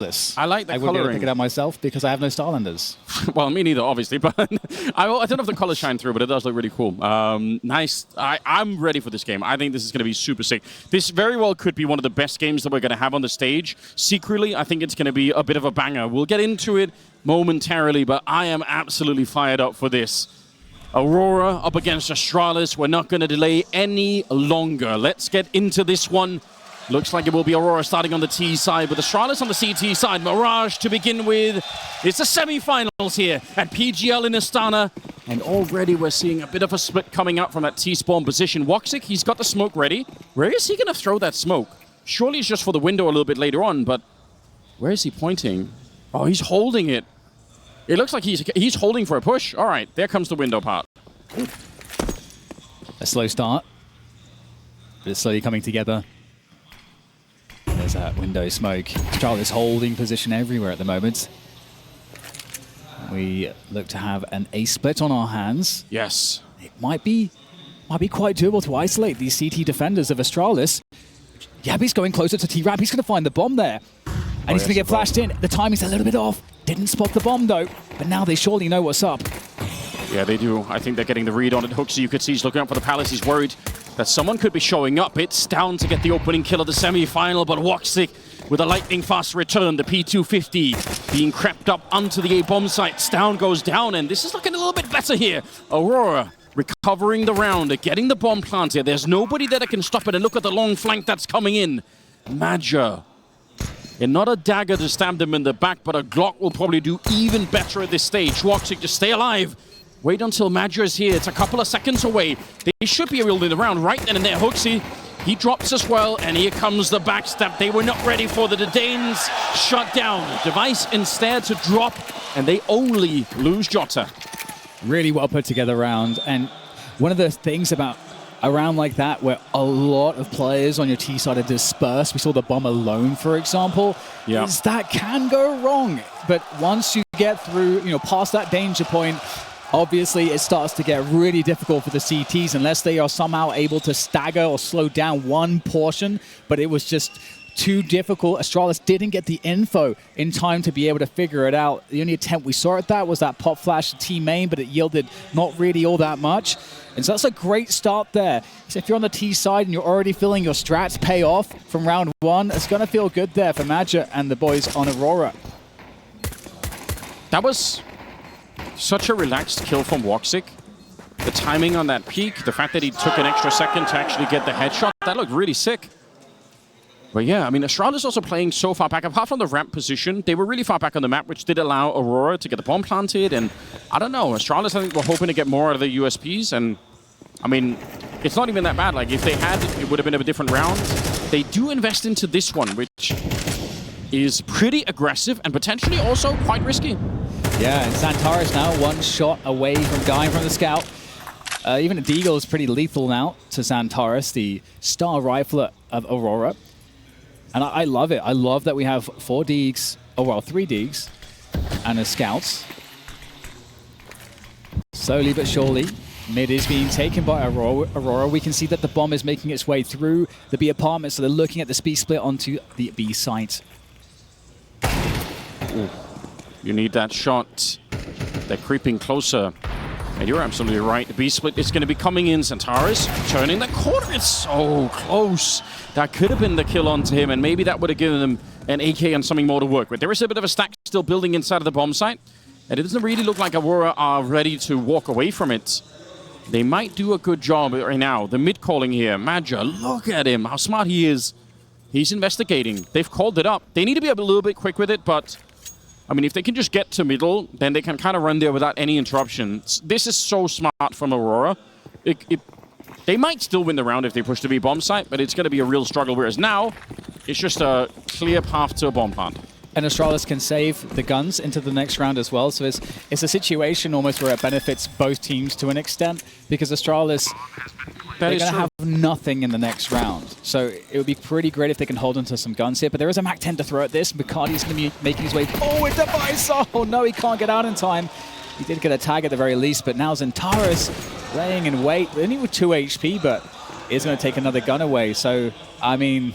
this. I like the I wouldn't be able to coloring. pick it up myself because I have no Starlanders. Well, me neither, obviously, but I don't know if the colors shine through, but it does look really cool. Nice. I'm ready for this game. I think this is going to be super sick. This very well could be one of the best games that we're going to have on the stage. Secretly, I think it's going to be a bit of a banger. We'll get into it momentarily, but I am absolutely fired up for this. Aurora up against Astralis. We're not going to delay any longer. Let's get into this one. Looks like it will be Aurora starting on the T side with Astralis on the CT side. Mirage to begin with. It's the semi-finals here at PGL in Astana. And already we're seeing a bit of a split coming out from that T-spawn position. WOXIK, he's got the smoke ready. Where is he going to throw that smoke? Surely it's just for the window a little bit later on, but where is he pointing? Oh, he's holding it. It looks like he's holding for a push. All right, there comes the window part. A slow start, but it's slowly coming together. There's that window smoke. Astralis holding position everywhere at the moment. We look to have an ace split on our hands. Yes. It might be quite doable to isolate these CT defenders of Astralis. Yabby's going closer to T-Rap. He's going to find the bomb there. And he's going to get flashed in. The timing's a little bit off. Didn't spot the bomb, though. But now they surely know what's up. Yeah, they do. I think they're getting the read on it. HOTU, you could see he's looking out for the Palace. He's worried that someone could be showing up. It's down to get the opening kill of the semi-final, but WOXIK with a lightning-fast return. The P250 being crept up onto the A-bomb site. stavn goes down, and this is looking a little bit better here. Aurora recovering the round, getting the bomb planted. There's nobody there that can stop it, and look at the long flank that's coming in. MIBR. And not a dagger to stab them in the back, but a Glock will probably do even better at this stage. WOXIK, just stay alive. Wait until MIBR is here. It's a couple of seconds away. They should be able to win the round right then and there. HOTU, he drops as well, and here comes the backstab. They were not ready for the Danes. Shut down. Device instead to drop, and they only lose Jota. Really well put together round. And one of the things about a round like that where a lot of players on your T side are dispersed, we saw the bomb alone, for example, is that can go wrong. But once you get through, past that danger point, obviously, it starts to get really difficult for the CTs unless they are somehow able to stagger or slow down one portion, but it was just too difficult. Astralis didn't get the info in time to be able to figure it out. The only attempt we saw at that was that pop flash to T main, but it yielded not really all that much. And so that's a great start there. So if you're on the T side and you're already feeling your strats pay off from round one, it's going to feel good there for MIBR and the boys on Aurora. That was such a relaxed kill from WOXIK. The timing on that peak, the fact that he took an extra second to actually get the headshot, that looked really sick. But yeah, I mean, Astralis also playing so far back. Apart from the ramp position, they were really far back on the map, which did allow Aurora to get the bomb planted. And I don't know, Astralis, I think, were hoping to get more out of the USPs. And I mean, it's not even that bad. Like, if they had, it would have been a different round. They do invest into this one, which is pretty aggressive and potentially also quite risky. Yeah, and Xantares now one shot away from dying from the scout. Even a Deagle is pretty lethal now to Xantares, the star rifler of Aurora. And I love it. I love that we have 4 Deags, oh well, 3 Deags, and a Scouts. Slowly but surely, mid is being taken by Aurora. We can see that the bomb is making its way through the B apartment, so they're looking at the speed split onto the B site. Ooh. You need that shot. They're creeping closer. And you're absolutely right. The B-split is going to be coming in. Xantares turning the corner. It's so close. That could have been the kill onto him, and maybe that would have given them an AK and something more to work with. There is a bit of a stack still building inside of the bomb site, and it doesn't really look like Aurora are ready to walk away from it. They might do a good job right now. The mid-calling here. MIBR, look at him. How smart he is. He's investigating. They've called it up. They need to be a little bit quick with it, but I mean, if they can just get to middle, then they can kind of run there without any interruptions. This is so smart from Aurora. They might still win the round if they push the B bomb site, but it's going to be a real struggle, whereas now, it's just a clear path to a bomb plant. And Astralis can save the guns into the next round as well, so it's a situation almost where it benefits both teams to an extent, because Astralis, they're going to have nothing in the next round. So it would be pretty great if they can hold onto some guns here, but there is a Mac 10 to throw at this. Bacardi's going to be making his way forward. Device! Oh no, he can't get out in time. He did get a tag at the very least, but now Xantares laying in wait, only with 2 HP, but is going to take another gun away. So, I mean,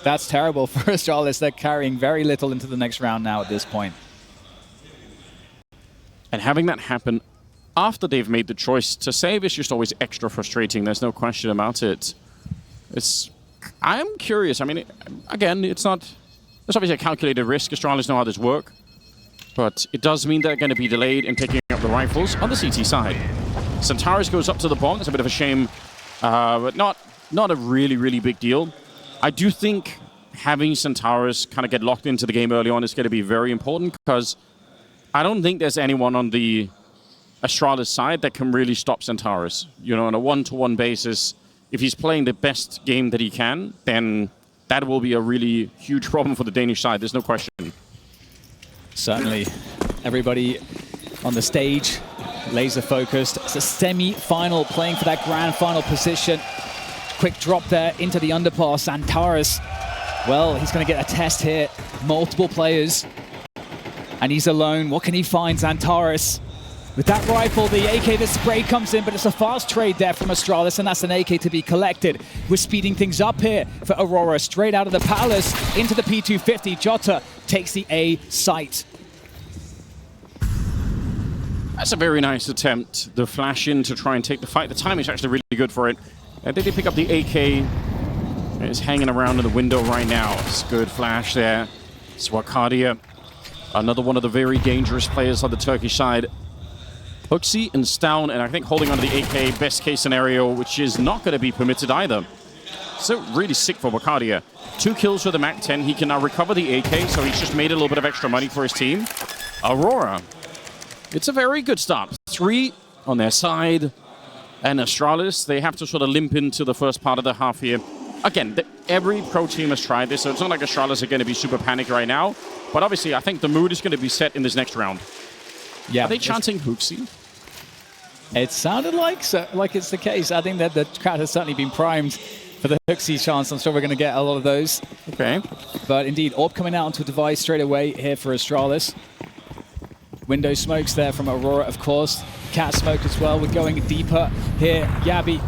That's terrible for Astralis. They're carrying very little into the next round now at this point. And having that happen after they've made the choice to save is just always extra frustrating. There's no question about it. I'm curious. I mean, again, it's obviously a calculated risk. Astralis know how this works. But it does mean they're going to be delayed in picking up the rifles on the CT side. Centaurus goes up to the bomb. It's a bit of a shame, but not a really, really big deal. I do think having Centaurus kind of get locked into the game early on is going to be very important, because I don't think there's anyone on the Astralis side that can really stop Centaurus. You know, on a one-to-one basis, if he's playing the best game that he can, then that will be a really huge problem for the Danish side. There's no question. Certainly. Everybody on the stage, laser focused. It's a semi-final, playing for that grand final position. Quick drop there into the underpass. Centaurus, well, he's going to get a test here. Multiple players, and he's alone. What can he find, Centaurus? With that rifle, the AK, the spray comes in, but it's a fast trade there from Astralis, and that's an AK to be collected. We're speeding things up here for Aurora. Straight out of the Palace into the P250. Jota takes the A site. That's a very nice attempt. The flash in to try and take the fight. The timing is actually really good for it. And did he pick up the AK? It's hanging around in the window right now. It's good flash there. Swakadia, another one of the very dangerous players on the Turkish side. HOTU and stavn, and I think holding onto the AK, best case scenario, which is not going to be permitted either. So really sick for Wakadia. 2 kills with the MAC-10. He can now recover the AK, so he's just made a little bit of extra money for his team. Aurora, it's a very good start. 3 on their side. And Astralis, they have to sort of limp into the first part of the half here. Again, every pro team has tried this, so it's not like Astralis are going to be super panicked right now. But obviously, I think the mood is going to be set in this next round. Yeah, are they chanting HOTU? It sounded like it's the case. I think that the crowd has certainly been primed for the HOTU chance. I'm sure we're going to get a lot of those. Okay. But indeed, Orb coming out onto a device straight away here for Astralis. Window smokes there from Aurora, of course. Cat smoke as well. We're going deeper here. Yabi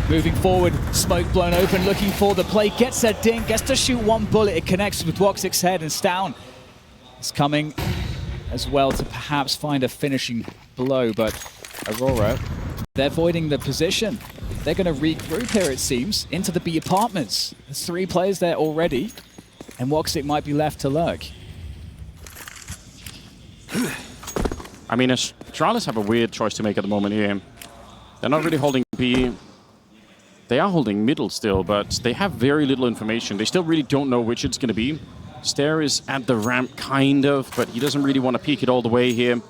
moving forward. Smoke blown open, looking for the play. Gets a ding, gets to shoot 1 bullet. It connects with Woxic's head, and stavn is coming as well to perhaps find a finishing blow. But Aurora, they're voiding the position. They're going to regroup here, it seems, into the B apartments. There's 3 players there already, and Woxic might be left to lurk. I mean, Astralis have a weird choice to make at the moment here. They're not really holding B. They are holding middle still, but they have very little information. They still really don't know which it's going to be. Stair is at the ramp, kind of, but he doesn't really want to peek it all the way here.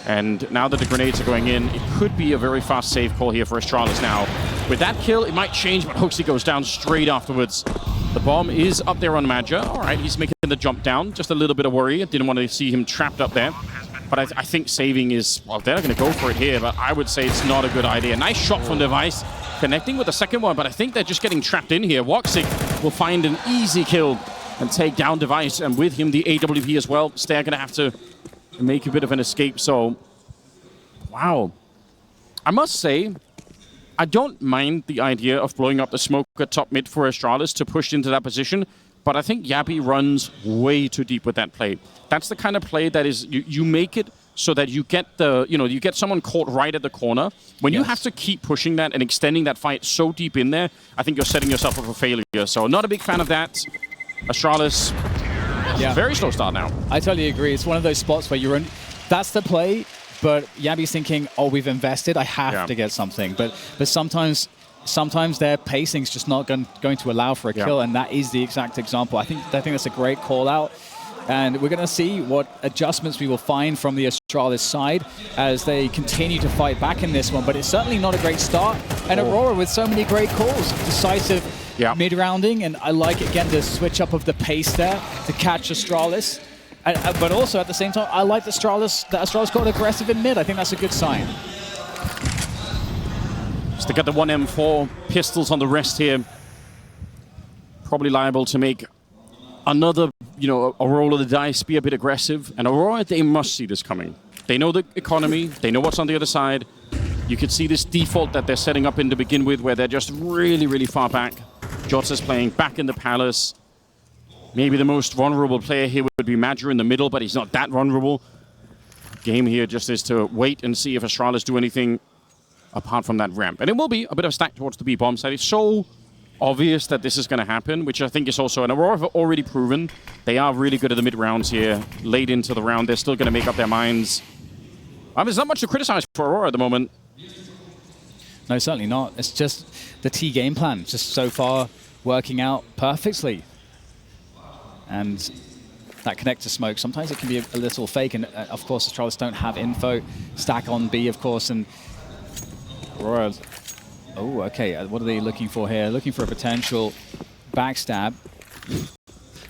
And now that the grenades are going in, it could be a very fast save call here for Astralis now. With that kill, it might change, but HOTU goes down straight afterwards. The bomb is up there on Madja. All right, he's making the jump down. Just a little bit of worry. I didn't want to see him trapped up there. But I think saving is, well, they're going to go for it here, but I would say it's not a good idea. Nice shot from Device, connecting with the second one, but I think they're just getting trapped in here. Woxic will find an easy kill and take down Device, and with him the AWP as well. They're going to have to make a bit of an escape, so wow. I must say, I don't mind the idea of blowing up the smoke at top mid for Astralis to push into that position, but I think Yabi runs way too deep with that play. That's the kind of play that is, you make it so that you get the, you get someone caught right at the corner. When you have to keep pushing that and extending that fight so deep in there, I think you're setting yourself up for failure. So not a big fan of that. Astralis, very slow start now. I totally agree. It's one of those spots where you're in, that's the play, but Yabi's thinking, oh, we've invested, I have to get something. But sometimes their pacing's just not going to allow for a kill, and that is the exact example. I think that's a great call out. And we're going to see what adjustments we will find from the Astralis side as they continue to fight back in this one. But it's certainly not a great start. And Aurora with so many great calls, decisive mid-rounding, and I like, again, the switch up of the pace there to catch Astralis. But also, at the same time, I like that Astralis got aggressive in mid. I think that's a good sign. Just to get the 1M4 pistols on the rest here. Probably liable to make another, a roll of the dice, be a bit aggressive. And Aurora, they must see this coming. They know the economy. They know what's on the other side. You could see this default that they're setting up in to begin with, where they're just really, really far back. Jota's playing back in the Palace. Maybe the most vulnerable player here would be Major in the middle, but he's not that vulnerable. Game here just is to wait and see if Astralis do anything apart from that ramp. And it will be a bit of a stack towards the B bomb side. It's so obvious that this is going to happen, which I think is also an Aurora have already proven. They are really good at the mid rounds here. Late into the round, they're still going to make up their minds. There's not much to criticize for Aurora at the moment. No, certainly not. It's just the T game plan, just so far working out perfectly. And that connector smoke, sometimes it can be a little fake, and of course Astralis don't have info. Stack on B, of course, and Aurora. Oh, okay. What are they looking for here? Looking for a potential backstab.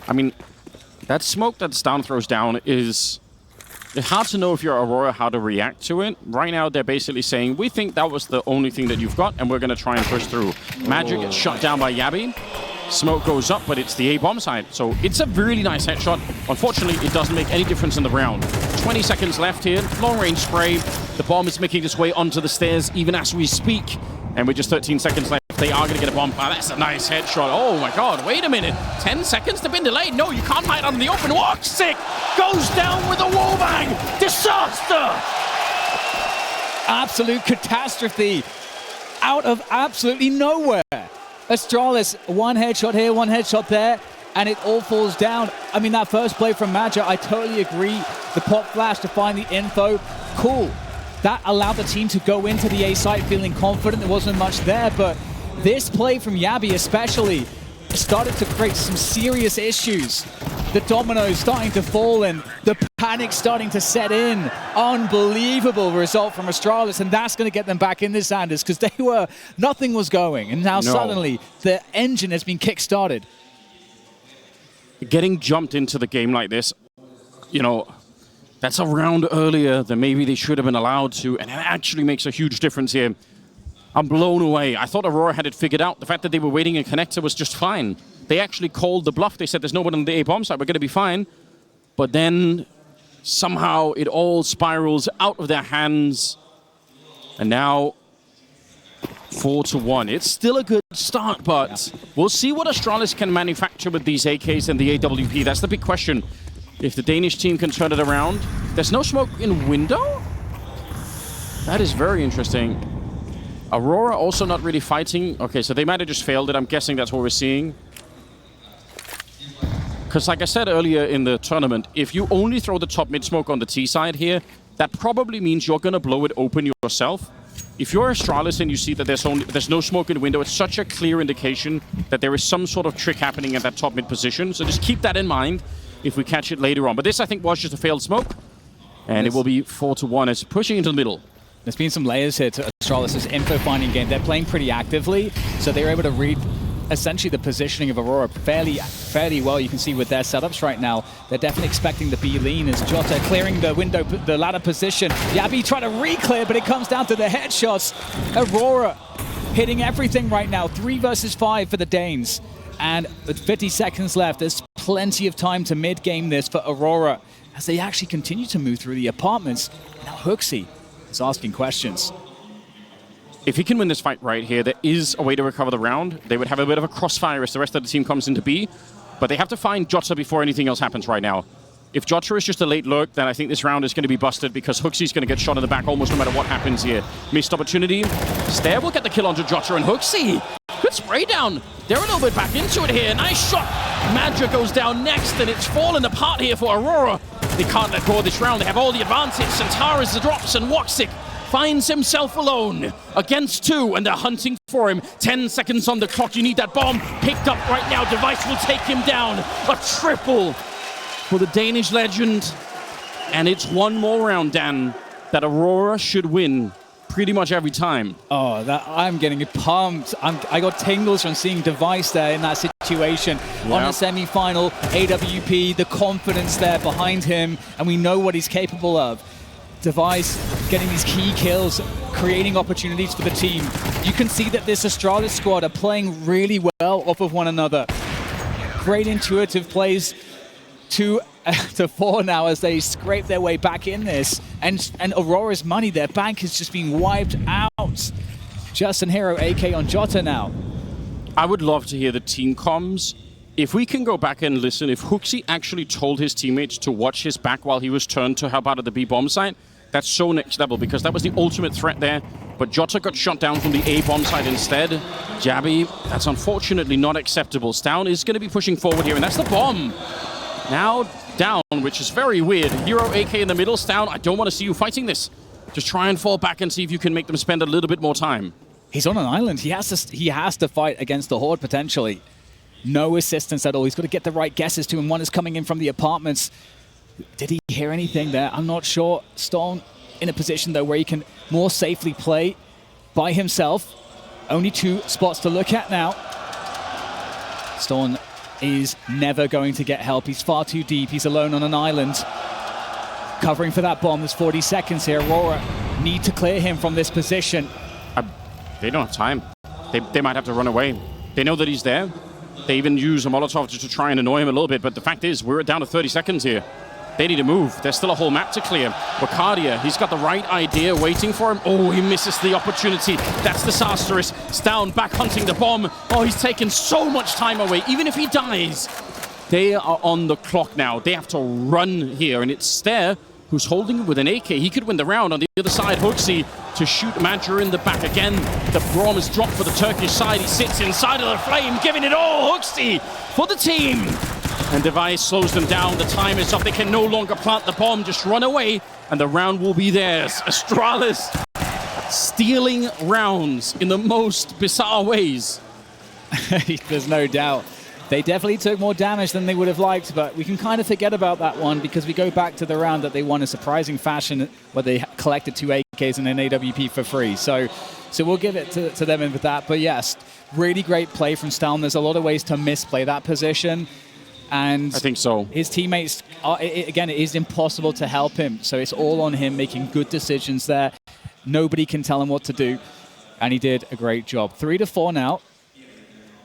I mean, that smoke that stavn throws down is... It's hard to know if you're Aurora how to react to it. Right now, they're basically saying, we think that was the only thing that you've got, and we're going to try and push through. Magic gets shut down by Yabi. Smoke goes up, but it's the A-bomb side. So it's a really nice headshot. Unfortunately, it doesn't make any difference in the round. 20 seconds left here. Long-range spray. The bomb is making its way onto the stairs even as we speak. And with just 13 seconds left, they are going to get a bomb. Ah, that's a nice headshot. Oh my god, wait a minute. 10 seconds? They've been delayed. No, you can't hide out in the open. Sick goes down with a wallbang. Disaster! Absolute catastrophe. Out of absolutely nowhere. Astralis, one headshot here, one headshot there, and it all falls down. I mean, that first play from Major, I totally agree. The pop flash to find the info, cool. That allowed the team to go into the A site feeling confident. There wasn't much there, but this play from Yabi especially started to create some serious issues. The dominoes starting to fall and the panic starting to set in. Unbelievable result from Astralis, and that's going to get them back in this, Anders, because nothing was going, and now suddenly the engine has been kick-started. Getting jumped into the game like this, you know, that's a round earlier than maybe they should have been allowed to, and it actually makes a huge difference here. I'm blown away. I thought Aurora had it figured out. The fact that they were waiting in connector was just fine. They actually called the bluff. They said there's nobody on the A-bomb side. We're going to be fine. But then somehow it all spirals out of their hands. And now 4-1. It's still a good start, but we'll see what Astralis can manufacture with these AKs and the AWP. That's the big question. If the Danish team can turn it around. There's no smoke in window? That is very interesting. Aurora also not really fighting. Okay, so they might have just failed it. I'm guessing that's what we're seeing. Because like I said earlier in the tournament, if you only throw the top mid smoke on the T side here, that probably means you're going to blow it open yourself. If you're Astralis and you see that there's no smoke in the window, it's such a clear indication that there is some sort of trick happening at that top mid position. So just keep that in mind if we catch it later on. But this, I think, was just a failed smoke. And it will be 4-1 as pushing into the middle. There's been some layers here to Astralis' info finding game. They're playing pretty actively, so they're able to read essentially the positioning of Aurora fairly well. You can see with their setups right now, they're definitely expecting the B lean as Jota clearing the window, the ladder position. Yabi trying to re-clear, but it comes down to the headshots. Aurora hitting everything right now. 3 versus 5 for the Danes. And with 50 seconds left, there's plenty of time to mid-game this for Aurora as they actually continue to move through the apartments. Now HOTU is asking questions. If he can win this fight right here, there is a way to recover the round. They would have a bit of a crossfire as the rest of the team comes into B, but they have to find Jota before anything else happens right now. If Jota is just a late lurk, then I think this round is going to be busted because HOTU's going to get shot in the back almost no matter what happens here. Missed opportunity. Stair will get the kill onto Jota, and HOTU, good spray down. They're a little bit back into it here. Nice shot. Magic goes down next, and it's fallen apart here for Aurora. They can't let go of this round. They have all the advantage. Centaurus drops, and Woxic finds himself alone against 2, and they're hunting for him. 10 seconds on the clock. You need that bomb picked up right now. Device will take him down. A triple for the Danish legend. And it's one more round, Dan, that Aurora should win pretty much every time. Oh, I'm getting pumped. I got tingles from seeing Device there in that situation. On the semi-final, AWP, the confidence there behind him, and we know what he's capable of. Device getting these key kills, creating opportunities for the team. You can see that this Astralis squad are playing really well off of one another. Great intuitive plays. 2-4 now as they scrape their way back in this. And Aurora's money, their bank has just been wiped out. Justin Hero AK on Jota now. I would love to hear the team comms. If we can go back and listen, if HOTU actually told his teammates to watch his back while he was turned to help out at the B bomb site, that's so next level, because that was the ultimate threat there. But Jota got shot down from the A bomb site instead. Jabby, that's unfortunately not acceptable. stavn is going to be pushing forward here, and that's the bomb. Now down, which is very weird. Hero AK in the middle. stavn, I don't want to see you fighting this. Just try and fall back and see if you can make them spend a little bit more time. He's on an island. He has to fight against the Horde potentially. No assistance at all. He's got to get the right guesses to him. One is coming in from the apartments. Did he hear anything there? I'm not sure. stavn in a position though where he can more safely play by himself. Only 2 spots to look at now. stavn is never going to get help. He's far too deep. He's alone on an island. Covering for that bomb. There's 40 seconds here. Aurora need to clear him from this position. They don't have time. They might have to run away. They know that he's there. They even use a Molotov just to try and annoy him a little bit, but the fact is, we're down to 30 seconds here. They need to move. There's still a whole map to clear. Wakadia, he's got the right idea waiting for him. Oh, he misses the opportunity. That's disastrous. stavn back hunting the bomb. Oh, he's taken so much time away. Even if he dies, they are on the clock now. They have to run here, and it's Stair who's holding it with an AK. He could win the round. On the other side, HOTU to shoot Madra in the back again. The bomb is dropped for the Turkish side. He sits inside of the flame, giving it all. HOTU for the team. And Device slows them down. The time is up. They can no longer plant the bomb. Just run away, and the round will be theirs. Astralis stealing rounds in the most bizarre ways. There's no doubt. They definitely took more damage than they would have liked, but we can kind of forget about that one because we go back to the round that they won in surprising fashion where they collected 2 AKs and an AWP for free. So we'll give it to them with that. But yes, really great play from stavn. There's a lot of ways to misplay that position. And I think so. His teammates, again, it is impossible to help him. So it's all on him making good decisions there. Nobody can tell him what to do. And he did a great job. 3-4 now.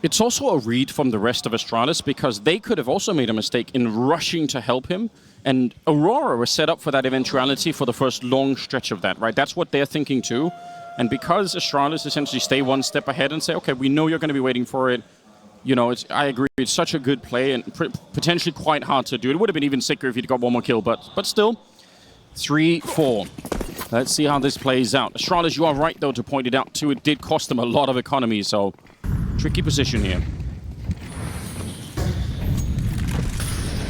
It's also a read from the rest of Astralis because they could have also made a mistake in rushing to help him. And Aurora was set up for that eventuality for the first long stretch of that, right? That's what they're thinking too. And because Astralis essentially stay one step ahead and say, okay, we know you're going to be waiting for it. You know, I agree, it's such a good play and potentially quite hard to do. It would have been even sicker if he'd got one more kill, but still, 3-4. Let's see how this plays out. Astralis, you are right, though, to point it out, too. It did cost them a lot of economy, so tricky position here.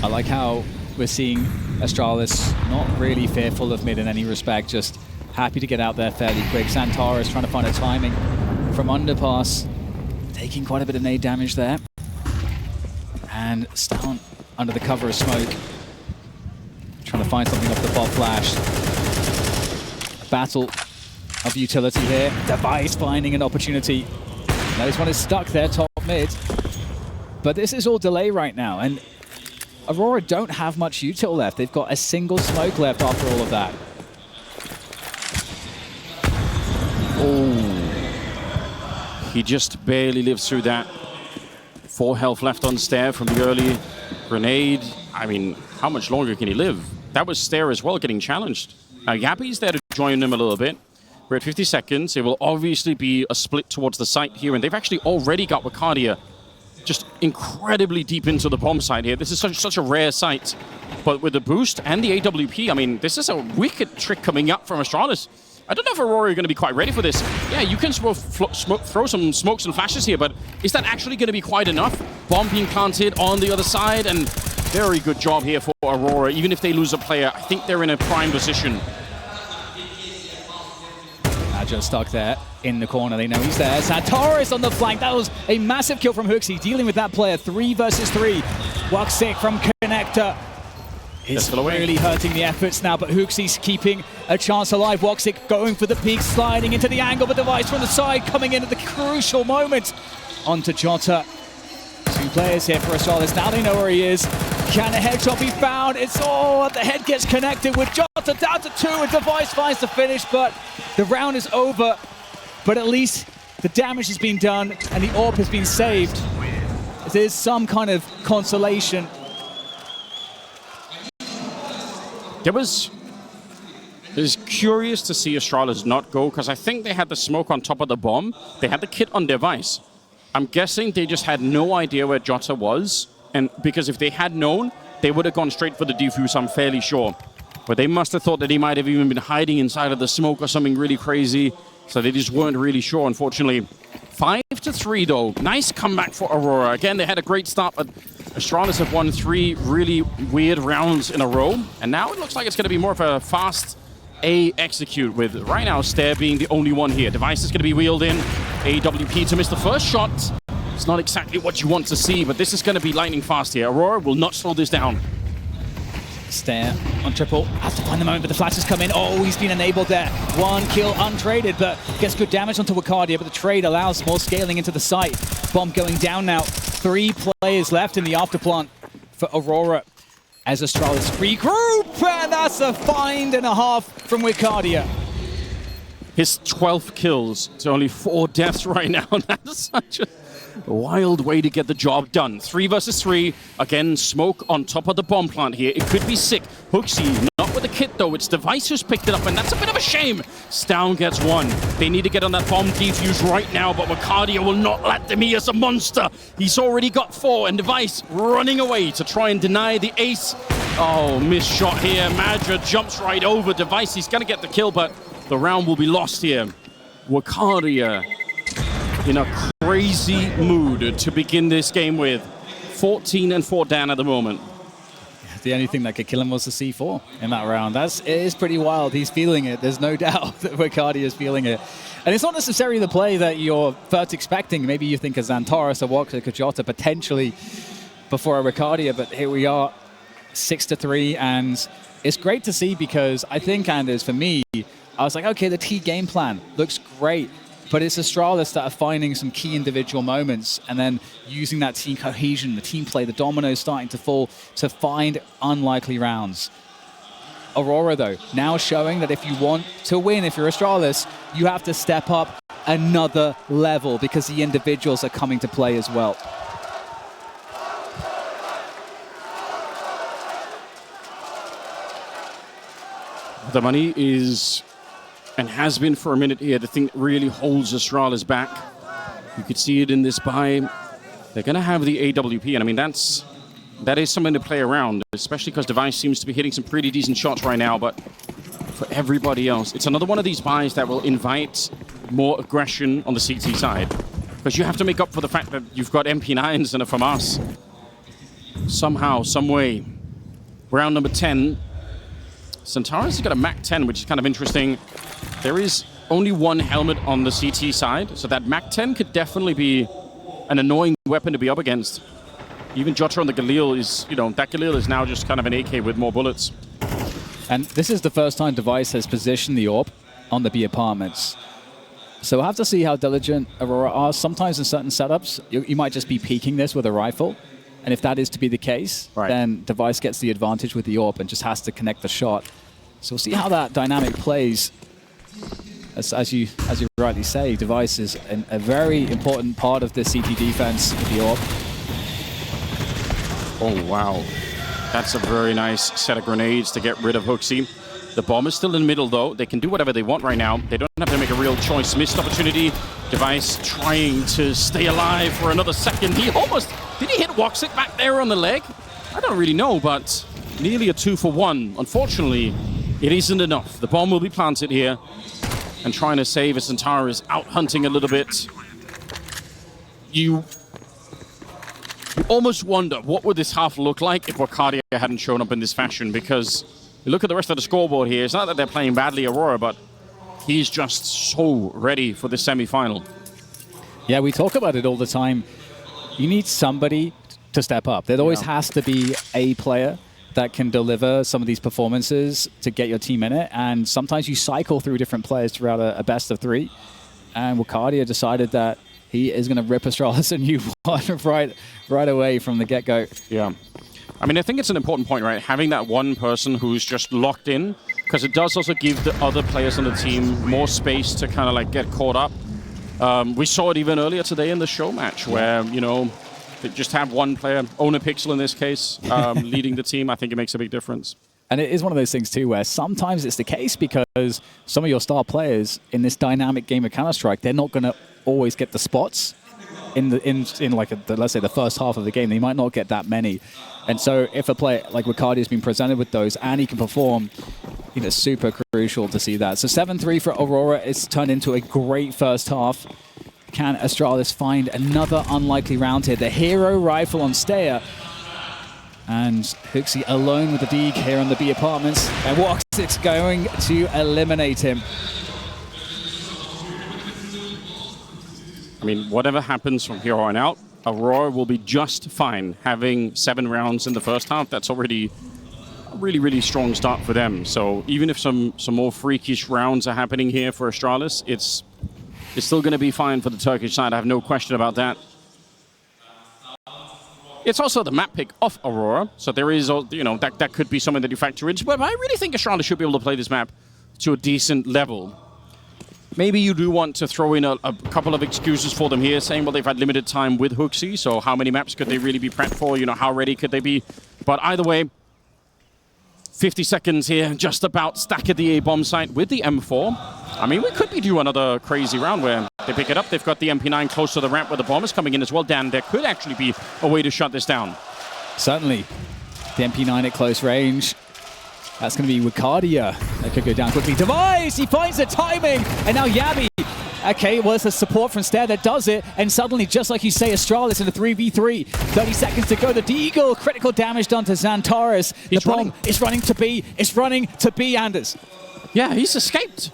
I like how we're seeing Astralis not really fearful of mid in any respect, just happy to get out there fairly quick. Santara is trying to find a timing from underpass, taking quite a bit of nade damage there. And stavn under the cover of smoke, trying to find something off the bot flash. A battle of utility here. Device finding an opportunity. Now this one is stuck there, top mid. But this is all delay right now, and Aurora don't have much util left. They've got a single smoke left after all of that. Oh. He just barely lives through that. 4 health left on Stair from the early grenade. I mean, how much longer can he live? That was Stair as well getting challenged. Now Yappy's there to join him a little bit. We're at 50 seconds. It will obviously be a split towards the site here, and they've actually already got Wakadia just incredibly deep into the bomb site here. This is such a rare site. But with the boost and the AWP, I mean, this is a wicked trick coming up from Astralis. I don't know if Aurora are going to be quite ready for this. Yeah, you can throw some smokes and flashes here, but is that actually going to be quite enough? Bomb being planted on the other side, and very good job here for Aurora. Even if they lose a player, I think they're in a prime position. Just stuck there in the corner. They know he's there. Santara on the flank. That was a massive kill from HOTU, dealing with that player. 3 versus 3. Woxic from Connector is really hurting the efforts now, but HOTU's keeping a chance alive. Woxic going for the peak, sliding into the angle, but Device from the side coming in at the crucial moment. Onto Jota. 2 players here for Astralis. Now they know where he is. Can a headshot be found? It's all, the head gets connected with Jota down to 2, and Device finds the finish, but the round is over. But at least the damage has been done and the AWP has been saved. There's some kind of consolation. It was curious to see Astralis not go, because I think they had the smoke on top of the bomb. They had the kit on Device. I'm guessing they just had no idea where Jota was, and because if they had known, they would have gone straight for the defuse, I'm fairly sure. But they must have thought that he might have even been hiding inside of the smoke or something really crazy, so they just weren't really sure, unfortunately. 5-3, though. Nice comeback for Aurora. Again, they had a great start, but Astralis have won 3 really weird rounds in a row, and now it looks like it's going to be more of a fast A execute, with right now Stair being the only one here. Device is going to be wheeled in. AWP to miss the first shot. It's not exactly what you want to see, but this is going to be lightning fast here. Aurora will not slow this down. Stair on triple. Has to find the moment, but the flashes come in. Oh, he's been enabled there. 1 kill untraded, but gets good damage onto Wakadia, but the trade allows more scaling into the site. Bomb going down now. 3 players left in the afterplant for Aurora as Astralis regroup, and that's a find and a half from Wakadia. His 12th kills to only 4 deaths right now. That's such a wild way to get the job done. 3 versus 3. Again, smoke on top of the bomb plant here. It could be sick. HOTU, not with the kit though. It's Device who's picked it up, and that's a bit of a shame. stavn gets 1. They need to get on that bomb defuse right now, but Wakadia will not let them. He is a monster. He's already got 4, and Device running away to try and deny the ace. Oh, missed shot here. Madra jumps right over Device. He's going to get the kill, but the round will be lost here. Wakadia in a crazy mood to begin this game with. 14-4 down at the moment. The only thing that could kill him was the C4 in that round. It is pretty wild. He's feeling it. There's no doubt that Wakadia is feeling it. And it's not necessarily the play that you're first expecting. Maybe you think of Xantares or Woxic or Jota potentially before a Wakadia, but here we are, 6-3, and it's great to see because I think, Anders, for me, I was like, okay, the T game plan looks great. But it's Astralis that are finding some key individual moments and then using that team cohesion, the team play, the dominoes starting to fall to find unlikely rounds. Aurora, though, now showing that if you want to win, if you're Astralis, you have to step up another level because the individuals are coming to play as well. The money is, and has been for a minute here, the thing that really holds Astralis back. You could see it in this buy. They're going to have the AWP, and I mean, that is something to play around, especially because Device seems to be hitting some pretty decent shots right now, but for everybody else, it's another one of these buys that will invite more aggression on the CT side, because you have to make up for the fact that you've got MP9s and a FAMAS. Somehow, some way. Round number 10. Xantares has got a Mac 10, which is kind of interesting. There is only 1 helmet on the CT side, so that Mac 10 could definitely be an annoying weapon to be up against. Even Jota on the Galil is, that Galil is now just kind of an AK with more bullets. And this is the first time Device has positioned the AWP on the B apartments. So we'll have to see how diligent Aurora are. Sometimes in certain setups, you might just be peeking this with a rifle. And if that is to be the case, then Device gets the advantage with the AWP and just has to connect the shot. So we'll see how that dynamic plays. As you rightly say, Device is a very important part of the CT defense with the AWP. Oh, wow. That's a very nice set of grenades to get rid of HOTU. The bomb is still in the middle, though. They can do whatever they want right now. They don't have to make a real choice. Missed opportunity. Device trying to stay alive for another second. He almost... Did he hit Woxic back there on the leg? I don't really know, but nearly a 2-for-1. Unfortunately, it isn't enough. The bomb will be planted here. And trying to save as Xantares is out hunting a little bit. You almost wonder, what would this half look like if Wakadia hadn't shown up in this fashion? Because you look at the rest of the scoreboard here. It's not that they're playing badly, Aurora, but he's just so ready for this semi-final. Yeah, we talk about it all the time. You need somebody to step up. There always has to be a player that can deliver some of these performances to get your team in it. And sometimes you cycle through different players throughout a best of 3. And Wakadia decided that he is going to rip Astralis a new one right away from the get-go. Yeah. I mean, I think it's an important point, right? Having that one person who's just locked in, because it does also give the other players on the team more space to kind of like get caught up. We saw it even earlier today in the show match where, they just have one player, Owner Pixel in this case, leading the team. I think it makes a big difference. And it is one of those things too where sometimes it's the case because some of your star players in this dynamic game of Counter-Strike, they're not going to always get the spots in like let's say the first half of the game. They might not get that many, and so if a player like Wicardia has been presented with those and he can perform, you know, super crucial to see that. So 7-3 for Aurora. It's turned into a great first half. Can Astralis find another unlikely round here? The hero rifle on Stayer. And HOTU alone with the DEEK here on the B apartments. And Woxic's going to eliminate him. I mean, whatever happens from here on out, Aurora will be just fine. Having 7 rounds in the first half, that's already a really, really strong start for them. So even if some more freakish rounds are happening here for Astralis, it's still going to be fine for the Turkish side. I have no question about that. It's also the map pick of Aurora, so there is, you know, that could be something that you factor in. But I really think Astralis should be able to play this map to a decent level. Maybe you do want to throw in a couple of excuses for them here, saying, well, they've had limited time with HOTU, so how many maps could they really be prepped for? You know, how ready could they be? But either way, 50 seconds here, just about stack at the A bomb site with the M4. I mean, we could be due another crazy round where they pick it up. They've got the MP9 close to the ramp where the bomb is coming in as well. Dan, there could actually be a way to shut this down. Certainly. The MP9 at close range. That's going to be Wicardia. That could go down quickly. Device! He finds the timing! And now Yabi. Okay, well, it's a support from Stair that does it. And suddenly, just like you say, Astralis in a 3v3. 30 seconds to go. The Deagle. Critical damage done to Xantares. The bomb is running to B. It's running to B, Anders. Yeah, he's escaped.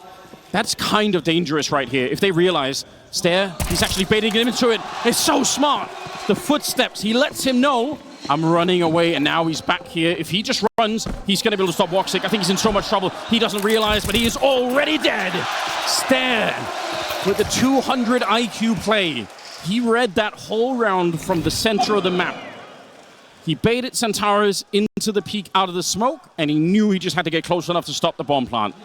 That's kind of dangerous right here. If they realize Stair, he's actually baiting him into it. It's so smart. The footsteps, he lets him know, I'm running away, and now he's back here. If he just runs, he's going to be able to stop Woxic. I think he's in so much trouble. He doesn't realize, but he is already dead. Stair with the 200 IQ play. He read that whole round from the center of the map. He baited Xantares into the peak out of the smoke, and he knew he just had to get close enough to stop the bomb plant.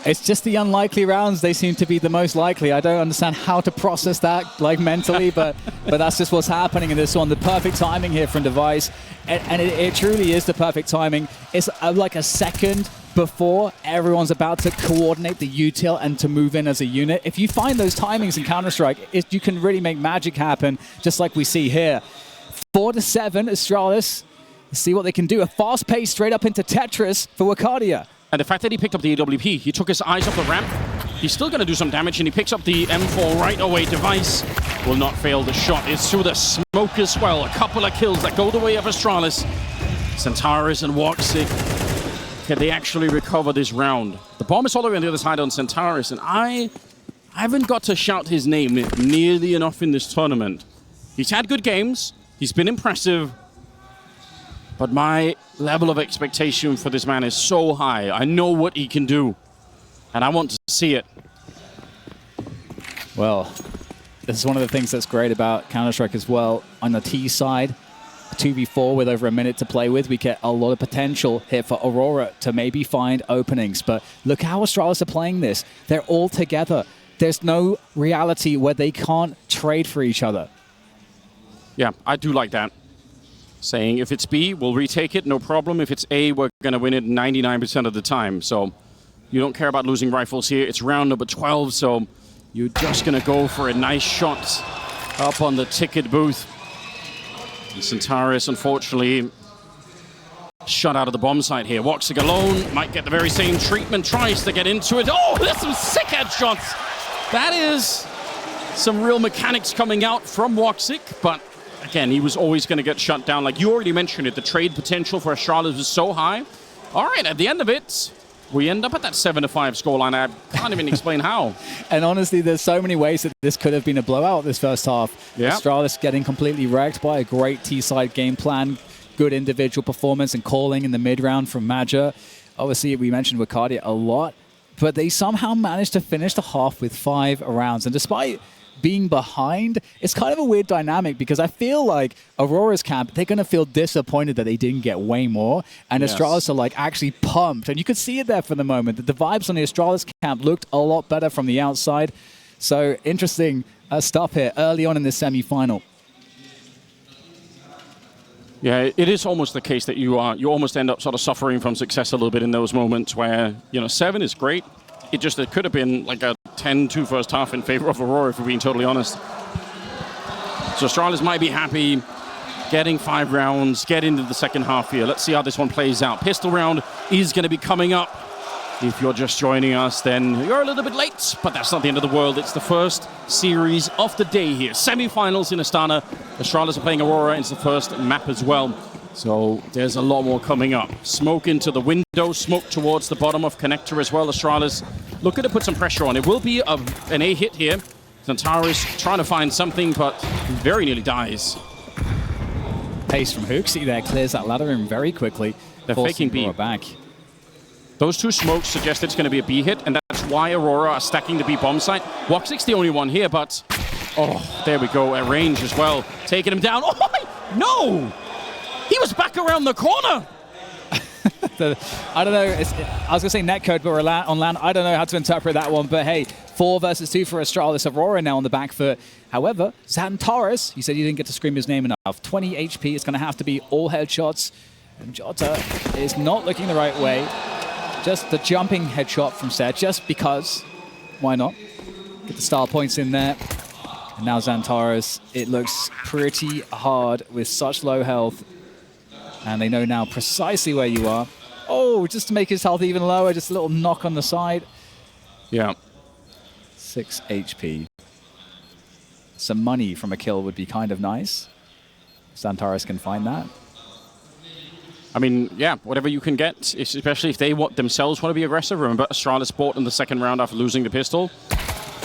It's just the unlikely rounds. They seem to be the most likely. I don't understand how to process that, like, mentally, but that's just what's happening in this one. The perfect timing here from Device, and it truly is the perfect timing. It's like a second before everyone's about to coordinate the util and to move in as a unit. If you find those timings in Counter-Strike, you can really make magic happen, just like we see here. 4-7, Astralis. Let's see what they can do. A fast pace straight up into Tetris for Wicardia. And the fact that he picked up the AWP, he took his eyes off the ramp. He's still going to do some damage, and he picks up the M4 right away. Device will not fail the shot. It's through the smoke as well. A couple of kills that go the way of Astralis. Xantares and Woxic. Can they actually recover this round? The bomb is all the way on the other side on Xantares, and I haven't got to shout his name nearly enough in this tournament. He's had good games. He's been impressive. But my level of expectation for this man is so high. I know what he can do, and I want to see it. Well, this is one of the things that's great about Counter-Strike as well. On the T side, 2v4 with over a minute to play with, we get a lot of potential here for Aurora to maybe find openings. But look how Astralis are playing this. They're all together. There's no reality where they can't trade for each other. Yeah, I do like that. Saying if it's B, we'll retake it, no problem. If it's A, we're going to win it 99% of the time. So you don't care about losing rifles here. It's round number 12, so you're just going to go for a nice shot up on the ticket booth. And Xantares, unfortunately, shot out of the bomb site here. Woxic alone might get the very same treatment, tries to get into it. Oh, there's some sick headshots. That is some real mechanics coming out from Woxic, but again, he was always going to get shut down. Like you already mentioned it, the trade potential for Astralis was so high. All right, at the end of it, we end up at that 7-5 scoreline. I can't even explain how. And honestly, there's so many ways that this could have been a blowout this first half. Yeah. Astralis getting completely wrecked by a great T-side game plan, good individual performance and calling in the mid-round from Major. Obviously, we mentioned Wicardia a lot, but they somehow managed to finish the half with 5 rounds. And despite being behind, it's kind of a weird dynamic because I feel like Aurora's camp, they're going to feel disappointed that they didn't get way more. And yes, Astralis are like actually pumped. And you could see it there for the moment. The vibes on the Astralis camp looked a lot better from the outside. So interesting stuff here early on in this semi-final. Yeah, it is almost the case that you almost end up sort of suffering from success a little bit in those moments where, you know, 7 is great. It could have been like a 10-2 first half in favor of Aurora, if we're being totally honest. So Astralis might be happy getting 5 rounds, get into the second half here. Let's see how this one plays out. Pistol round is going to be coming up. If you're just joining us, then you're a little bit late, but that's not the end of the world. It's the first series of the day here. Semi-finals in Astana. Astralis are playing Aurora. It's the first map as well. So there's a lot more coming up. Smoke into the window, smoke towards the bottom of connector as well. Astralis looking to put some pressure on. It will be an A hit here. Zantaris trying to find something, but very nearly dies. Pace from HOTU there clears that ladder in very quickly. They're faking B. Back. Those 2 smokes suggest it's going to be a B hit, and that's why Aurora are stacking the B bomb site. Woxic's the only one here, but... Oh, there we go, at range as well. Taking him down. Oh, no! He was back around the corner! I don't know, I was going to say netcode, but we're on land. I don't know how to interpret that one, but hey, 4 versus 2 for Astralis. Aurora now on the back foot. However, Zantaris, you said you didn't get to scream his name enough. 20 HP, it's going to have to be all headshots. And Jota is not looking the right way. Just the jumping headshot from Set, just because. Why not? Get the star points in there. And now Zantaris, it looks pretty hard with such low health. And they know now precisely where you are. Oh, just to make his health even lower, just a little knock on the side. Yeah. 6 HP. Some money from a kill would be kind of nice. Zantaris can find that. I mean, yeah, whatever you can get, especially if they themselves want to be aggressive. Remember, Astralis bought in the second round after losing the pistol.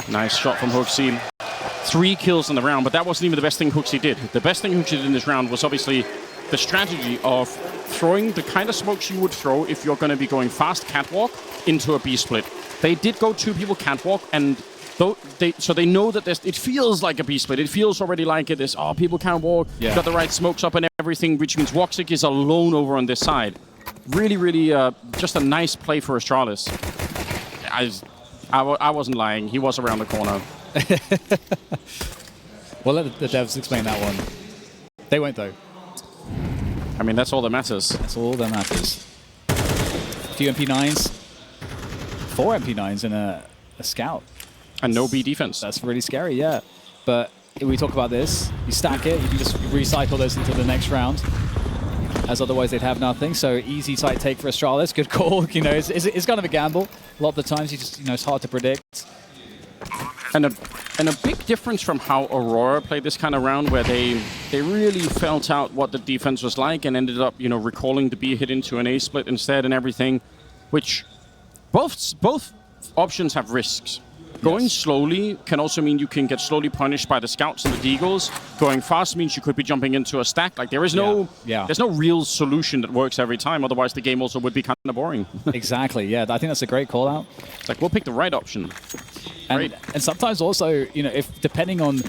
Nice shot from HOTU. 3 kills in the round, but that wasn't even the best thing HOTU did. The best thing HOTU did in this round was obviously the strategy of throwing the kind of smokes you would throw if you're going to be going fast catwalk into a B split. They did go 2 people catwalk, and so they know that it feels like a B split. It feels already like it is, oh, people can't walk, yeah. Got the right smokes up and everything, which means Woxic is alone over on this side. Really, really just a nice play for Astralis. I wasn't lying. He was around the corner. Well, let the devs explain that one. They won't, though. I mean, that's all that matters. That's all that matters. A few MP9s. 4 MP9s in a scout. And no B defense. That's really scary, yeah. But if we talk about this, you stack it, you can just recycle those into the next round, as otherwise they'd have nothing. So easy side take for Astralis. Good call. You know, it's kind of a gamble. A lot of the times, it's hard to predict. And a big difference from how Aurora played this kind of round, where they really felt out what the defense was like and ended up, recalling the B hit into an A split instead and everything, which both options have risks. Going slowly can also mean you can get slowly punished by the scouts and the deagles. Going fast means you could be jumping into a stack. Like there's no real solution that works every time. Otherwise, the game also would be kind of boring. Exactly. Yeah, I think that's a great call out. It's like we'll pick the right option. And sometimes also, if depending on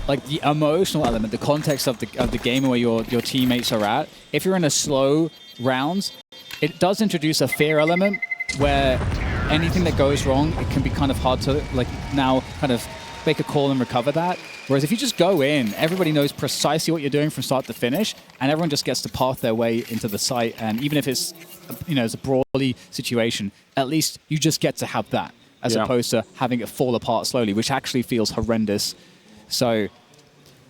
like the emotional element, the context of the game where your teammates are at, if you're in a slow round, it does introduce a fear element where anything that goes wrong, it can be kind of hard to now kind of make a call and recover that. Whereas if you just go in, everybody knows precisely what you're doing from start to finish, and everyone just gets to path their way into the site. And even if it's it's a brawly situation, at least you just get to have that, as opposed to having it fall apart slowly, which actually feels horrendous. So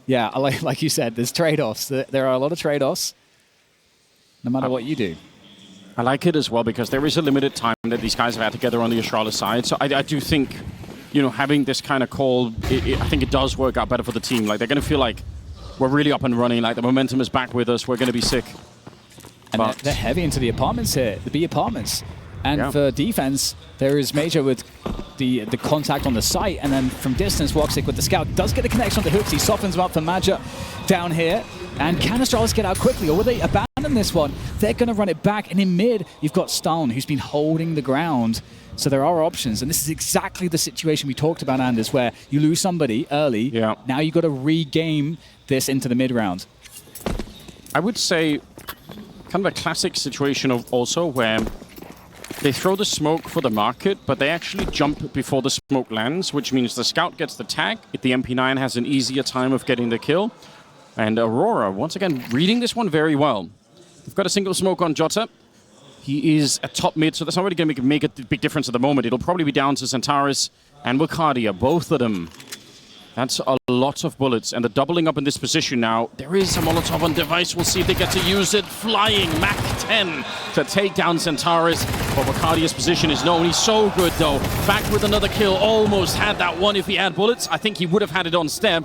yeah, like you said, there's trade-offs. There are a lot of trade-offs, no matter what you do. I like it as well because there is a limited time that these guys have had together on the Astralis side. So I do think, having this kind of call, I think it does work out better for the team. Like they're going to feel like we're really up and running. Like the momentum is back with us. We're going to be sick. And they're heavy into the apartments here, the B apartments. And for defense, there is Major with the contact on the site, and then from distance, Woxic with the scout does get a connection on the hooks. He softens him up for Major down here. And can Astralis get out quickly, or will they abandon this one? They're going to run it back, and in mid, you've got stavn, who's been holding the ground. So there are options, and this is exactly the situation we talked about, Anders, where you lose somebody early. Yeah. Now you've got to regame this into the mid round. I would say kind of a classic situation of also where they throw the smoke for the market, but they actually jump before the smoke lands, which means the scout gets the tag. The MP9 has an easier time of getting the kill. And Aurora, once again, reading this one very well. They've got a single smoke on Jota. He is a top mid, so that's not really going to make a big difference at the moment. It'll probably be down to Zantaris and Wakadia, both of them. That's a lot of bullets, and the doubling up in this position now. There is a Molotov on device. We'll see if they get to use it. Flying Mach 10 to take down Centaurus. But Wacadia's position is known. He's so good, though. Back with another kill. Almost had that one if he had bullets. I think he would have had it on step.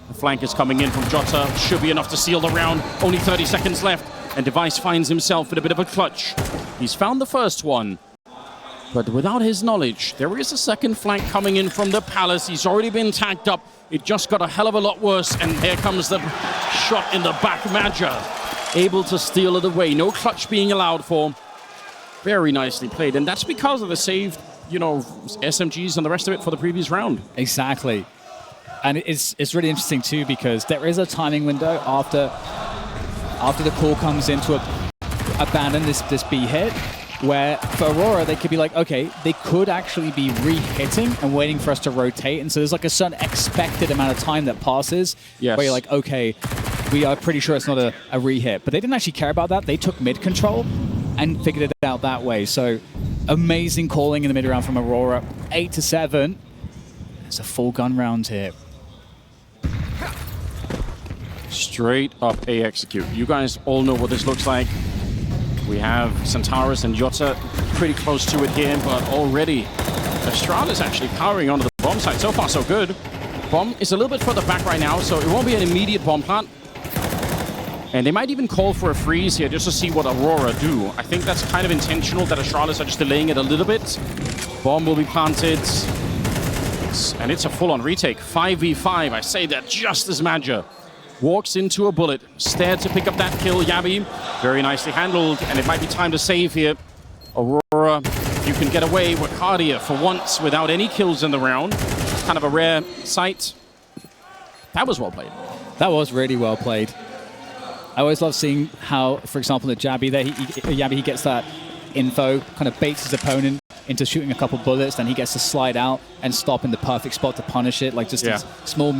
The flank is coming in from Jota. Should be enough to seal the round. Only 30 seconds left, and Device finds himself in a bit of a clutch. He's found the first one. But without his knowledge, there is a second flank coming in from the Palace. He's already been tagged up. It just got a hell of a lot worse. And here comes the shot in the back. Madja able to steal it away. No clutch being allowed for. Very nicely played. And that's because of the saved, you know, SMGs and the rest of it for the previous round. Exactly. And it's really interesting, too, because there is a timing window after the call comes in to abandon this B hit, where for Aurora, they could be like, okay, they could actually be re-hitting and waiting for us to rotate. And so there's like a certain expected amount of time that passes where you're like, okay, we are pretty sure it's not a re-hit. But they didn't actually care about that. They took mid-control and figured it out that way. So amazing calling in the mid-round from Aurora. 8-7. It's a full gun round here. Straight up A execute. You guys all know what this looks like. We have Centaurus and Jota pretty close to it here, but already Astralis actually powering onto the bomb site. So far, so good. Bomb is a little bit further back right now, so it won't be an immediate bomb plant. And they might even call for a freeze here just to see what Aurora do. I think that's kind of intentional that Astralis are just delaying it a little bit. Bomb will be planted. And it's a full-on retake. 5v5. I say that just as Madja walks into a bullet, stared to pick up that kill. Yabi, very nicely handled, and it might be time to save here. Aurora, if you can get away. Wacadia, for once, without any kills in the round. Kind of a rare sight. That was well played. That was really well played. I always love seeing how, for example, the Yabi there, he gets that info, kind of baits his opponent into shooting a couple bullets, then he gets to slide out and stop in the perfect spot to punish it, like just these small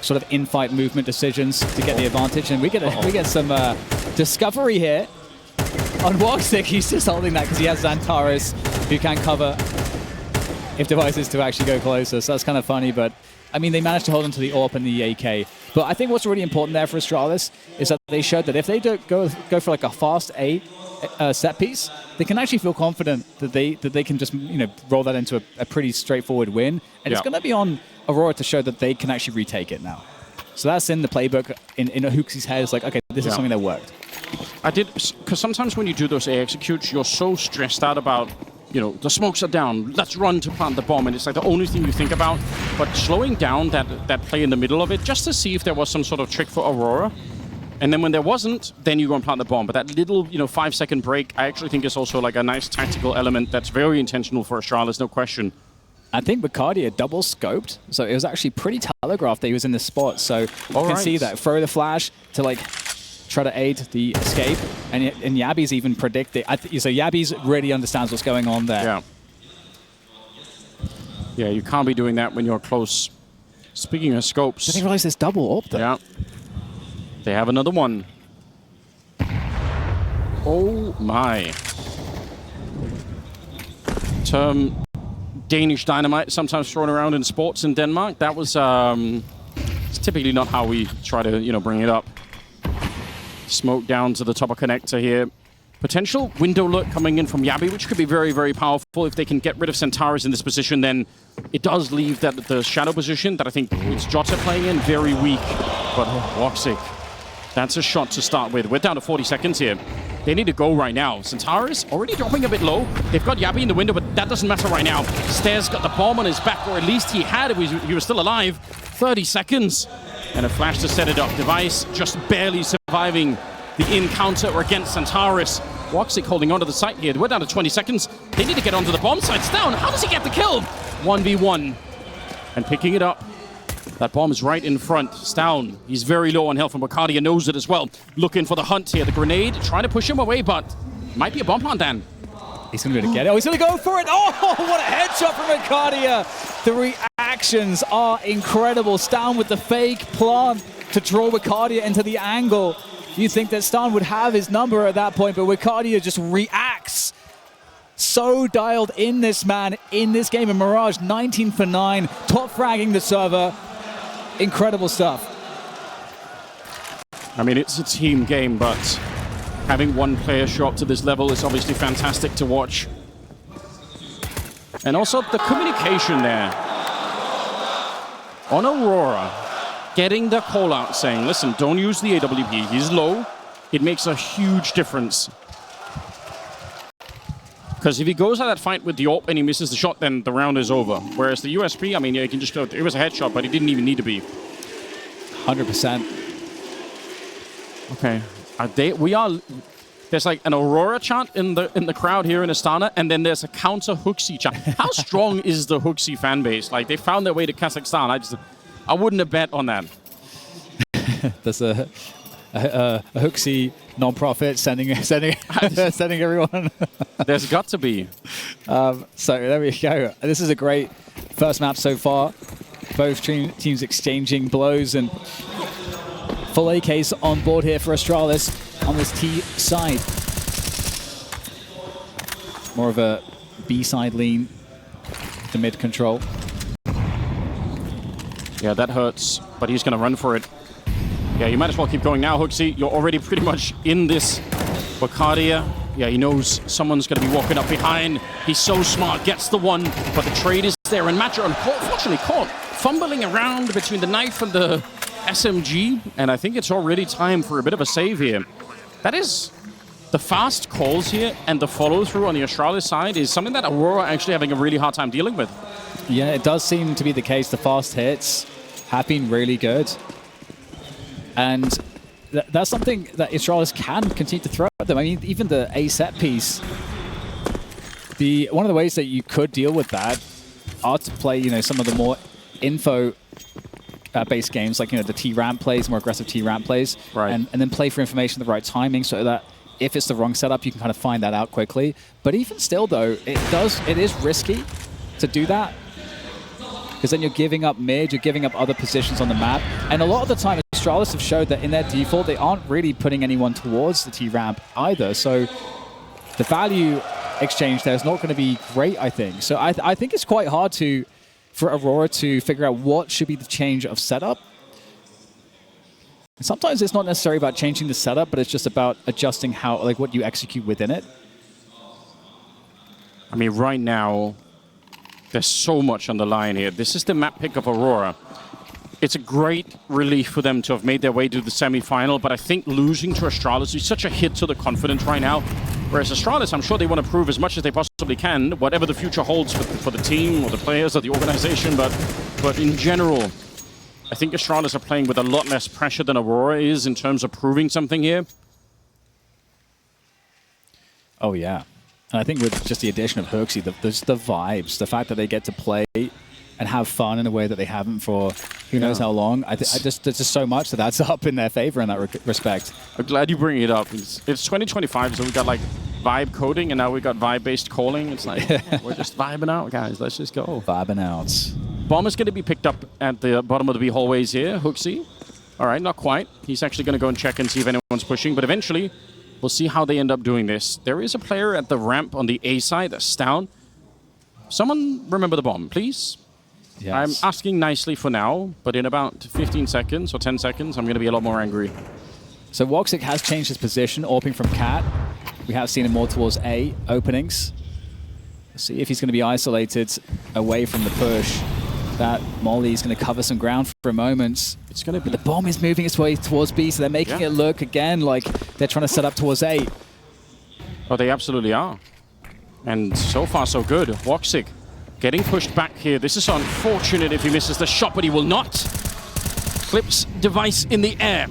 sort of in-fight movement decisions to get the advantage. And we get some discovery here on WOXIK. He's just holding that because he has Xantaris, who can cover if Device is to actually go closer. So that's kind of funny, but I mean, they managed to hold onto the AWP and the AK. But I think what's really important there for Astralis is that they showed that if they don't go for like a fast A set piece, they can actually feel confident that they can just, you know, roll that into a pretty straightforward win. And it's going to be on Aurora to show that they can actually retake it now. So that's in the playbook in Hooksie's head. It's like, okay, this is something that worked. I did, because sometimes when you do those A executes, you're so stressed out about, you know, the smokes are down, let's run to plant the bomb, and it's like the only thing you think about. But slowing down that play in the middle of it, just to see if there was some sort of trick for Aurora. And then when there wasn't, then you go and plant the bomb. But that little, 5-second break, I actually think is also like a nice tactical element that's very intentional for Astralis, no question. I think Wacadia double scoped, so it was actually pretty telegraphed that he was in this spot. So you can see that. Throw the flash to like try to aid the escape, and Yabi's even predicted. So Yabi's really understands what's going on there. Yeah. Yeah, you can't be doing that when you're close. Speaking of scopes, I didn't realize there's double up there. Yeah. They have another one. Oh my. Term Danish dynamite, sometimes thrown around in sports in Denmark. That was it's typically not how we try to, bring it up. Smoke down to the top of connector here. Potential window look coming in from Yabi, which could be very, very powerful. If they can get rid of Centaurus in this position, then it does leave the shadow position that I think it's Jota playing in very weak. But WOXIK, that's a shot to start with. We're down to 40 seconds here. They need to go right now. Centaurus already dropping a bit low. They've got Yabi in the window, but that doesn't matter right now. Stairs got the bomb on his back, or at least he had it. He was still alive. 30 seconds. And a flash to set it up. Device just barely surviving the encounter against Centaurus. WOXIK holding onto the site here. We're down to 20 seconds. They need to get onto the bomb site. stavn, how does he get the kill? 1v1. And picking it up. That bomb is right in front. stavn, he's very low on health, and Wacadia knows it as well. Looking for the hunt here. The grenade, trying to push him away, but might be a bomb plant, Dan. He's going to be able to get it. Oh, he's going to go for it. Oh, what a headshot from Wacadia. The reactions are incredible. stavn with the fake plant to draw Wacadia into the angle. You think that stavn would have his number at that point, but Wacadia just reacts. So dialed in this man in this game. And Mirage 19 for 9, top fragging the server. incredible stuff. I mean, it's a team game, but having one player show up to this level is obviously fantastic to watch. And also the communication there. On Aurora, getting the call out saying, listen, don't use the AWP, he's low. It makes a huge difference. Because if he goes at that fight with the AWP and he misses the shot, then the round is over. Whereas the USP, I mean, yeah, you can just go, it was a headshot, but it didn't even need to be. 100%. Okay, there's like an Aurora chant in the crowd here in Astana, and then there's a counter HOTU chant. How strong is the HOTU fan base? Like, they found their way to Kazakhstan. I wouldn't have bet on that. There's a HOTU non-profit sending everyone. There's got to be. So there we go. This is a great first map so far. Both teams exchanging blows, and full AKs on board here for Astralis on this T side. More of a B side lean to mid control. Yeah, that hurts, but he's going to run for it. Yeah, you might as well keep going now, HOTU. You're already pretty much in this Bacardia. Yeah, he knows someone's going to be walking up behind. He's so smart, gets the one, but the trade is there. And Matcher, unfortunately, caught fumbling around between the knife and the SMG, and I think it's already time for a bit of a save here. That is the fast calls here, and the follow-through on the Astralis side is something that Aurora actually having a really hard time dealing with. Yeah, it does seem to be the case. The fast hits have been really good. And that's something that Astralis can continue to throw at them. I mean, even the A set piece, one of the ways that you could deal with that are to play, you know, some of the more info based games, like, you know, the T-ramp plays, more aggressive T-ramp plays, right. and then play for information at the right timing, so that if it's the wrong setup, you can kind of find that out quickly. But even still, though, it is risky to do that, because then you're giving up mid, you're giving up other positions on the map, and a lot of the time, Astralis have showed that in their default, they aren't really putting anyone towards the T-ramp either, so the value exchange there is not going to be great, I think. So I think it's quite hard for Aurora to figure out what should be the change of setup. And sometimes it's not necessarily about changing the setup, but it's just about adjusting how, like, what you execute within it. I mean, right now, there's so much on the line here. This is the map pick of Aurora. It's a great relief for them to have made their way to the semi-final, but I think losing to Astralis is such a hit to the confidence right now. Whereas Astralis, I'm sure they want to prove as much as they possibly can, whatever the future holds for the team or the players or the organization. But in general, I think Astralis are playing with a lot less pressure than Aurora is in terms of proving something here. Oh, yeah. And I think with just the addition of HOTU, the vibes, the fact that they get to play and have fun in a way that they haven't for who knows how long. There's just so much that's up in their favor in that respect. I'm glad you bring it up. It's 2025, so we got like vibe coding, and now we got vibe-based calling. It's like, we're just vibing out, guys. Let's just go. Vibing out. Bomb is going to be picked up at the bottom of the B hallways here, HOTU. All right, not quite. He's actually going to go and check and see if anyone's pushing, but eventually we'll see how they end up doing this. There is a player at the ramp on the A side, that's stavn. Someone remember the bomb, please? Yes. I'm asking nicely for now, but in about 15 seconds or 10 seconds, I'm going to be a lot more angry. So ODDIK has changed his position, AWPing from Cat. We have seen him more towards A openings. Let's see if he's going to be isolated away from the push. That Molly is going to cover some ground for a moment. It's going to be, the bomb is moving its way towards B, so they're making it look again like they're trying to set up towards A. Oh, they absolutely are. And so far, so good. ODDIK getting pushed back here. This is unfortunate if he misses the shot, but he will not. Clips device in the air.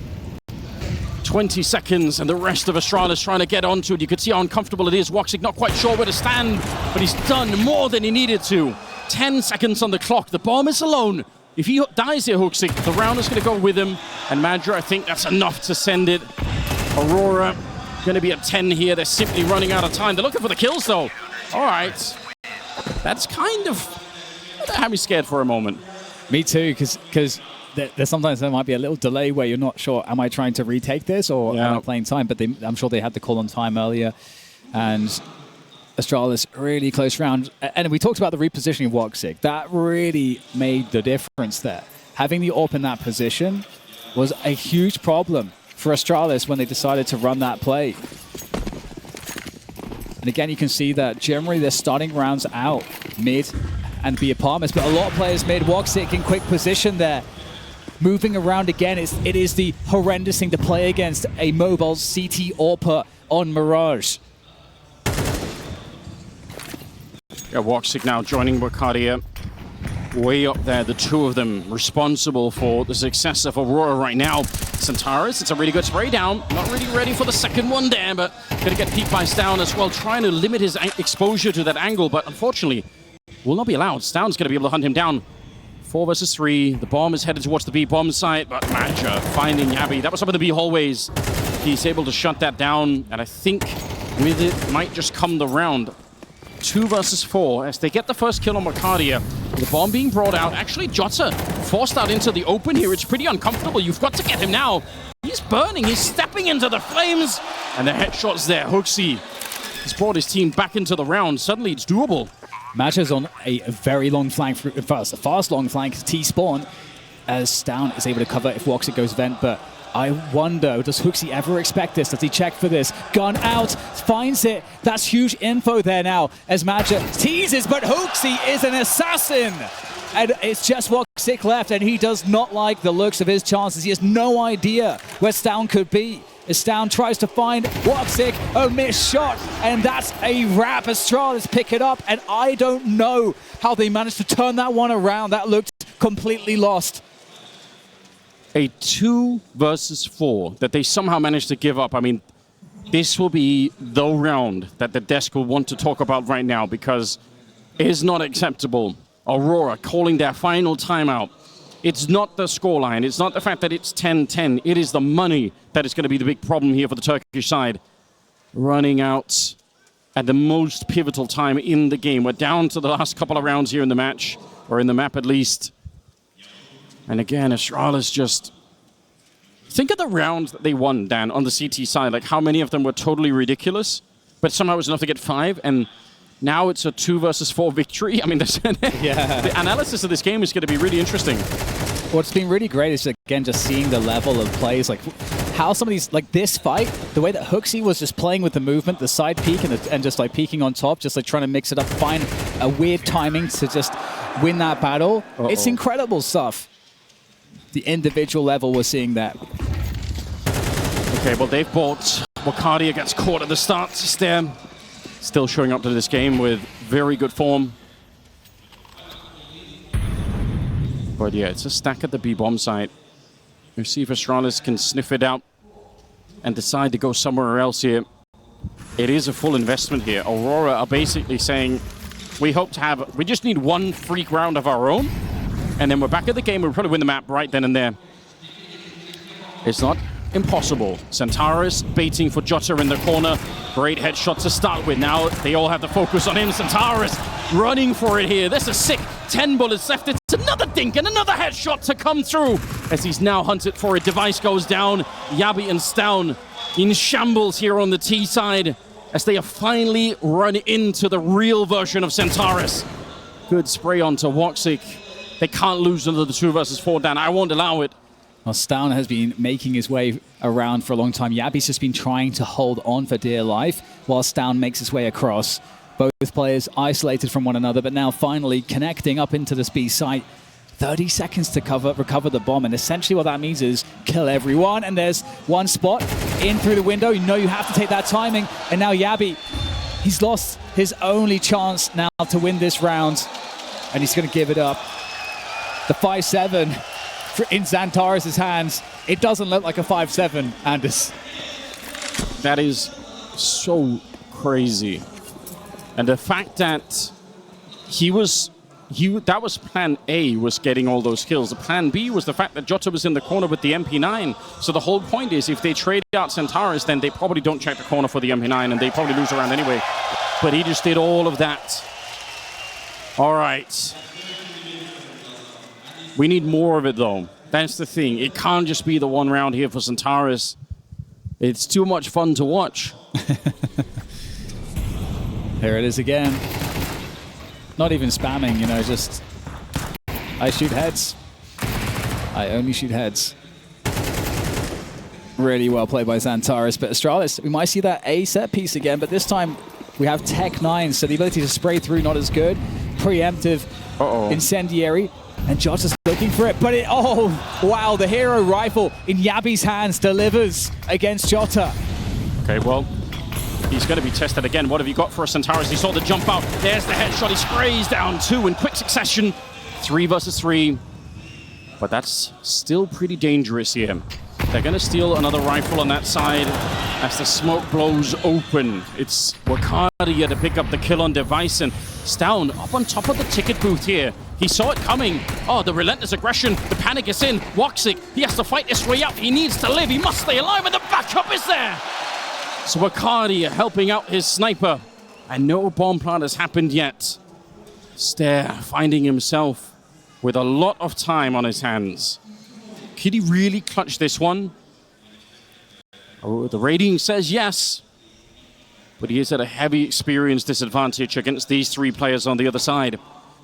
20 seconds, and the rest of Astralis trying to get onto it. You can see how uncomfortable it is. ODDIK not quite sure where to stand, but he's done more than he needed to. 10 seconds on the clock. The bomb is alone. If he dies here, ODDIK, the round is going to go with him. And Madra, I think that's enough to send it. Aurora going to be at 10 here. They're simply running out of time. They're looking for the kills, though. All right. That's kind of... That had me scared for a moment. Me too, because sometimes there might be a little delay where you're not sure, am I trying to retake this or am I playing time? But I'm sure they had the call on time earlier. And Astralis, really close round. And we talked about the repositioning of ODDIK. That really made the difference there. having the AWP in that position was a huge problem for Astralis when they decided to run that play. And again, you can see that generally they're starting rounds out mid and be Pyjamas, but a lot of players mid. WOXIK in quick position there. Moving around again, it is the horrendous thing to play against a mobile CT AWP on Mirage. Yeah, WOXIK now joining Wakadia. Way up there, the two of them responsible for the success of Aurora right now. Centaurus, it's a really good spray down. Not really ready for the second one there, but gonna get peeked by stavn as well, trying to limit his exposure to that angle, but unfortunately, will not be allowed. stavn's gonna be able to hunt him down. 4 versus 3. The bomb is headed towards the B bomb site, but Manager finding Yabi. That was up in the B hallways. He's able to shut that down, and I think with it might just come the round. 2 versus 4 as they get the first kill on Wakadia. The bomb being brought out. Actually, Jota forced out into the open here. It's pretty uncomfortable. You've got to get him now. He's burning. He's stepping into the flames. And the headshots there. HOTU has brought his team back into the round. Suddenly, it's doable. Matches on a very long flank, a fast long flank T-spawn, as stavn is able to cover if WOXIK goes vent, but I wonder, does HOTU ever expect this? Does he check for this? Gun out, finds it. That's huge info there now as Matcha teases, but HOTU is an assassin. And it's just WOXIK left, and he does not like the looks of his chances. He has no idea where stavn could be. As stavn tries to find WOXIK, a missed shot, and that's a wrap. Astralis pick it up, and I don't know how they managed to turn that one around. That looked completely lost. A 2 versus 4 that they somehow managed to give up. I mean, this will be the round that the desk will want to talk about right now because it is not acceptable. Aurora calling their final timeout. It's not the scoreline. It's not the fact that it's 10-10. It is the money that is going to be the big problem here for the Turkish side. Running out at the most pivotal time in the game. We're down to the last couple of rounds here in the match, or in the map at least. And again, Astralis just... Think of the rounds that they won, Dan, on the CT side. Like how many of them were totally ridiculous, but somehow it was enough to get 5, and now it's a 2 versus 4 victory. I mean, the analysis of this game is going to be really interesting. What's been really great is, again, just seeing the level of plays, like how some of these, like this fight, the way that HOTU was just playing with the movement, the side peek, and just like peeking on top, just like trying to mix it up, find a weird timing to just win that battle. It's incredible stuff. The individual level, we're seeing that. Okay, well, they've bought. Wakadia gets caught at the start. Still showing up to this game with very good form. But yeah, it's a stack at the B-bomb site. We'll see if Astralis can sniff it out and decide to go somewhere else here. It is a full investment here. Aurora are basically saying, we hope to have, we just need one freak round of our own, and then we're back at the game. We'll probably win the map right then and there. It's not impossible. Centaurus baiting for Jota in the corner. Great headshot to start with. Now they all have to focus on him. Centaurus running for it here. This is sick. 10 bullets left. It's another dink and another headshot to come through as he's now hunted for it. Device goes down. Yabi and stavn in shambles here on the T side as they have finally run into the real version of Centaurus. Good spray onto WOXIK. They can't lose another 2 versus 4, Dan. I won't allow it. Well, stavn has been making his way around for a long time. Yabi's just been trying to hold on for dear life while stavn makes his way across. Both players isolated from one another, but now finally connecting up into this B site. 30 seconds to recover the bomb, and essentially what that means is kill everyone. And there's one spot in through the window. You know you have to take that timing. And now Yabi, he's lost his only chance now to win this round, and he's going to give it up. The 5-7 in Centaurus' hands. It doesn't look like a 5-7, Anders. That is so crazy. And the fact that that was plan A, was getting all those kills. The plan B was the fact that Jota was in the corner with the MP9. So the whole point is, if they trade out Centaurus, then they probably don't check the corner for the MP9, and they probably lose around anyway. But he just did all of that. All right. We need more of it, though. That's the thing. It can't just be the one round here for Centaurus. It's too much fun to watch. Here it is again. Not even spamming, you know, just I shoot heads. I only shoot heads. Really well played by Xantares, but Astralis, we might see that A set piece again, but this time we have Tech 9, so the ability to spray through not as good. Preemptive, incendiary, and Jota's looking for it, but oh, wow, the hero rifle in Yabi's hands delivers against Jota. Okay, well, he's going to be tested again. What have you got for us, Xantares? He saw the jump out. There's the headshot. He sprays down 2 in quick succession. 3 versus 3. But that's still pretty dangerous here. They're going to steal another rifle on that side as the smoke blows open. It's Wakadia to pick up the kill on Device, and stavn up on top of the ticket booth here. He saw it coming. Oh, the relentless aggression. The panic is in. Woxic, he has to fight his way up. He needs to live. He must stay alive, and the backup is there. So Wakadia helping out his sniper. And no bomb plant has happened yet. Stare finding himself with a lot of time on his hands. Could he really clutch this one? Oh, the rating says yes. But he is at a heavy experience disadvantage against these 3 players on the other side.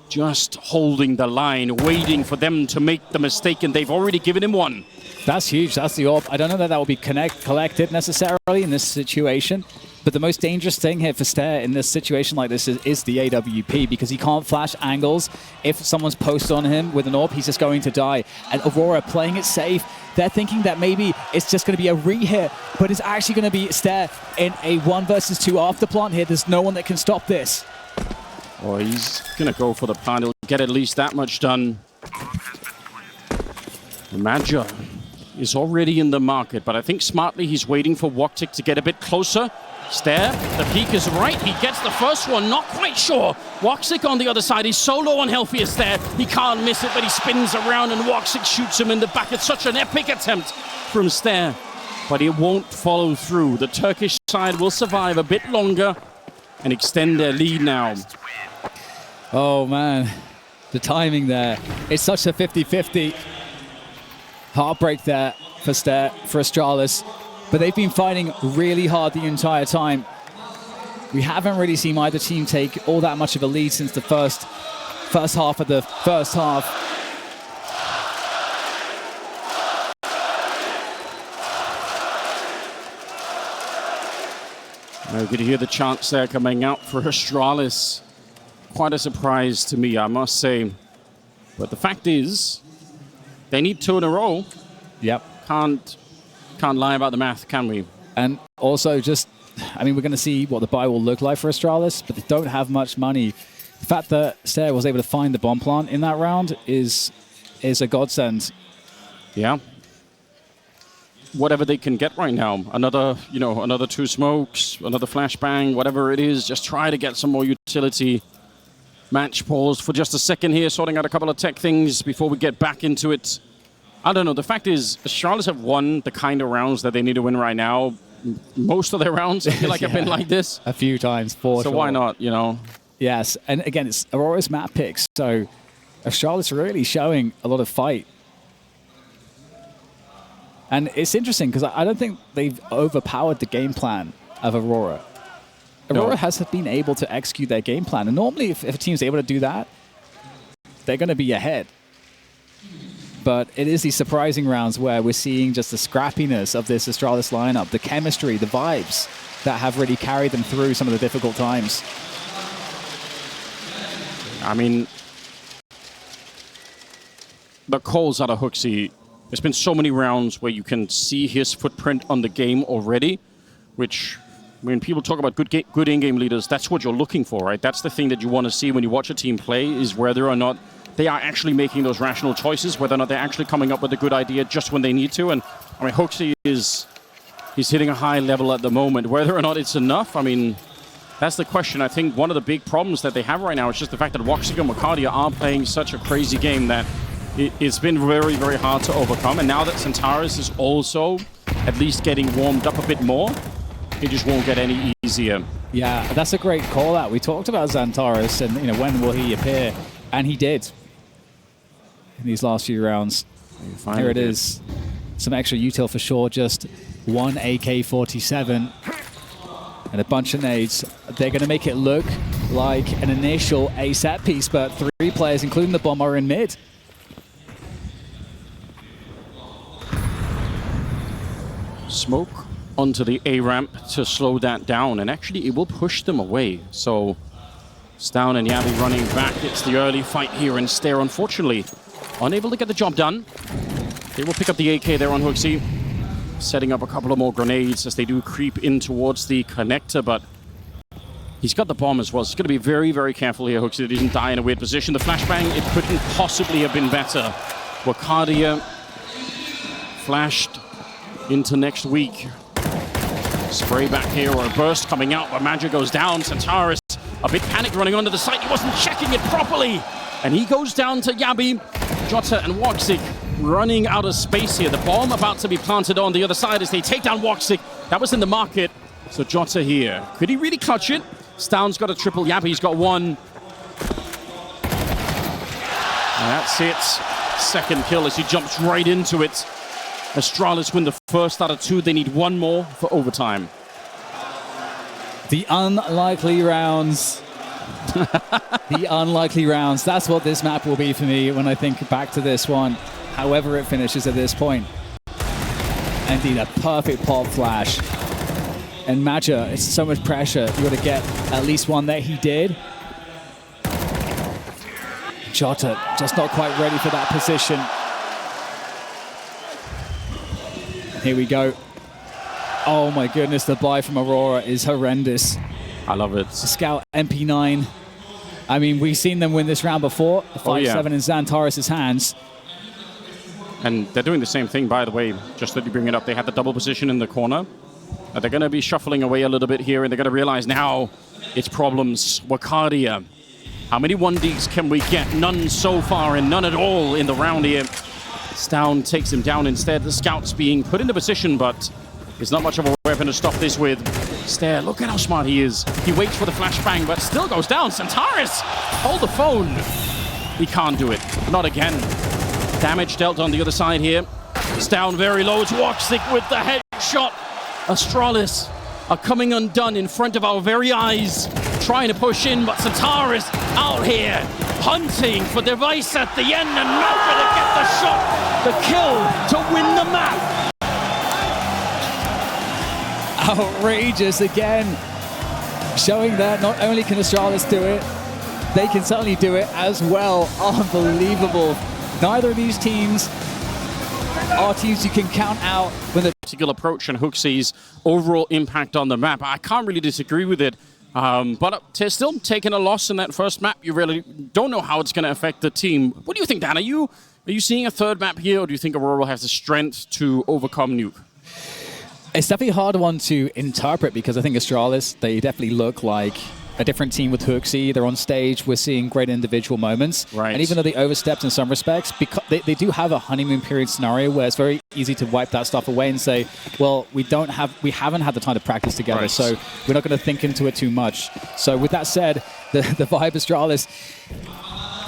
Just holding the line, waiting for them to make the mistake, and they've already given him one. That's huge. That's the AWP. I don't know that will be collected necessarily in this situation, but the most dangerous thing here for Stare in this situation like this is the AWP, because he can't flash angles. If someone's posted on him with an AWP, he's just going to die. And Aurora playing it safe. They're thinking that maybe it's just going to be a re-hit, but it's actually going to be Stare in a 1 versus 2 after plant here. There's no one that can stop this. Oh, he's going to go for the plant. He'll get at least that much done. Major is already in the market, but I think smartly he's waiting for Woxic to get a bit closer. Stare, the peak is right. He gets the first one, not quite sure. Woxic on the other side, he's so low on health here, Stare. He can't miss it, but he spins around and Woxic shoots him in the back. It's such an epic attempt from Stare, but it won't follow through. The Turkish side will survive a bit longer and extend their lead now. Oh man, the timing there. It's such a 50-50. Heartbreak there for Astralis, but they've been fighting really hard the entire time. We haven't really seen either team take all that much of a lead since the first half of the first half. You could hear the chants there coming out for Astralis. Quite a surprise to me, I must say. But the fact is, they need 2 in a row. Yep. Can't lie about the math, can we? And also just, I mean, we're going to see what the buy will look like for Astralis, but they don't have much money. The fact that Stare was able to find the bomb plant in that round is a godsend. Yeah. Whatever they can get right now. Another 2 smokes, another flashbang, whatever it is, just try to get some more utility. Match paused for just a second here, sorting out a couple of tech things before we get back into it. I don't know. The fact is, Astralis have won the kind of rounds that they need to win right now. Most of their rounds, I feel like, have been like this. A few times, for sure. So why not, you know? Yes, and again, it's Aurora's map picks, so Astralis really showing a lot of fight. And it's interesting, because I don't think they've overpowered the game plan of Aurora. Aurora has been able to execute their game plan. And normally, if a team's able to do that, they're going to be ahead. But it is these surprising rounds where we're seeing just the scrappiness of this Astralis lineup, the chemistry, the vibes that have really carried them through some of the difficult times. I mean, the calls out of HOTU. There's been so many rounds where you can see his footprint on the game already, which... when people talk about good in-game leaders, that's what you're looking for, right? That's the thing that you want to see when you watch a team play, is whether or not they are actually making those rational choices, whether or not they're actually coming up with a good idea just when they need to. And I mean, HOTU he's hitting a high level at the moment. Whether or not it's enough, I mean, that's the question. I think one of the big problems that they have right now is just the fact that Woxic and Wakadia are playing such a crazy game that it's been very, very hard to overcome. And now that Xantares is also at least getting warmed up a bit more, it just won't get any easier. Yeah, that's a great call out. We talked about Xantares and, when will he appear? And he did in these last few rounds. Here it is. Some extra util for sure. Just 1 AK-47 and a bunch of nades. They're going to make it look like an initial A set piece, but 3 players, including the bomb, are in mid. Smoke onto the A ramp to slow that down, and actually it will push them away. So stavn and Yabi running back. It's the early fight here, and Stair, unfortunately, unable to get the job done. They will pick up the AK there on HOTU, setting up a couple of more grenades as they do creep in towards the connector, but he's got the bomb as well. So he's going to be very, very careful here, HOTU, that he doesn't die in a weird position. The flashbang, it couldn't possibly have been better. Wakadia flashed into next week. Spray back here, or a burst coming out, but Magic goes down. Centaurus a bit panicked running onto the site. He wasn't checking it properly. And he goes down to Yabi. Jota and Woxic running out of space here. The bomb about to be planted on the other side as they take down Woxic. That was in the market. So Jota here. Could he really clutch it? stavn's got a triple. Yabi's got one. And that's it. Second kill as he jumps right into it. Astralis win the first out of 2. They need one more for overtime. The unlikely rounds. The unlikely rounds. That's what this map will be for me when I think back to this one, however it finishes at this point. Indeed, a perfect pop flash. And Maja, it's so much pressure. You got to get at least one there. He did. Jota just not quite ready for that position. Here we go. Oh my goodness, the buy from Aurora is horrendous. I love it. Scout MP9. I mean, we've seen them win this round before. The 5-7 in Xantares' hands. And they're doing the same thing, by the way, just that you bring it up. They had the double position in the corner. They're going to be shuffling away a little bit here, and they're going to realize now it's problems. Wakadia. How many 1Ds can we get? None so far, and none at all in the round here. stavn takes him down instead. The Scout's being put into position, but there's not much of a weapon to stop this with. Stair, look at how smart he is. He waits for the flashbang, but still goes down. Centaurus, hold the phone. He can't do it. Not again. Damage dealt on the other side here. stavn very low. It's Woxic with the headshot. Astralis are coming undone in front of our very eyes. Trying to push in, but Centaurus out here, hunting for device at the end, and now gonna get the shot, the kill to win the map. Outrageous again. Showing that not only can Astralis do it, they can certainly do it as well. Unbelievable. Neither of these teams are teams you can count out when the particular approach and HOTU's overall impact on the map. I can't really disagree with it. But they're still taking a loss in that first map. You really don't know how it's going to affect the team. What do you think, Dan? Are you seeing a third map here, or do you think Aurora has the strength to overcome Nuke? It's definitely a hard one to interpret because I think Astralis, they definitely look like a different team with HOTU. They're on stage. We're seeing great individual moments. Right. And even though they overstepped in some respects, because they do have a honeymoon period scenario where it's very easy to wipe that stuff away and say, well, we haven't had the time to practice together, so we're not going to think into it too much. So with that said, the Vibe Astralis,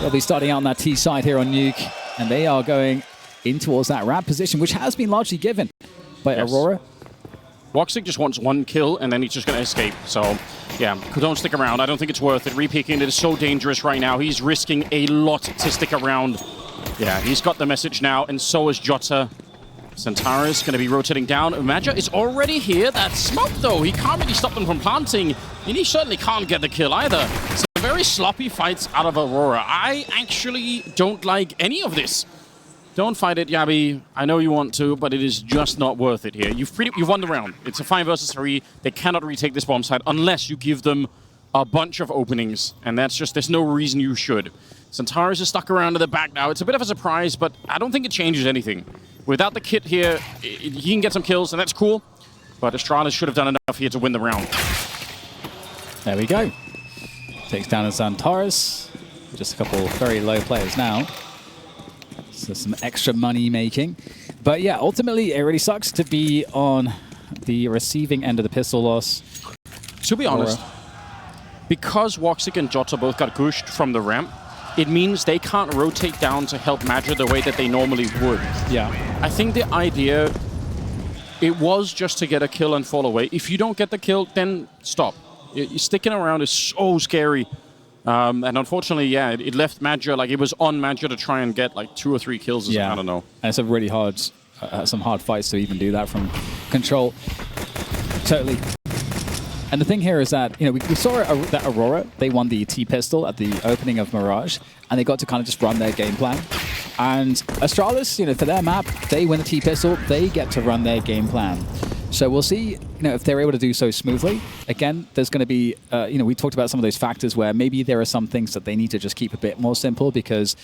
they'll be starting out on that T side here on Nuke, and they are going in towards that ramp position, which has been largely given by Aurora. Woxic just wants one kill, and then he's just going to escape. So, yeah, don't stick around. I don't think it's worth it. Repicking it is so dangerous right now. He's risking a lot to stick around. Yeah, he's got the message now, and so is Jota. Centaurus going to be rotating down. Maja is already here. That smoke, though, he can't really stop them from planting, and he certainly can't get the kill either. So very sloppy fights out of Aurora. I actually don't like any of this. Don't fight it, Yabi. I know you want to, but it is just not worth it here. You've won the round. It's a 5 versus 3. They cannot retake this bomb site unless you give them a bunch of openings, and that's just, there's no reason you should. Centaurus is stuck around in the back now. It's a bit of a surprise, but I don't think it changes anything. Without the kit here, he can get some kills, and that's cool, but Astralis should have done enough here to win the round. There we go. Takes down Centaurus. Just a couple very low players now. So some extra money making. But yeah, ultimately, it really sucks to be on the receiving end of the pistol loss. To be honest, because Woxic and Jota both got gushed from the ramp, it means they can't rotate down to help Maja the way that they normally would. Yeah. I think the idea, it was just to get a kill and fall away. If you don't get the kill, then stop. Sticking around is so scary. And unfortunately, yeah, it left Maja, like it was on Maja to try and get like 2 or 3 kills. I don't know. And it's a really hard some hard fights to even do that from control. Totally. And the thing here is that, you know, we saw that Aurora, they won the T-Pistol at the opening of Mirage, and they got to kind of just run their game plan. And Astralis, you know, for their map, they win the T-Pistol, they get to run their game plan. So we'll see, you know, if they're able to do so smoothly. Again, there's going to be, you know, we talked about some of those factors where maybe there are some things that they need to just keep a bit more simple because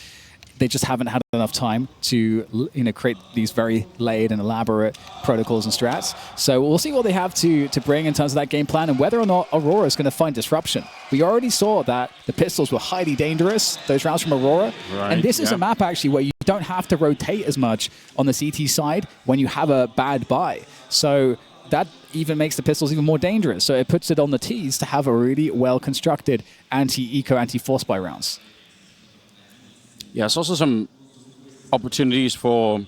they just haven't had enough time to, you know, create these very layered and elaborate protocols and strats. So we'll see what they have to bring in terms of that game plan and whether or not Aurora is going to find disruption. We already saw that the pistols were highly dangerous, those rounds from Aurora. Right, and this is a map actually where you don't have to rotate as much on the CT side when you have a bad buy. So that even makes the pistols even more dangerous. So it puts it on the Ts to have a really well-constructed anti-eco, anti-force buy rounds. Yeah, it's also some opportunities for,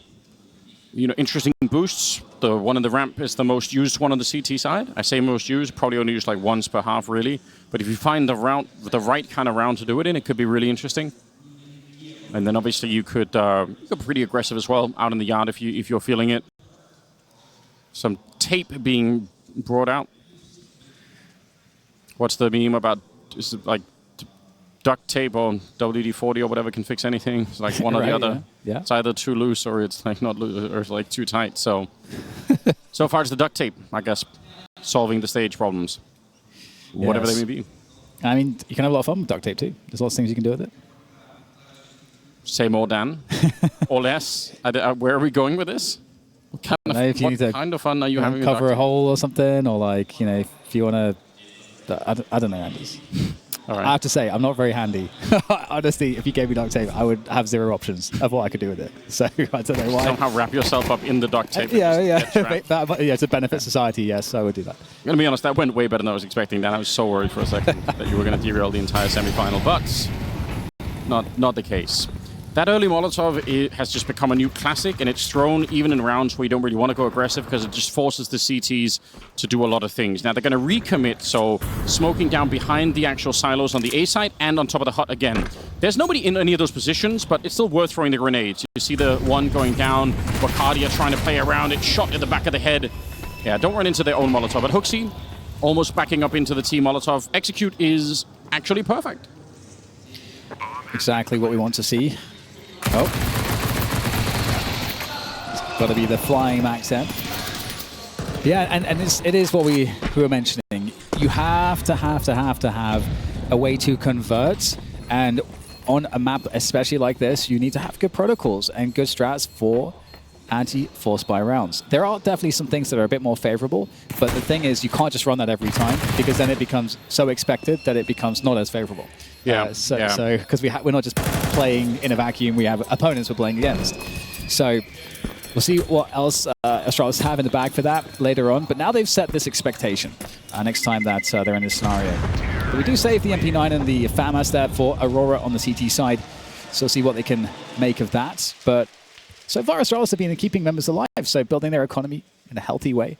you know, interesting boosts. The one in the ramp is the most used one on the CT side. I say most used, probably only used like once per half, really. But if you find the right kind of round to do it in, it could be really interesting. And then obviously you could go pretty aggressive as well out in the yard if you're feeling it. Some tape being brought out. What's the meme about? Is it like duct tape or WD-40 or whatever can fix anything? It's like one or the other. Yeah. It's either too loose or it's like not loose or it's like too tight. So, so far it's the duct tape, I guess, solving the stage problems, whatever they may be. I mean, you can have a lot of fun with duct tape too. There's lots of things you can do with it. Say more, Dan, or less. Where are we going with this? What kind of fun are you having? Cover a hole or something, or like, you know, if you want to, I don't know, Anders. All right. I have to say, I'm not very handy. Honestly, if you gave me duct tape, I would have zero options of what I could do with it. So I don't know why. Somehow wrap yourself up in the duct tape. Yeah. To benefit society, yes, I would do that. I'm going to be honest, that went way better than I was expecting. Dan, I was so worried for a second that you were going to derail the entire semi-final, but not the case. That early Molotov has just become a new classic, and it's thrown even in rounds where you don't really want to go aggressive because it just forces the CTs to do a lot of things. Now, they're going to recommit, so smoking down behind the actual silos on the A side and on top of the hut again. There's nobody in any of those positions, but it's still worth throwing the grenades. You see the one going down, Wakadia trying to play around it, shot in the back of the head. Yeah, don't run into their own Molotov. But HOTU almost backing up into the T Molotov. Execute is actually perfect. Exactly what we want to see. Oh. It's got to be the flying max M. Yeah, and it is what we were mentioning. You have to have a way to convert, and on a map especially like this, you need to have good protocols and good strats for anti-force buy rounds. There are definitely some things that are a bit more favorable, but the thing is you can't just run that every time because then it becomes so expected that it becomes not as favorable. Yeah. So because we're not just playing in a vacuum, we have opponents we're playing against. So we'll see what else Astralis have in the bag for that later on. But now they've set this expectation next time that they're in this scenario. But we do save the MP9 and the FAMAS there for Aurora on the CT side. So we'll see what they can make of that. But so far, Astralis have been keeping members alive, so building their economy in a healthy way.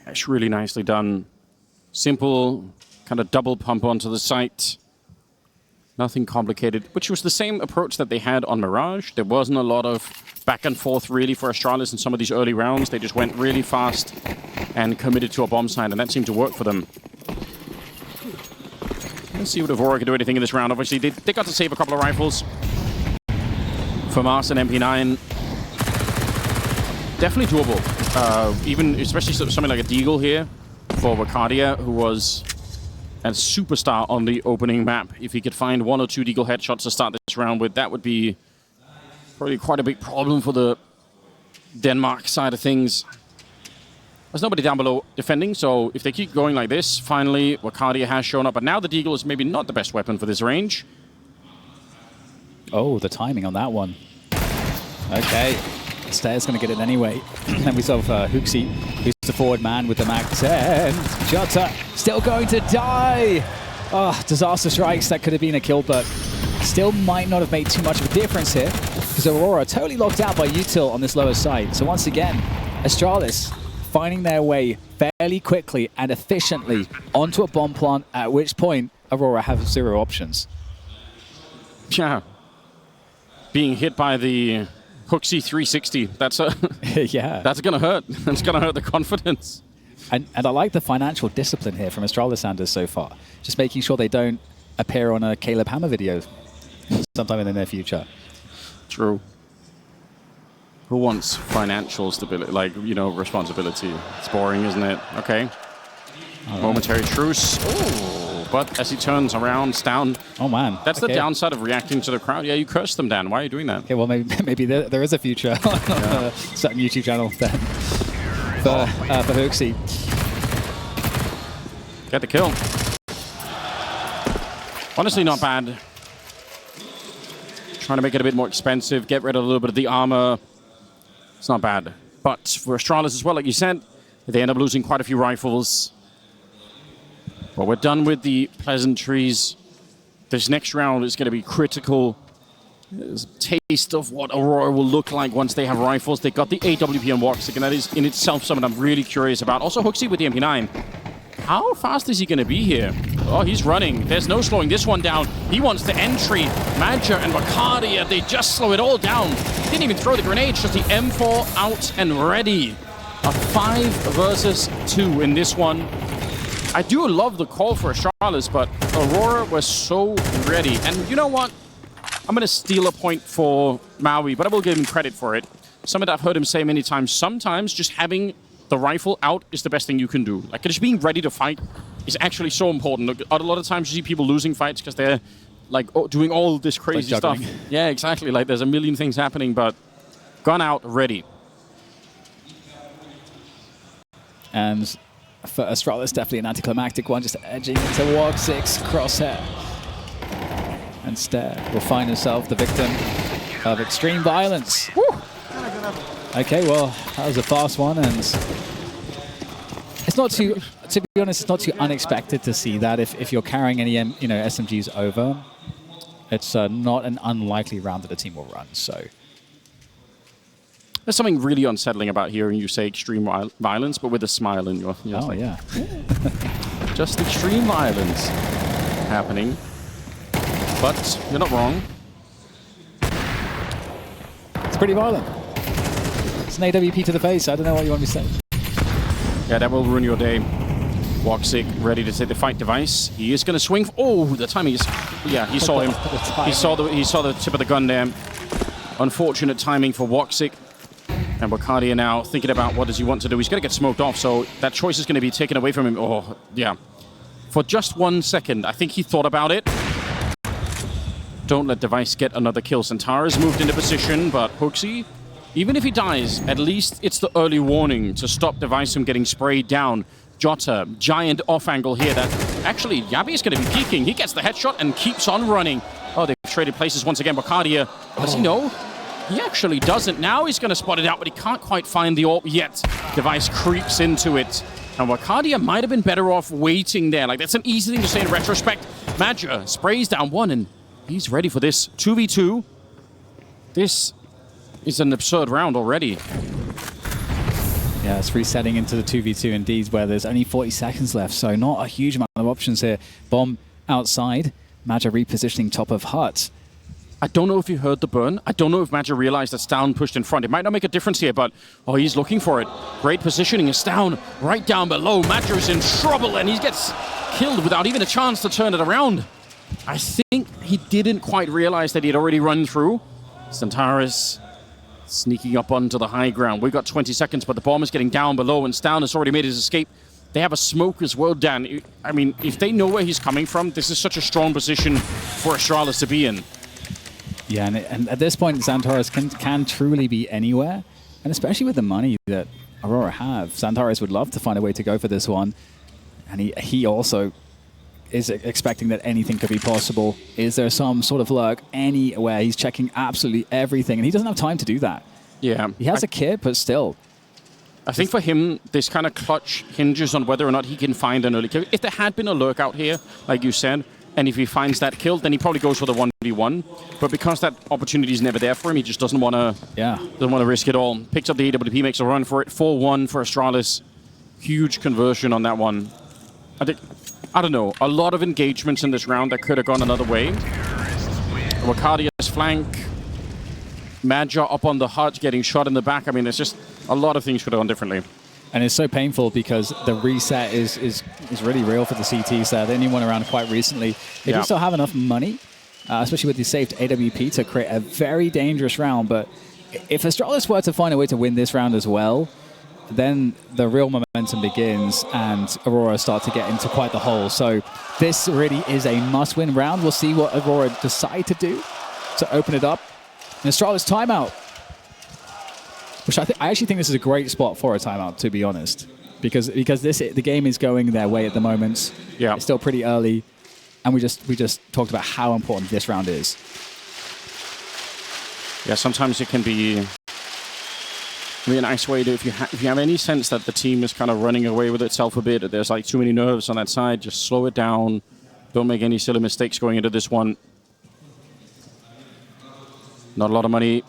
It's really nicely done. Simple, kind of double pump onto the site. Nothing complicated, which was the same approach that they had on Mirage. There wasn't a lot of back and forth really for Astralis in some of these early rounds. They just went really fast and committed to a bomb site, and that seemed to work for them. Let's see what Aurora can do anything in this round. Obviously, they got to save a couple of rifles. FAMAS and MP9, definitely doable. Even especially something like a Deagle here for Wakadia, who was a superstar on the opening map. If he could find 1 or 2 Deagle headshots to start this round with, that would be probably quite a big problem for the Denmark side of things. There's nobody down below defending, so if they keep going like this, finally Wakadia has shown up. But now the Deagle is maybe not the best weapon for this range. Oh, the timing on that one. Okay. Stairs going to get it anyway. And we saw HOTU, who's the forward man with the Max 10. Jota still going to die. Oh, disaster strikes. That could have been a kill, but still might not have made too much of a difference here because Aurora totally locked out by util on this lower side. So once again, Astralis finding their way fairly quickly and efficiently onto a bomb plant, at which point Aurora have 0 options. Yeah. Being hit by the HOTU 360. That's a yeah. That's gonna hurt. That's gonna hurt the confidence. And I like the financial discipline here from Astralis so far. Just making sure they don't appear on a Caleb Hammer video sometime in the near future. True. Who wants financial stability, like, you know, responsibility? It's boring, isn't it? Okay. Right. Momentary truce. Ooh, but as he turns around, stavn. Oh, man. That's the downside of reacting to the crowd. Yeah, you cursed them, Dan. Why are you doing that? Okay, well, maybe there is a future on a certain YouTube channel then for HOTU. Get the kill. Honestly, not bad. Trying to make it a bit more expensive, get rid of a little bit of the armor. It's not bad. But for Astralis as well, like you said, they end up losing quite a few rifles. But we're done with the pleasantries. This next round is going to be critical. There's a taste of what Aurora will look like once they have rifles. They got the AWP and WOXIK, and that is in itself something I'm really curious about. Also, HOTU with the MP9. How fast is he going to be here? Oh, he's running. There's no slowing this one down. He wants the entry. Madger and Vacadia, they just slow it all down. He didn't even throw the grenade, just the M4 out and ready. A 5 versus 2 in this one. I do love the call for Astralis, but Aurora was so ready. And you know what? I'm going to steal a point for Maui, but I will give him credit for it. Something that I've heard him say many times. Sometimes just having the rifle out is the best thing you can do. Like, just being ready to fight is actually so important. A lot of times you see people losing fights because they're like doing all this crazy stuff. Yeah, exactly. Like, there's a million things happening, but gun out, ready. And for Astralis, definitely an anticlimactic one, just edging into WOXIK's crosshair. And Stare will find himself the victim of extreme violence. Woo! Okay, well, that was a fast one, and it's not too, to be honest, it's not too unexpected to see that if you're carrying any SMGs over. It's not an unlikely round that the team will run, so. There's something really unsettling about hearing you say extreme violence, but with a smile in your oh, yeah. Just extreme violence happening. But you're not wrong. It's pretty violent. It's an AWP to the face. I don't know what you want me to say. Yeah, that will ruin your day. WOXIK ready to take the fight device. He is going to swing. Oh, the timing is... Yeah, he saw him. He saw the tip of the gun there. Unfortunate timing for WOXIK. And Vacadia now thinking about what does he want to do. He's going to get smoked off, so that choice is going to be taken away from him. Oh, yeah. For just 1 second, I think he thought about it. Don't let Device get another kill. Centaurus moved into position, but HOTU, even if he dies, at least it's the early warning to stop Device from getting sprayed down. Jota, giant off angle here that actually Yabi is going to be peeking. He gets the headshot and keeps on running. Oh, they've traded places once again. Vacadia, does he know? He actually doesn't. Now he's going to spot it out, but he can't quite find the AWP yet. Device creeps into it. And Vacadia might have been better off waiting there. Like, that's an easy thing to say in retrospect. Madger sprays down one, and he's ready for this 2v2. This is an absurd round already. Yeah, it's resetting into the 2v2 indeed, where there's only 40 seconds left, so not a huge amount of options here. Bomb outside, Madger repositioning top of hut. I don't know if you heard the burn. I don't know if Madger realized that stavn pushed in front. It might not make a difference here, but oh, he's looking for it. Great positioning. stavn right down below. Madger is in trouble, and he gets killed without even a chance to turn it around. I think he didn't quite realize that he had already run through. Centaurus sneaking up onto the high ground. We've got 20 seconds, but the bomb is getting down below, and stavn has already made his escape. They have a smoke as well, Dan. I mean, if they know where he's coming from, this is such a strong position for Astralis to be in. Yeah, and at this point, Centaurus can truly be anywhere, and especially with the money that Aurora have. Centaurus would love to find a way to go for this one, and he also is expecting that anything could be possible. Is there some sort of lurk anywhere? He's checking absolutely everything, and he doesn't have time to do that. Yeah. He has a kit, but still. I think for him, this kind of clutch hinges on whether or not he can find an early kill. If there had been a lurk out here, like you said, and if he finds that kill, then he probably goes for the 1v1. But because that opportunity is never there for him, he just doesn't want to risk it all. Picks up the AWP, makes a run for it. 4-1 for Astralis. Huge conversion on that one. I don't know, a lot of engagements in this round that could have gone another way. Vacadia's flank. Madja up on the hut, getting shot in the back. I mean, there's just a lot of things could have gone differently. And it's so painful because the reset is really real for the CTs there. They only went around quite recently. They do still have enough money, especially with the saved AWP, to create a very dangerous round. But if Astralis were to find a way to win this round as well, then the real momentum begins and Aurora start to get into quite the hole. So this really is a must-win round. We'll see what Aurora decide to do to open it up. And Astralis timeout, which I actually think this is a great spot for a timeout, to be honest, because the game is going their way at the moment. Yeah, it's still pretty early, and we just talked about how important this round is. Yeah, sometimes it can be a nice way to, if you have any sense that the team is kind of running away with itself a bit, that there's like too many nerves on that side, just slow it down. Don't make any silly mistakes going into this one. Not a lot of money,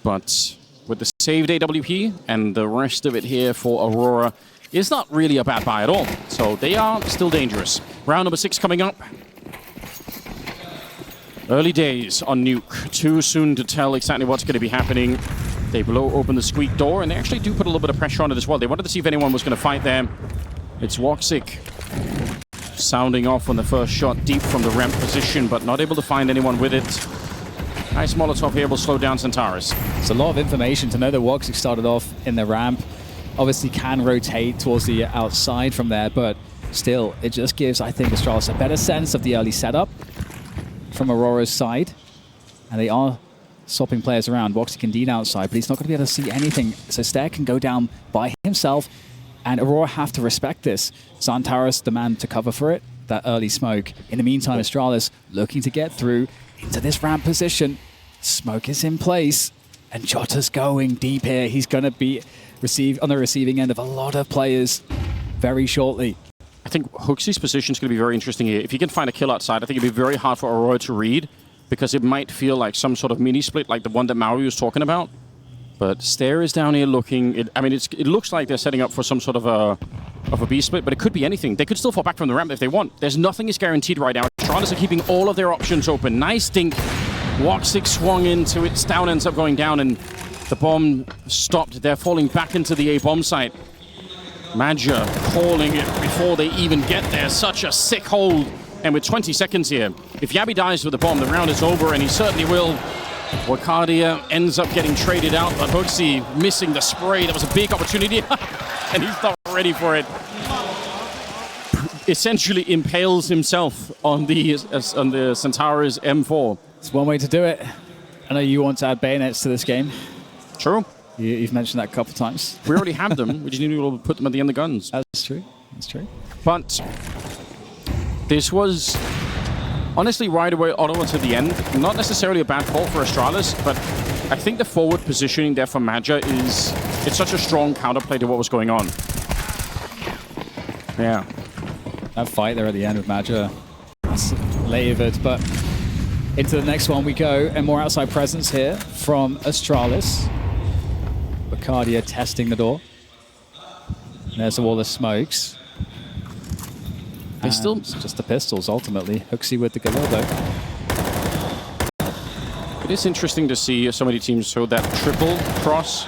but with the saved AWP and the rest of it here for Aurora, it's not really a bad buy at all. So they are still dangerous. Round number 6 coming up. Early days on Nuke. Too soon to tell exactly what's going to be happening. They blow open the squeak door, and they actually do put a little bit of pressure on it as well. They wanted to see if anyone was going to fight there. It's WotZik sounding off on the first shot deep from the ramp position, but not able to find anyone with it. Nice Molotov here will slow down Centaurus. It's a lot of information to know that WotZik started off in the ramp. Obviously can rotate towards the outside from there, but still, it just gives, I think, Astralis a better sense of the early setup from Aurora's side. And they are swapping players around. WotZik indeed outside, but he's not going to be able to see anything. So Stair can go down by himself, and Aurora have to respect this. Centaurus, the man to cover for it, that early smoke. In the meantime, Astralis looking to get through into this ramp position. Smoke is in place, and Jota's going deep here. He's going to be on the receiving end of a lot of players very shortly. I think HOTU's position is going to be very interesting here. If he can find a kill outside, I think it'd be very hard for Aurora to read, because it might feel like some sort of mini-split like the one that Maui was talking about. But Stair is down here looking. It looks like they're setting up for some sort of a B-split, but it could be anything. They could still fall back from the ramp if they want. There's nothing is guaranteed right now. Astralis are keeping all of their options open. Nice dink. WotZik swung into it. stavn ends up going down, and the bomb stopped. They're falling back into the A-bomb site. Madja calling it before they even get there. Such a sick hold. And with 20 seconds here, if Yabi dies with the bomb, the round is over, and he certainly will. Wakadia ends up getting traded out, but HOTU missing the spray. That was a big opportunity, and he's not ready for it. Essentially impales himself on the Centaurus M4. It's one way to do it. I know you want to add bayonets to this game. True. You've mentioned that a couple of times. We already have them. We just need to put them at the end of the guns. That's true. That's true. But this was honestly right away all the way to the end. Not necessarily a bad call for Astralis, but I think the forward positioning there for Madja it's such a strong counterplay to what was going on. Yeah. That fight there at the end with Madja, that's labored, but into the next one we go, and more outside presence here from Astralis. Bacardia testing the door. There's a wall of smokes. They still just the pistols ultimately. HOTU with the Galildo. It is interesting to see so many teams show that triple cross.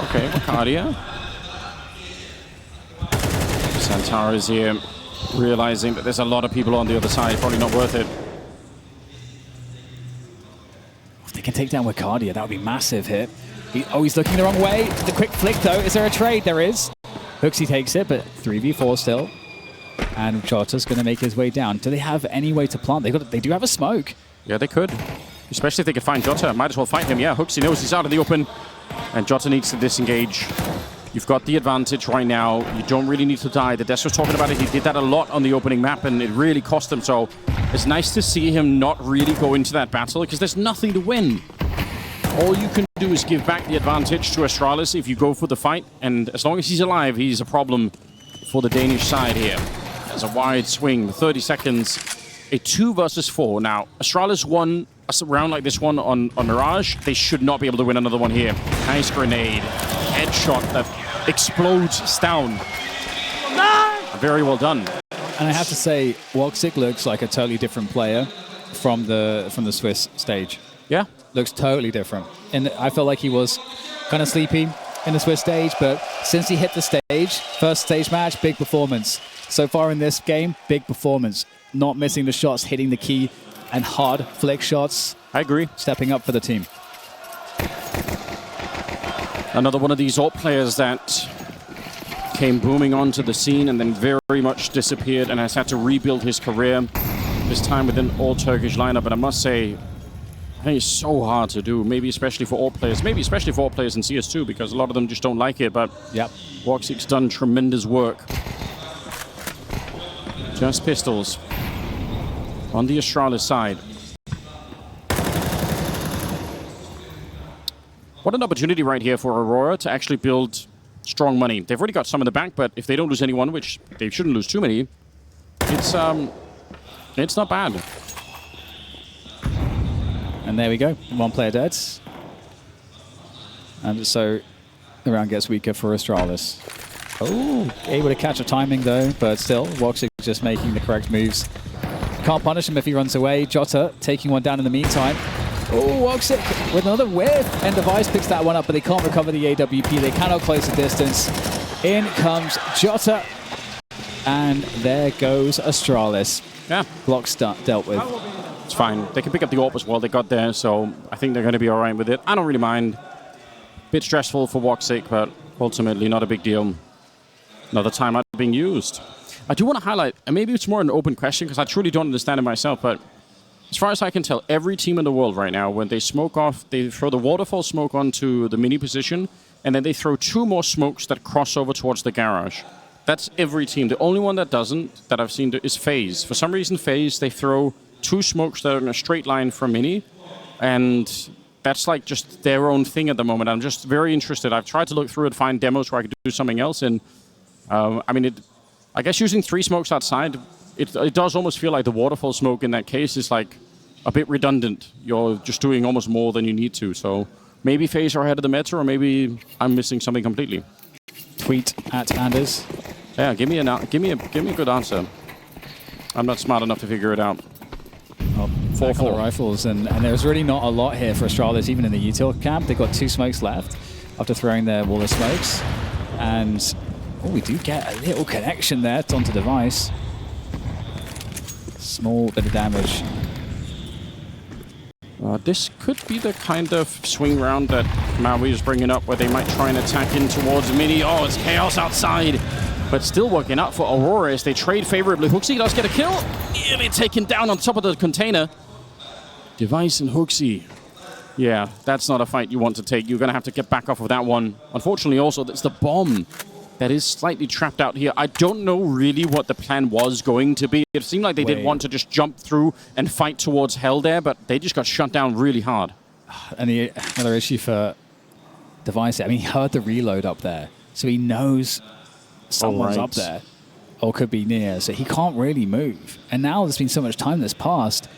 Okay, Bacardia. Centaurus here realizing that there's a lot of people on the other side. Probably not worth it. If they can take down Bacardia, that would be massive here. He's looking the wrong way. The quick flick though. Is there a trade? There is. HOTU takes it, but 3v4 still. And Jota's going to make his way down. Do they have any way to plant? They do have a smoke. Yeah, they could. Especially if they could find Jota. Might as well fight him. Yeah, HOTU knows he's out in the open. And Jota needs to disengage. You've got the advantage right now. You don't really need to die. The Des was talking about it. He did that a lot on the opening map, and it really cost him. So it's nice to see him not really go into that battle, because there's nothing to win. All you can do is give back the advantage to Astralis if you go for the fight. And as long as he's alive, he's a problem for the Danish side here. There's a wide swing, 30 seconds, a 2 versus 4. Now, Astralis won a round like this one on Mirage. They should not be able to win another one here. Nice grenade, headshot that explodes stavn. Very well done. And I have to say, WotZik looks like a totally different player from the Swiss stage. Yeah, looks totally different. And I felt like he was kind of sleepy in the Swiss stage, but since he hit the stage, first stage match, big performance. So far in this game, big performance. Not missing the shots, hitting the key, and hard flick shots. I agree. Stepping up for the team. Another one of these alt players that came booming onto the scene and then very much disappeared and has had to rebuild his career, this time with an all-Turkish lineup. And I must say, I think it's so hard to do, maybe especially for alt players, maybe especially for alt players in CS2, because a lot of them just don't like it, but yep. WOXIK's done tremendous work. Just pistols on the Astralis side. What an opportunity right here for Aurora to actually build strong money. They've already got some in the bank, but if they don't lose anyone, which they shouldn't lose too many, it's not bad. And there we go, one player dead. And so the round gets weaker for Astralis. Oh, able to catch a timing though, but still, WOXIK just making the correct moves. Can't punish him if he runs away. Jota taking one down in the meantime. Oh, WOXIK with another whiff, and Device picks that one up, but they can't recover the AWP. They cannot close the distance. In comes Jota, and there goes Astralis. Yeah. Blocks dealt with. It's fine. They can pick up the AWP as well. They got there, so I think they're going to be all right with it. I don't really mind. Bit stressful for WOXIK, but ultimately not a big deal. Another timeout being used. I do want to highlight, and maybe it's more an open question because I truly don't understand it myself, but as far as I can tell, every team in the world right now, when they smoke off, they throw the waterfall smoke onto the mini position, and then they throw 2 more smokes that cross over towards the garage. That's every team. The only one that doesn't, that I've seen, is FaZe. For some reason, FaZe, they throw 2 smokes that are in a straight line from mini, and that's like just their own thing at the moment. I'm just very interested. I've tried to look through it, find demos where I could do something else, and I mean, I guess using 3 smokes outside, it does almost feel like the waterfall smoke in that case is like a bit redundant. You're just doing almost more than you need to. So maybe FaZe are ahead of the meta, or maybe I'm missing something completely. Tweet at Anders. Yeah, give me a good answer. I'm not smart enough to figure it out. Well, 4-4 rifles, and there's really not a lot here for Astralis, even in the util camp. They've got 2 smokes left after throwing their wall of smokes, and we do get a little connection there onto Device. Small bit of damage. This could be the kind of swing round that Maui is bringing up, where they might try and attack in towards mini. Oh, it's chaos outside, but still working out for Aurora as they trade favorably. HooXi does get a kill. Nearly taken down on top of the container. Device and HooXi. Yeah, that's not a fight you want to take. You're going to have to get back off of that one. Unfortunately, also, that's the bomb that is slightly trapped out here. I don't know really what the plan was going to be. It seemed like they did want to just jump through and fight towards hell there, but they just got shut down really hard. And another issue for Device, I mean, he heard the reload up there, so he knows someone's up there, or could be near, so he can't really move. And now there's been so much time that's passed,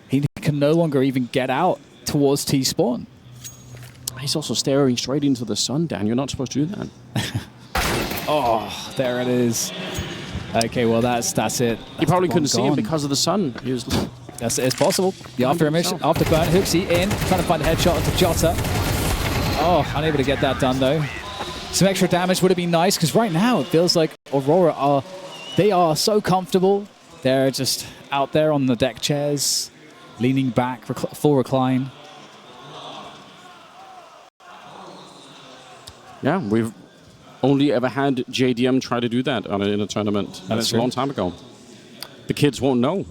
he can no longer even get out towards T-spawn. He's also staring straight into the sun, Dan. You're not supposed to do that. Oh, there it is. Okay, well, that's it. You probably couldn't see him because of the sun. He was it's possible. The after burn, HooXi in, trying to find a headshot to Jota. Oh, unable to get that done, though. Some extra damage would have been nice, because right now it feels like Aurora they are so comfortable. They're just out there on the deck chairs, leaning back, full recline. Yeah, we've only ever had JDM try to do that in a tournament. And it's a long time ago. The kids won't know.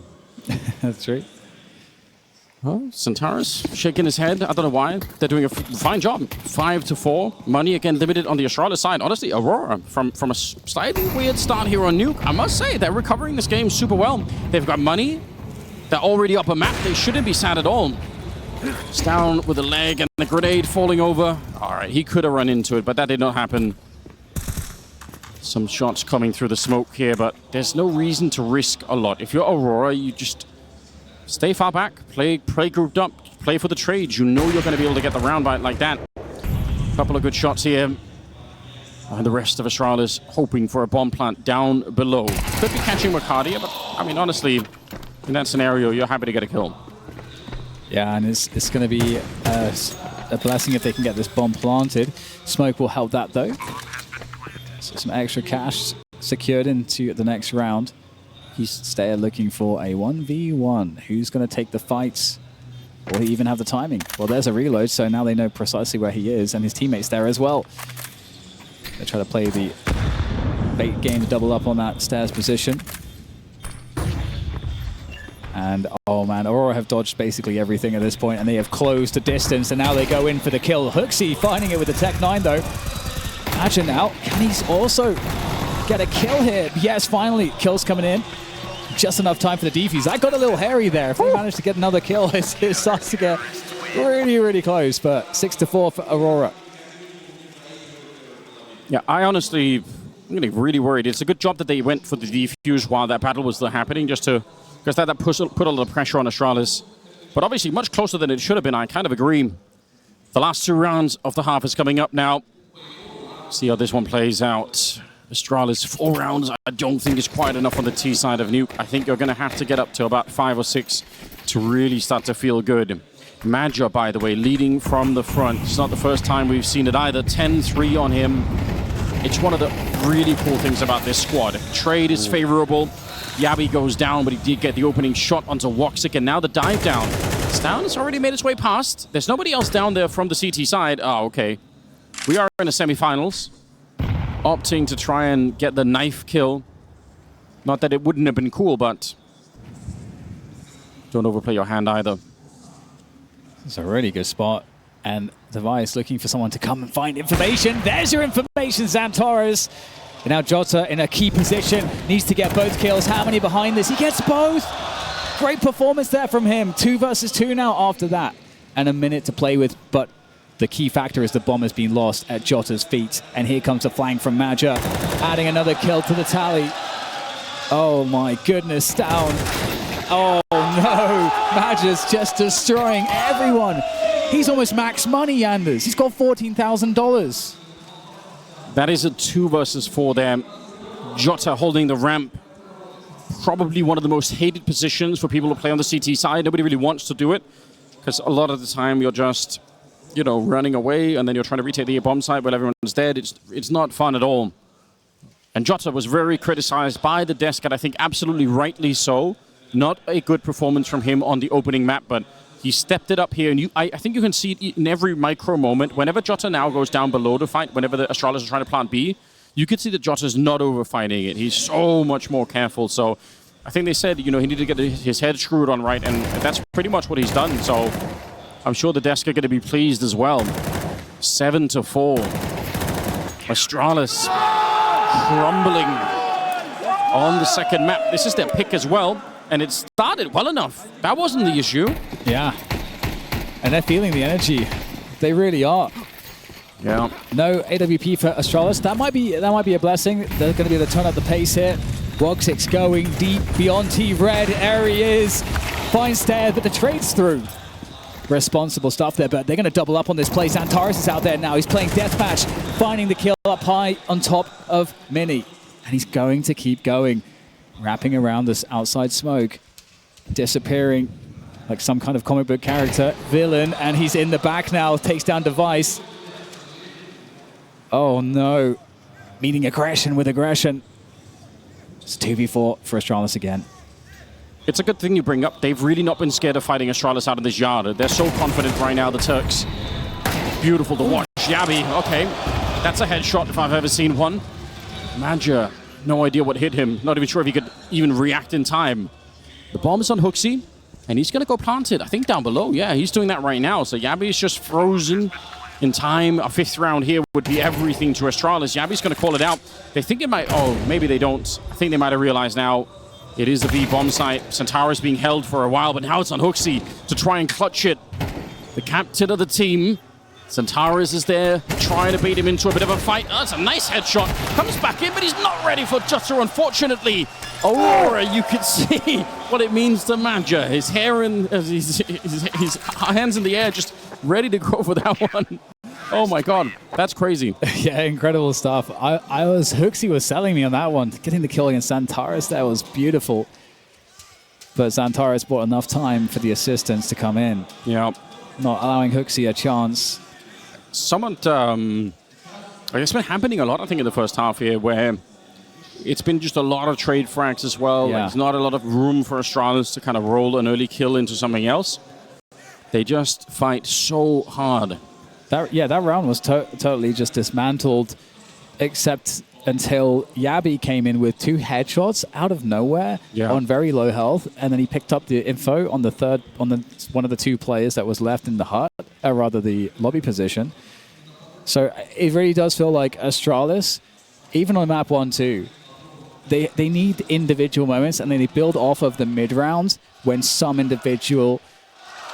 That's true. Well, Centaurus shaking his head. I don't know why. They're doing a fine job. 5-4. Money again limited on the Astralis side. Honestly, Aurora from a slightly weird start here on Nuke. I must say, they're recovering this game super well. They've got money. They're already up a map. They shouldn't be sad at all. stavn with a leg and the grenade falling over. All right, he could have run into it, but that did not happen. Some shots coming through the smoke here, but there's no reason to risk a lot. If you're Aurora, you just stay far back, play grouped up, play for the trades. You know you're going to be able to get the round by like that. Couple of good shots here. And the rest of Astralis hoping for a bomb plant down below. Could be catching Mercadia, but I mean, honestly, in that scenario, you're happy to get a kill. Yeah, and it's going to be a blessing if they can get this bomb planted. Smoke will help that, though. So some extra cash secured into the next round. He's there looking for a 1v1. Who's going to take the fights? Will he even have the timing? Well, there's a reload, so now they know precisely where he is, and his teammates there as well. They try to play the bait game to double up on that stairs position. And, oh man, Aurora have dodged basically everything at this point, and they have closed the distance, and now they go in for the kill. HOTU finding it with the Tech 9, though. Imagine now, can he also get a kill here? Yes, finally, kills coming in. Just enough time for the defuse. That got a little hairy there. If they manage to get another kill, it starts to get really, really close, but 6-4 for Aurora. Yeah, I'm getting really worried. It's a good job that they went for the defuse while that battle was still happening, just to, because that put a lot of pressure on Astralis. But obviously much closer than it should have been. I kind of agree. The last 2 rounds of the half is coming up now. See how this one plays out. Astralis 4 rounds, I don't think is quite enough on the T side of Nuke. I think you're going to have to get up to about 5 or 6 to really start to feel good. MIBR, by the way, leading from the front. It's not the first time we've seen it either. 10-3 on him. It's one of the really cool things about this squad. Trade is favorable. Yabi goes down, but he did get the opening shot onto Woxic, and now the dive down. stavn has already made its way past. There's nobody else down there from the CT side. Oh, okay. We are in the semifinals. Opting to try and get the knife kill. Not that it wouldn't have been cool, but don't overplay your hand either. It's a really good spot. And Device looking for someone to come and find information. There's your information, Xantares. And now Jota in a key position. Needs to get both kills. How many behind this? He gets both. Great performance there from him. 2 versus 2 now after that. And a minute to play with, but the key factor is the bomb has been lost at Jota's feet. And here comes a flank from MIBR, adding another kill to the tally. Oh my goodness, stavn. Oh no, MIBR's just destroying everyone. He's almost max money, Yanders. He's got $14,000. That is a 2 versus 4 there. Jota holding the ramp. Probably one of the most hated positions for people to play on the CT side. Nobody really wants to do it, because a lot of the time you're just, you know, running away, and then you're trying to retake the bomb site while everyone's dead. It's not fun at all. And Jota was very criticized by the desk, and I think absolutely rightly so. Not a good performance from him on the opening map, but he stepped it up here. And I think you can see it in every micro moment. Whenever Jota now goes down below the fight, whenever the Astralis are trying to plant B, you can see that Jota's not overfighting it. He's so much more careful. So I think they said, you know, he needed to get his head screwed on right, and that's pretty much what he's done. So I'm sure the desk are going to be pleased as well. 7-4. Astralis crumbling on the second map. This is their pick as well, and it started well enough. That wasn't the issue. Yeah. And they're feeling the energy. They really are. Yeah. No AWP for Astralis. That might be a blessing. They're going to be able to turn up the pace here. Woxic's going deep beyond T-Red. There he is. Fine stare, but the trade's through. Responsible stuff there, but they're going to double up on this play. Xantares is out there now. He's playing deathmatch, finding the kill up high on top of Mini. And he's going to keep going. Wrapping around this outside smoke. Disappearing like some kind of comic book character. Villain, and he's in the back now. Takes down Device. Oh no. Meeting aggression with aggression. It's 2v4 for Astralis again. It's a good thing you bring up. They've really not been scared of fighting Astralis out of this yard. They're so confident right now, the Turks. Beautiful to watch. Yabi, okay. That's a headshot if I've ever seen one. MIBR, no idea what hit him. Not even sure if he could even react in time. The bomb is on HOTU, and he's going to go plant it. I think down below. Yeah, he's doing that right now. So Yabi is just frozen in time. A 5th round here would be everything to Astralis. Yabi's going to call it out. They think it might... Oh, maybe they don't. I think they might have realized now it is the B bomb site. Xantares being held for a while, but now it's on HOTU to try and clutch it. The captain of the team, Xantares, is there trying to bait him into a bit of a fight. Oh, that's a nice headshot. Comes back in, but he's not ready for Jota, unfortunately. Aurora, you can see what it means to MIBR. His hair and his hands in the air, just ready to go for that one. Oh my god, that's crazy. Yeah, incredible stuff. HOTU was selling me on that one. Getting the kill against Xantares there was beautiful. But Xantares bought enough time for the assistance to come in. Yeah. Not allowing HOTU a chance. Somewhat, I guess it's been happening a lot, I think, in the first half here, where it's been just a lot of trade frags as well. Yeah. There's not a lot of room for Astralis to kind of roll an early kill into something else. They just fight so hard. That round was totally just dismantled, except until Yabi came in with 2 headshots out of nowhere on very low health, and then he picked up the info on one of the 2 players that was left in the hut, or rather the lobby position. So it really does feel like Astralis, even on map 1-2, they need individual moments, and then they build off of the mid rounds when some individual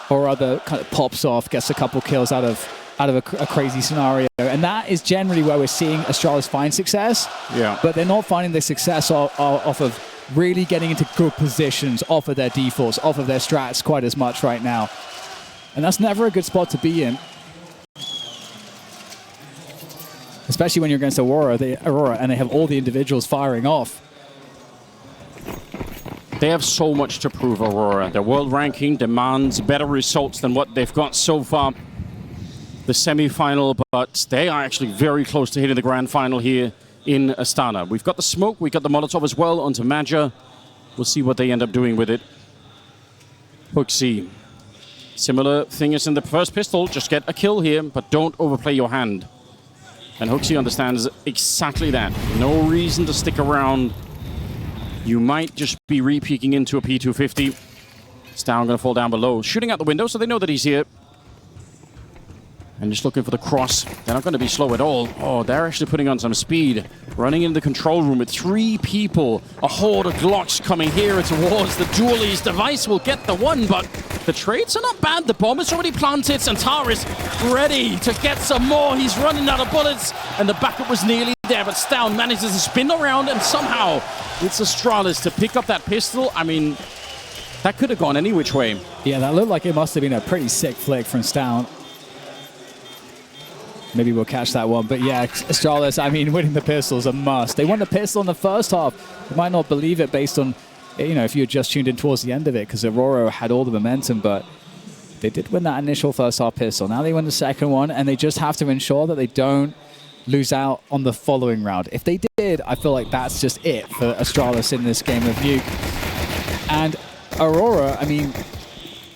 or other kind of pops off, gets a couple kills out of a crazy scenario. And that is generally where we're seeing Astralis find success. Yeah. But they're not finding the success off of really getting into good positions, off of their defaults, off of their strats quite as much right now. And that's never a good spot to be in. Especially when you're against Aurora, and they have all the individuals firing off. They have so much to prove, Aurora. Their world ranking demands better results than what they've got so far. The semi-final, but they are actually very close to hitting the grand final here in Astana. We've got the smoke, we've got the Molotov as well onto Maja. We'll see what they end up doing with it. HOTU. Similar thing as in the first pistol, just get a kill here, but don't overplay your hand. And HOTU understands exactly that. No reason to stick around. You might just be re-peeking into a P250. stavn gonna fall down below. Shooting out the window, so they know that he's here. And just looking for the cross. They're not going to be slow at all. Oh, they're actually putting on some speed. Running into the control room with 3 people. A horde of Glocks coming here towards the dualies. Device will get the one, but the trades are not bad. The bomb is already planted. Xantares ready to get some more. He's running out of bullets, and the backup was nearly there, but stavn manages to spin around, and somehow it's Astralis to pick up that pistol. I mean, that could have gone any which way. Yeah, that looked like it must have been a pretty sick flick from stavn. Maybe we'll catch that one. But yeah, Astralis, I mean, winning the pistol is a must. They won the pistol in the first half. You might not believe it based on, you know, if you had just tuned in towards the end of it, because Aurora had all the momentum, but they did win that initial first half pistol. Now they win the second one, and they just have to ensure that they don't lose out on the following round. If they did, I feel like that's just it for Astralis in this game of Nuke. And Aurora, I mean,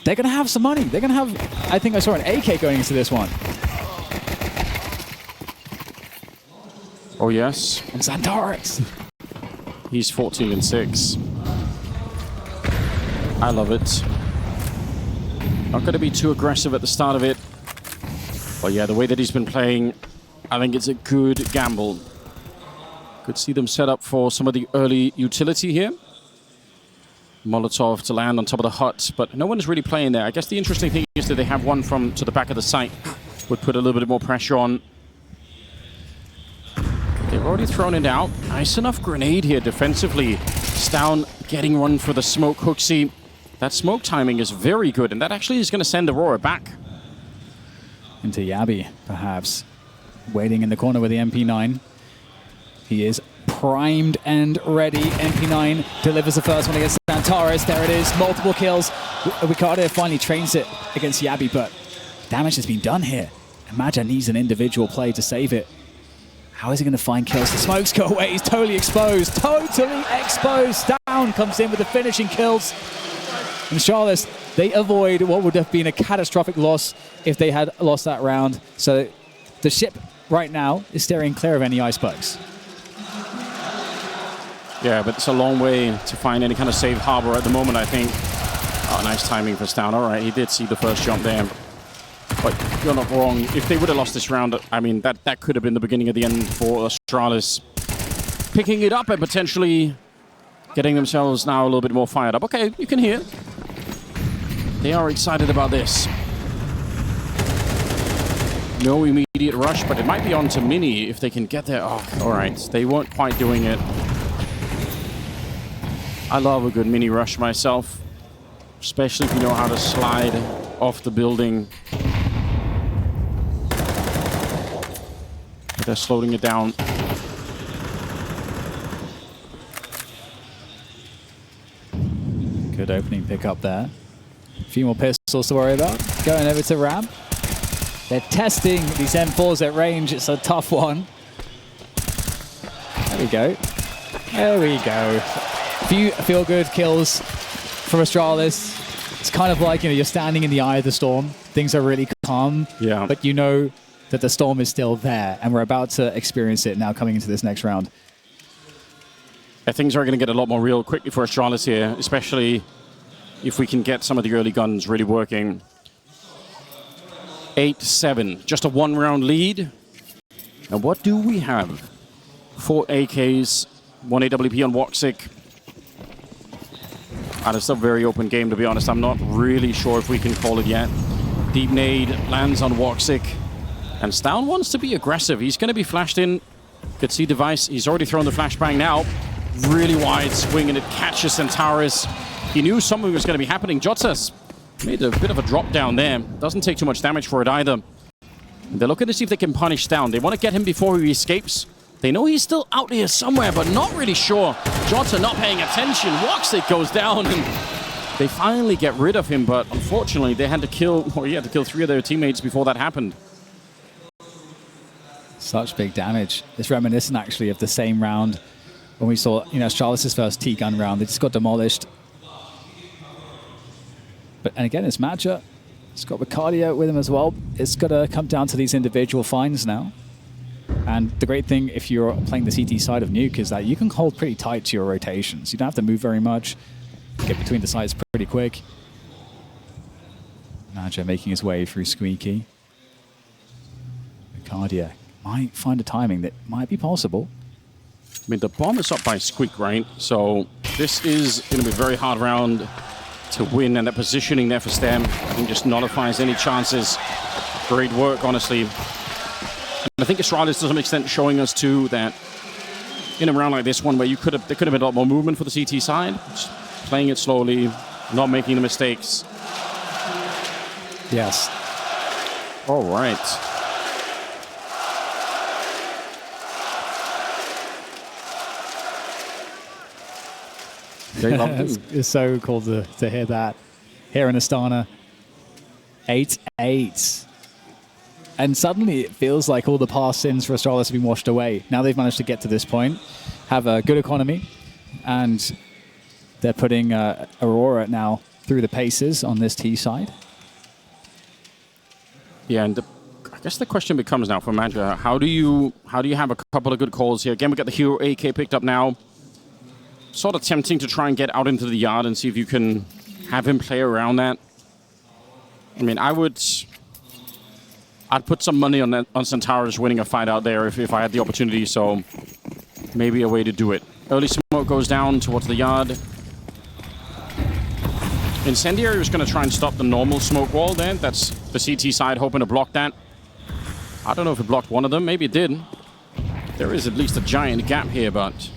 they're going to have some money. They're going to have, I think I saw an AK going into this one. Oh, yes. And Xantares. He's 14-6. I love it. Not going to be too aggressive at the start of it. But yeah, the way that he's been playing, I think it's a good gamble. Could see them set up for some of the early utility here. Molotov to land on top of the hut, but no one is really playing there. I guess the interesting thing is that they have one from to the back of the site. Would put a little bit more pressure on. They've already thrown it out. Nice enough grenade here defensively. stavn getting one for the smoke. HOTU. That smoke timing is very good, and that actually is going to send Aurora back. Into Yabi, perhaps. Waiting in the corner with the MP9. He is primed and ready. MP9 delivers the first one against Xantares. There it is. Multiple kills. Ricardo finally trains it against Yabi, but damage has been done here. Imagine needs an individual play to save it. How is he going to find kills? The smokes go away. He's totally exposed. Totally exposed. stavn comes in with the finishing kills. And Astralis, they avoid what would have been a catastrophic loss if they had lost that round. So the ship right now is steering clear of any icebergs. Yeah, but it's a long way to find any kind of safe harbor at the moment, I think. Oh, nice timing for stavn. All right, he did see the first jump there. But you're not wrong. If they would have lost this round, I mean, that could have been the beginning of the end for Astralis. Picking it up and potentially getting themselves now a little bit more fired up. Okay, you can hear. They are excited about this. No immediate rush, but it might be on to Mini if they can get there. Oh, all right. They weren't quite doing it. I love a good Mini rush myself, especially if you know how to slide off the building. But they're slowing it down. Good opening pick up there. A few more pistols to worry about. Going over to Ram. They're testing these M4s at range. It's a tough one. There we go. There we go. A few feel-good kills from Astralis. It's kind of like, you're standing in the eye of the storm. Things are really calm, but you know that the storm is still there, and we're about to experience it now coming into this next round. Things are going to get a lot more real quickly for Astralis here, especially if we can get some of the early guns really working. 8-7, just a one-round lead. And what do we have? 4 AKs, 1 AWP on Woxic. And it's a very open game, to be honest. I'm not really sure if we can call it yet. Deep nade lands on Woxic. And stavn wants to be aggressive. He's going to be flashed in. Could see Device. He's already thrown the flashbang now. Really wide swing, and it catches Centaurus. He knew something was going to be happening. Jotas made a bit of a drop down there. Doesn't take too much damage for it either. And they're looking to see if they can punish stavn. They want to get him before he escapes. They know he's still out here somewhere, but not really sure. Jota not paying attention. Woxic goes down, and they finally get rid of him, but unfortunately they had to kill, or he had to kill 3 of their teammates before that happened. Such big damage. It's reminiscent, actually, of the same round when we saw, Astralis' first T-gun round. They just got demolished. And again, it's Madja. It's got Ricardio with him as well. It's got to come down to these individual finds now. And the great thing, if you're playing the CT side of Nuke, is that you can hold pretty tight to your rotations. You don't have to move very much. Get between the sides pretty quick. Madja making his way through Squeaky. Ricardio might find a timing that might be possible. I mean, the bomb is up by Squeak, right? So this is going to be a very hard round to win, and the positioning there for stavn, I think, just nullifies any chances. Great work, honestly. And I think Astralis, to some extent, showing us too that in a round like this one, where there could have been a lot more movement for the CT side, just playing it slowly, not making the mistakes. Yes. All right. It's so cool to hear that here in Astana. 8-8. And suddenly it feels like all the past sins for Astralis have been washed away. Now they've managed to get to this point, have a good economy, and they're putting Aurora now through the paces on this T side. Yeah, and I guess the question becomes now for Madja, how do you have a couple of good calls here? Again, we got the hero AK picked up now. Sort of tempting to try and get out into the yard and see if you can have him play around that. I mean, I'd put some money on Centaurus winning a fight out there if I had the opportunity, so maybe a way to do it. Early smoke goes down towards the yard. Incendiary was going to try and stop the normal smoke wall there. That's the CT side hoping to block that. I don't know if it blocked one of them. Maybe it did. There is at least a giant gap here, but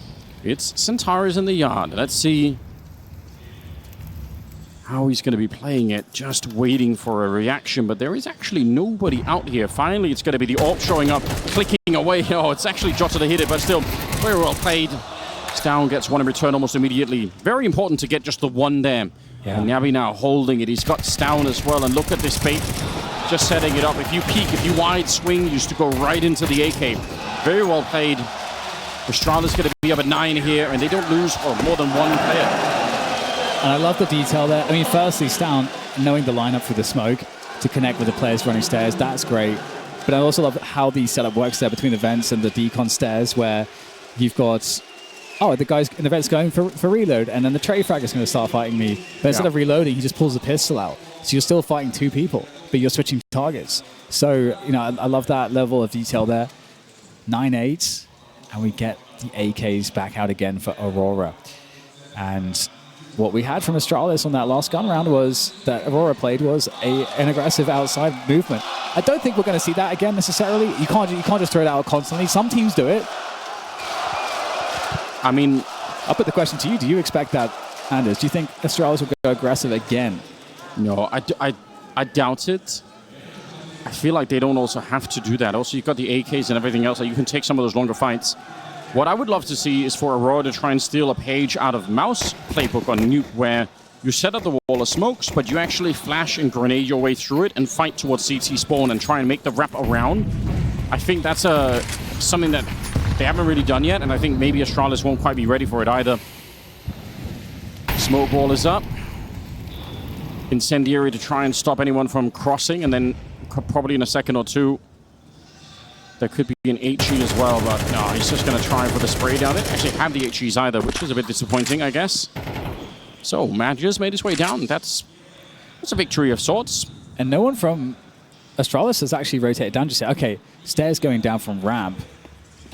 it's Centaurus in the yard. Let's see how he's going to be playing it. Just waiting for a reaction, but there is actually nobody out here. Finally, it's going to be the AWP showing up, clicking away. Oh, it's actually Jota to hit it, but still very well played. stavn gets one in return almost immediately. Very important to get just the one there. Yeah. And Navi now holding it. He's got stavn as well, and look at this bait. Just setting it up. If you peek, if you wide swing, you used to go right into the AK. Very well played. Astralis going to be up at 9 here, and they don't lose for more than one player. And I love the detail there. I mean, firstly, stavn knowing the lineup for the smoke to connect with the players running stairs, that's great. But I also love how the setup works there between the vents and the decon stairs, where you've got, the guys in the vents going for reload, and then the tray frag is going to start fighting me. But instead of reloading, he just pulls the pistol out. So you're still fighting 2 people, but you're switching targets. So, I love that level of detail there. 9-8. And we get the AKs back out again for Aurora. And what we had from Astralis on that last gun round was that Aurora played was an aggressive outside movement. I don't think we're going to see that again necessarily. You can't just throw it out constantly. Some teams do it. I mean, I'll put the question to you. Do you expect that, Anders? Do you think Astralis will go aggressive again? No, I doubt it. I feel like they don't also have to do that. Also, you've got the AKs and everything else. Like you can take some of those longer fights. What I would love to see is for Aurora to try and steal a page out of Mouse playbook on Nuke, where you set up the wall of smokes, but you actually flash and grenade your way through it and fight towards CT spawn and try and make the wrap around. I think that's something that they haven't really done yet, and I think maybe Astralis won't quite be ready for it either. Smoke wall is up. Incendiary to try and stop anyone from crossing, and then probably in a second or two, there could be an HE as well, but no, he's just going to try for the spray down. They don't actually have the HEs either, which is a bit disappointing, I guess. So, Madger's made his way down. That's a victory of sorts. And no one from Astralis has actually rotated down just yet. Okay, stairs going down from ramp.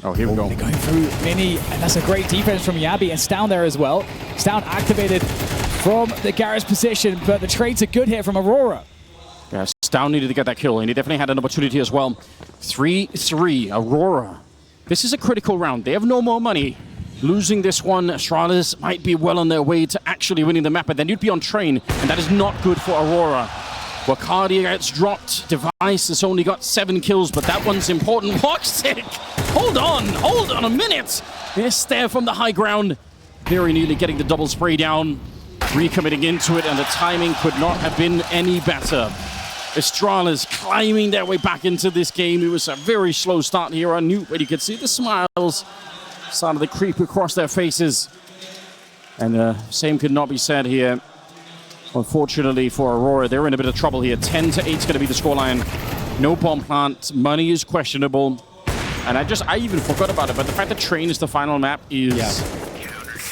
Oh, here we go. They're going through Mini, and that's a great defense from Yabi, and stavn there as well. stavn activated from the Garrus position, but the trades are good here from Aurora. Yeah, stavn needed to get that kill, and he definitely had an opportunity as well. 3-3, Aurora. This is a critical round. They have no more money. Losing this one, Astralis might be well on their way to actually winning the map, but then you'd be on train, and that is not good for Aurora. Wakadia gets dropped. Device has only got 7 kills, but that one's important. WOXIK! Hold on a minute! Yes, there from the high ground. Very nearly getting the double spray down. Recommitting into it, and the timing could not have been any better. Astralis climbing their way back into this game. It was a very slow start here on Nuke, but you could see the smiles started to creep across their faces. And the same could not be said here. Unfortunately for Aurora, they're in a bit of trouble here. 10-8 is going to be the scoreline. No bomb plant. Money is questionable. And I even forgot about it, but the fact that train is the final map is... Yeah.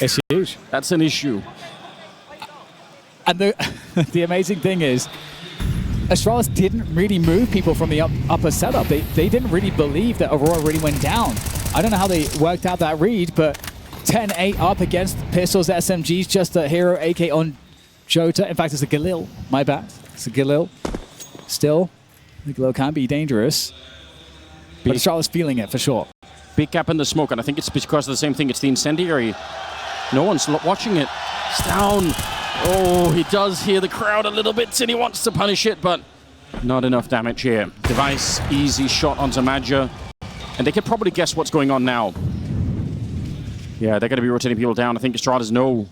It's huge. That's an issue. And the amazing thing is, Astralis didn't really move people from the upper setup. They didn't really believe that Aurora really went down. I don't know how they worked out that read, but 10-8 up against pistols, SMGs, just a hero AK on Jota. In fact, it's a Galil. My bad. It's a Galil. Still, the Galil can be dangerous. But Astralis feeling it for sure. Big gap in the smoke, and I think it's because of the same thing. It's the incendiary. No one's watching it. It's down. Oh, he does hear the crowd a little bit, and he wants to punish it, but not enough damage here. Device, easy shot onto Madger. And they can probably guess what's going on now. Yeah, they're going to be rotating people down. I think Astralis know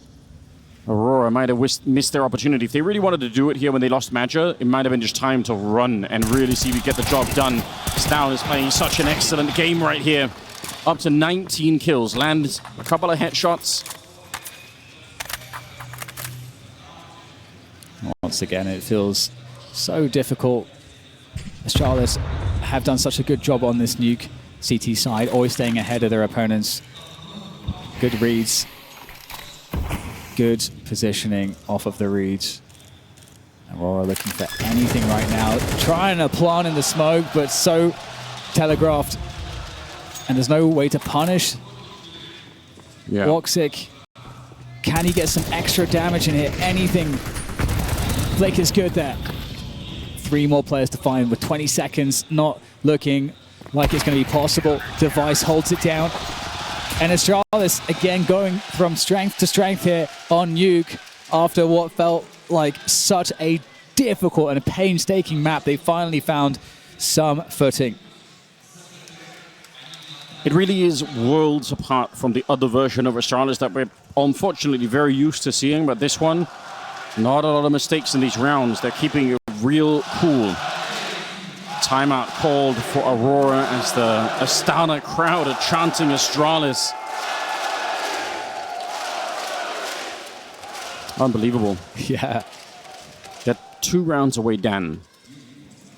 Aurora might have missed their opportunity. If they really wanted to do it here when they lost Madger, it might have been just time to run and really see if we get the job done. stavn is playing such an excellent game right here. Up to 19 kills. Lands a couple of headshots. Once again, it feels so difficult. Astralis have done such a good job on this Nuke CT side, always staying ahead of their opponents. Good reads. Good positioning off of the reads. Aurora looking for anything right now. Trying to plant in the smoke, but so telegraphed. And there's no way to punish. Yeah. WOXIK. Can he get some extra damage in here? Anything. Blake is good there. 3 more players to find with 20 seconds. Not looking like it's going to be possible. Device holds it down. And Astralis again going from strength to strength here on Nuke after what felt like such a difficult and a painstaking map. They finally found some footing. It really is worlds apart from the other version of Astralis that we're unfortunately very used to seeing, but this one, not a lot of mistakes in these rounds. They're keeping it real cool. Timeout called for Aurora as the Astana crowd are chanting Astralis. Unbelievable. Yeah. They're 2 rounds away, Dan.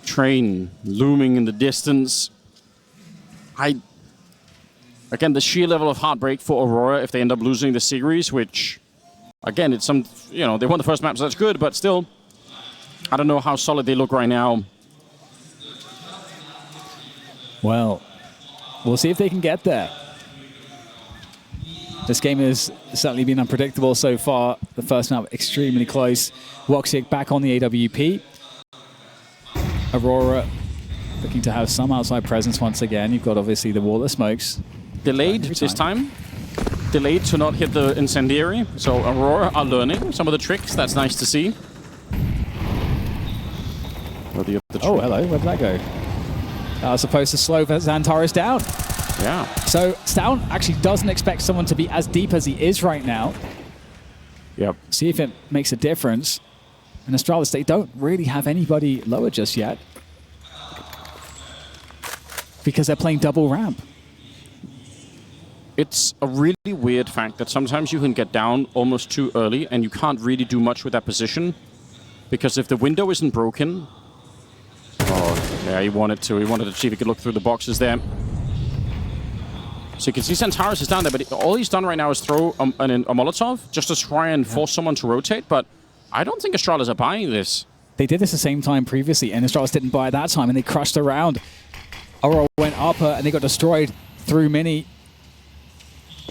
Train looming in the distance. Again, the sheer level of heartbreak for Aurora if they end up losing the series, which, again, it's some, they won the first map, so that's good, but still, I don't know how solid they look right now. Well, we'll see if they can get there. This game has certainly been unpredictable so far. The first map extremely close. WOXIK back on the AWP. Aurora looking to have some outside presence once again. You've got obviously the wall of smokes. Delayed this time. Delayed to not hit the incendiary. So Aurora are learning some of the tricks. That's nice to see. Oh, hello. Where did that go? I was supposed to slow Xantares down. Yeah. So stavn actually doesn't expect someone to be as deep as he is right now. Yep. See if it makes a difference. And Astralis, they don't really have anybody lower just yet. Because they're playing double ramp. It's a really weird fact that sometimes you can get down almost too early and you can't really do much with that position. Because if the window isn't broken... Oh, yeah, he wanted to. He wanted to see if he could look through the boxes there. So you can see Centaurus is down there, but all he's done right now is throw a Molotov just to try and force someone to rotate. But I don't think Astralis are buying this. They did this the same time previously, and Astralis didn't buy it that time, and they crushed around. Aurora went upper, and they got destroyed through Mini.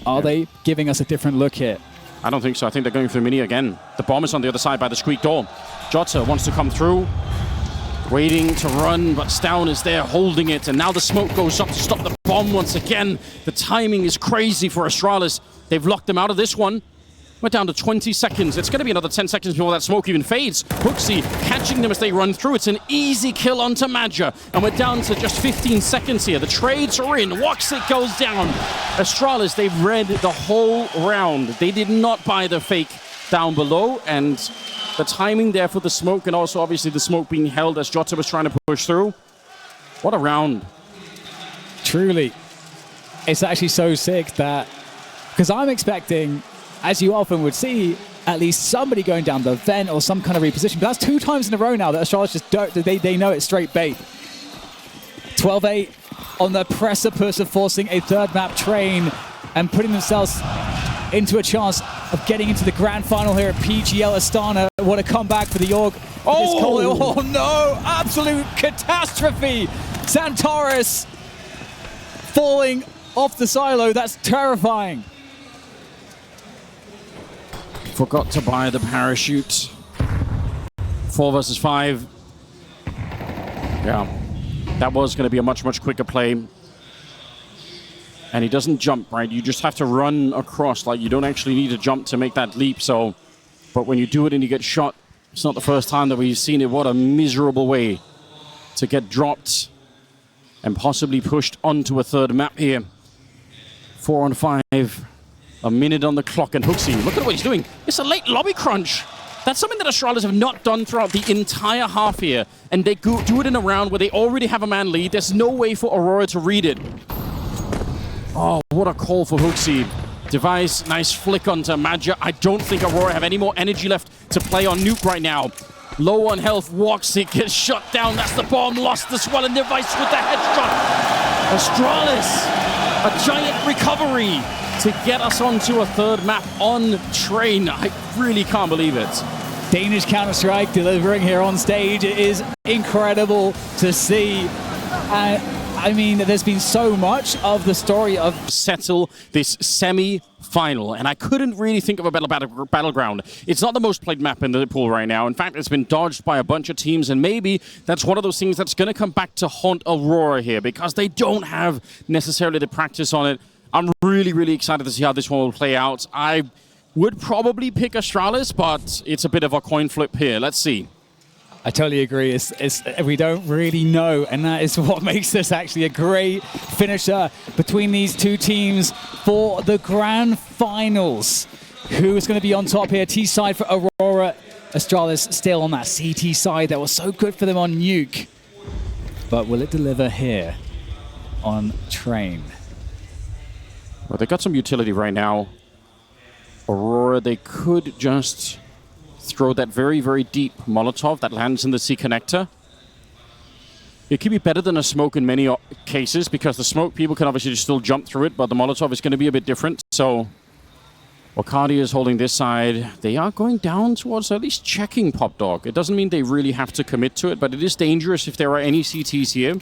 Are they giving us a different look here? I don't think so. I think they're going for Mini again. The bomb is on the other side by the squeak door. Jota wants to come through. Waiting to run, but stavn is there holding it, and now the smoke goes up to stop the bomb once again. The timing is crazy for Astralis. They've locked them out of this one. We're down to 20 seconds. It's going to be another 10 seconds before that smoke even fades. HOTU catching them as they run through. It's an easy kill onto MIBR, and we're down to just 15 seconds here. The trades are in. Woxic goes down. Astralis, they've read the whole round. They did not buy the fake down below, and the timing there for the smoke, and also obviously the smoke being held as Jota was trying to push through. What a round. Truly. It's actually so sick that, because I'm expecting, as you often would see, at least somebody going down the vent or some kind of reposition. But that's 2 times in a row now that Astralis just don't, they know it's straight bait. 12-8 on the precipice of forcing a third map train and putting themselves into a chance of getting into the grand final here at PGL Astana. What a comeback for the Org. Oh no, absolute catastrophe. Centaurus falling off the silo. That's terrifying. Forgot to buy the parachute. 4 versus 5. Yeah, that was going to be a much, much quicker play. And he doesn't jump, right? You just have to run across. Like, you don't actually need to jump to make that leap. So, but when you do it and you get shot, it's not the first time that we've seen it. What a miserable way to get dropped and possibly pushed onto a third map here. 4 on 5. A minute on the clock, and HOTU, look at what he's doing. It's a late lobby crunch. That's something that Astralis have not done throughout the entire half here. And they do it in a round where they already have a man lead. There's no way for Aurora to read it. Oh, what a call for HOTU. Device, nice flick onto MIBR. I don't think Aurora have any more energy left to play on Nuke right now. Low on health, Woxic gets shut down. That's the bomb, lost as well, and Device with the headshot. Astralis, a giant recovery to get us onto a third map on train. I really can't believe it. Danish Counter-Strike delivering here on stage. It is incredible to see. I mean, there's been so much of the story of settle this semi-final, and I couldn't really think of a better battleground. It's not the most played map in the pool right now. In fact, it's been dodged by a bunch of teams, and maybe that's one of those things that's going to come back to haunt Aurora here, because they don't have necessarily the practice on it. I'm really, really excited to see how this one will play out. I would probably pick Astralis, but it's a bit of a coin flip here. Let's see. I totally agree. We don't really know, and that is what makes this actually a great finisher between these two teams for the grand finals. Who is going to be on top here? T side for Aurora. Astralis still on that CT side. That was so good for them on Nuke. But will it deliver here on Train? Well, they got some utility right now. Aurora, they could just throw that very, very deep Molotov that lands in the C connector. It could be better than a smoke in many cases, because the smoke, people can obviously still jump through it, but the Molotov is going to be a bit different. So, Wakadi is holding this side. They are going down towards at least checking Pop Dog. It doesn't mean they really have to commit to it, but it is dangerous if there are any CTs here.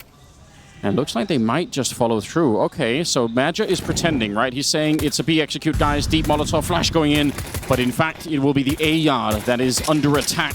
And looks like they might just follow through. Okay, so MIBR is pretending, right? He's saying it's a B execute, guys. Deep Molotov flash going in. But in fact, it will be the A yard that is under attack.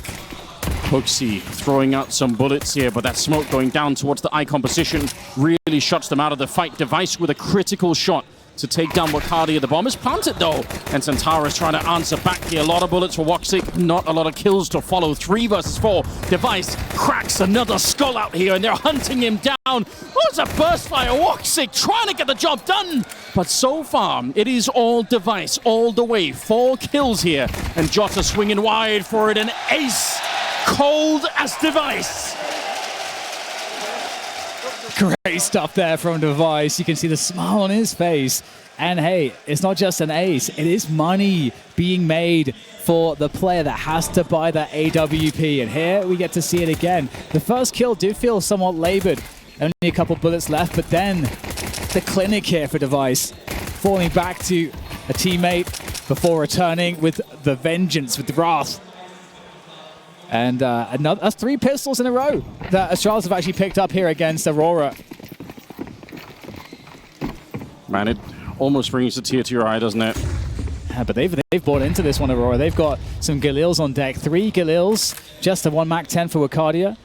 HOTU throwing out some bullets here, but that smoke going down towards the icon position really shuts them out of the fight. Device with a critical shot to take down Wakadia. The bomb is planted though, and Santara's trying to answer back here. A lot of bullets for Woxic, not a lot of kills to follow. 3 versus 4. Device cracks another skull out here, and they're hunting him down. Oh, it's a burst fire. Woxic trying to get the job done, but so far it is all Device all the way. 4 kills here, and Jota swinging wide for it. An ace, cold as Device. Great stuff there from Device. You can see the smile on his face. And hey, it's not just an ace. It is money being made for the player that has to buy that AWP. And here we get to see it again. The first kill did feel somewhat labored. Only a couple bullets left, but then the clinic here for Device. Falling back to a teammate before returning with the vengeance, with the wrath. And that's 3 pistols in a row that Astralis have actually picked up here against Aurora. Man, it almost brings a tear to your eye, doesn't it? Yeah, but they've bought into this one, Aurora. They've got some Galils on deck. 3 Galils, just a 1 Mac 10 for Wakadia.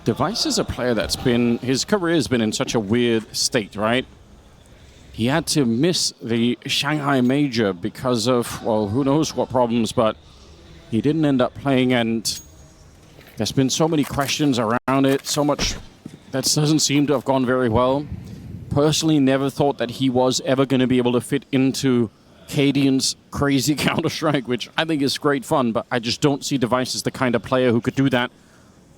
Device is a player that's been, his career has been in such a weird state, right? He had to miss the Shanghai Major because of, well, who knows what problems, but he didn't end up playing, and there's been so many questions around it, so much that doesn't seem to have gone very well. Personally, never thought that he was ever going to be able to fit into Cadian's crazy Counter-Strike, which I think is great fun, but I just don't see Device as the kind of player who could do that.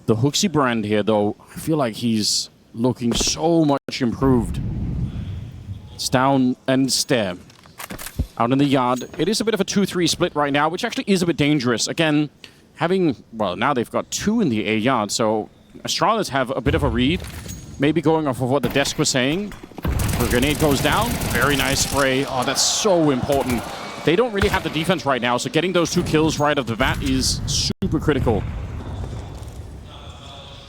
The Hooksy brand here, though, I feel like he's looking so much improved. stavn and Stare out in the yard. It is a bit of a 2-3 split right now, which actually is a bit dangerous. Again, having, well, now they've got 2 in the A yard, so Astralis have a bit of a read. Maybe going off of what the desk was saying. The grenade goes down. Very nice spray. Oh, that's so important. They don't really have the defense right now, so getting those 2 kills right off the bat is super critical.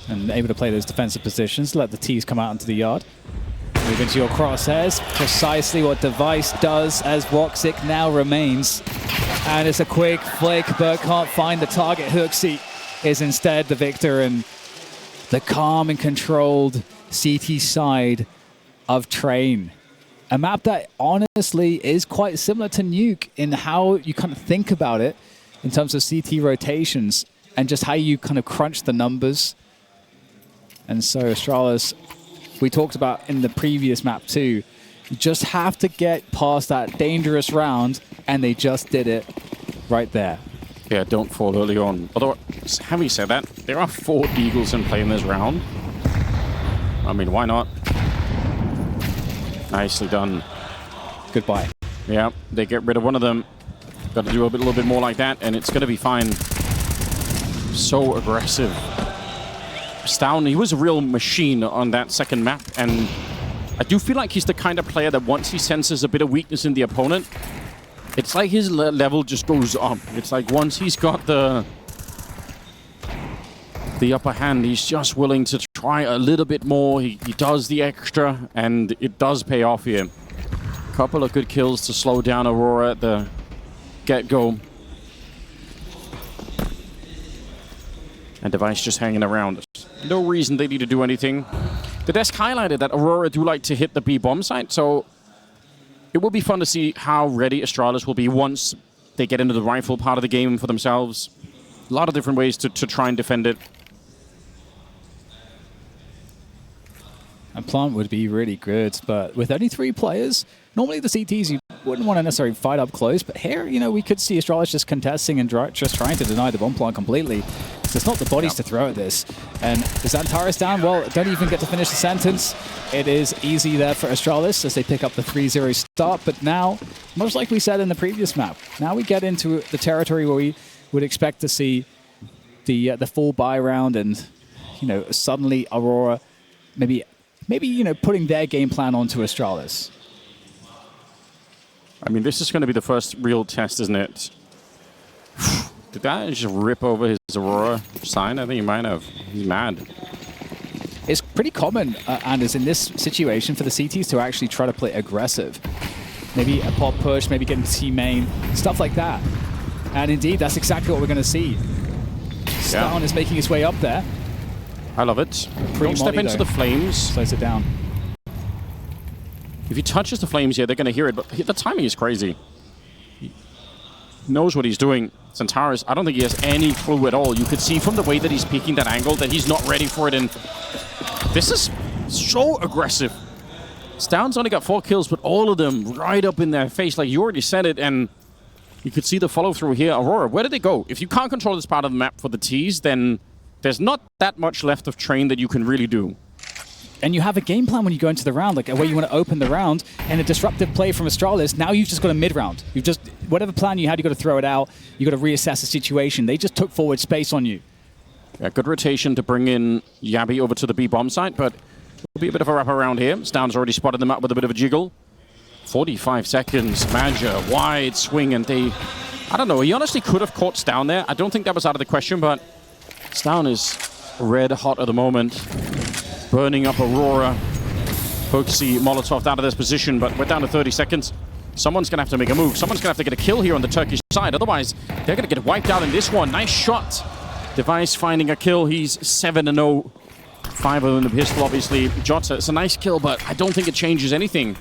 And able to play those defensive positions, let the T's come out into the yard. Move into your crosshairs, precisely what Device does as Woxic now remains. And it's a quick flick, but can't find the target. Hooksy is instead the victor, and the calm and controlled CT side of Train. A map that honestly is quite similar to Nuke in how you kind of think about it in terms of CT rotations and just how you kind of crunch the numbers. And so Astralis, we talked about in the previous map too, you just have to get past that dangerous round, and they just did it right there. Yeah, don't fall early on. Although, having said that, there are 4 Eagles in play in this round. I mean, why not? Nicely done. Goodbye. Yeah, they get rid of one of them. Got to do a little bit more like that, and it's going to be fine. So aggressive. stavn, he was a real machine on that second map, and I do feel like he's the kind of player that once he senses a bit of weakness in the opponent, it's like his level just goes up. It's like once he's got the upper hand, he's just willing to try a little bit more. He does the extra, and it does pay off here. Couple of good kills to slow down Aurora at the get-go. And Device just hanging around. No reason they need to do anything. The desk highlighted that Aurora do like to hit the B bomb site, so it will be fun to see how ready Astralis will be once they get into the rifle part of the game for themselves. A lot of different ways to try and defend it. And plant would be really good, but with only 3 players, normally the CTs you wouldn't want to necessarily fight up close, but here, you know, we could see Astralis just contesting and just trying to deny the bomb plant completely. So it's not the bodies to throw at this. And is Antares down? Well, don't even get to finish the sentence. It is easy there for Astralis as they pick up the 3-0 start, but now, much like we said in the previous map, now we get into the territory where we would expect to see the full buy round, and, you know, suddenly Aurora maybe, you know, putting their game plan onto Astralis. I mean, this is going to be the first real test, isn't it? Did that just rip over his Aurora sign? I think he might have. He's mad. It's pretty common, Anders, in this situation for the CTs to actually try to play aggressive. Maybe a pop push, maybe getting T main, stuff like that. And indeed, that's exactly what we're going to see. stavn is making his way up there. I love it. Don't step into the flames. Slows it down. If he touches the flames here, they're going to hear it, but the timing is crazy. He knows what he's doing. Centaurus, I don't think he has any clue at all. You could see from the way that he's peeking that angle that he's not ready for it, and this is so aggressive. stavn's only got 4 kills, but all of them right up in their face, like you already said it, and you could see the follow-through here. Aurora, where did they go? If you can't control this part of the map for the Ts, then there's not that much left of train that you can really do. And you have a game plan when you go into the round, like where you want to open the round, and a disruptive play from Astralis. Now you've just got a mid-round. You've just, whatever plan you had, you've got to throw it out. You've got to reassess the situation. They just took forward space on you. Yeah, good rotation to bring in Yabi over to the B-bomb site, but it'll be a bit of a wraparound here. stavn's already spotted them up with a bit of a jiggle. 45 seconds, Major, wide swing, and they... I don't know, he honestly could have caught stavn there. I don't think that was out of the question, but stavn is red hot at the moment. Burning up Aurora. HOTU Molotov out of this position, but we're down to 30 seconds. Someone's going to have to make a move. Someone's going to have to get a kill here on the Turkish side. Otherwise, they're going to get wiped out in this one. Nice shot. Device finding a kill. He's 7-0. 5 of them in the pistol, obviously. Jota, it's a nice kill, but I don't think it changes anything.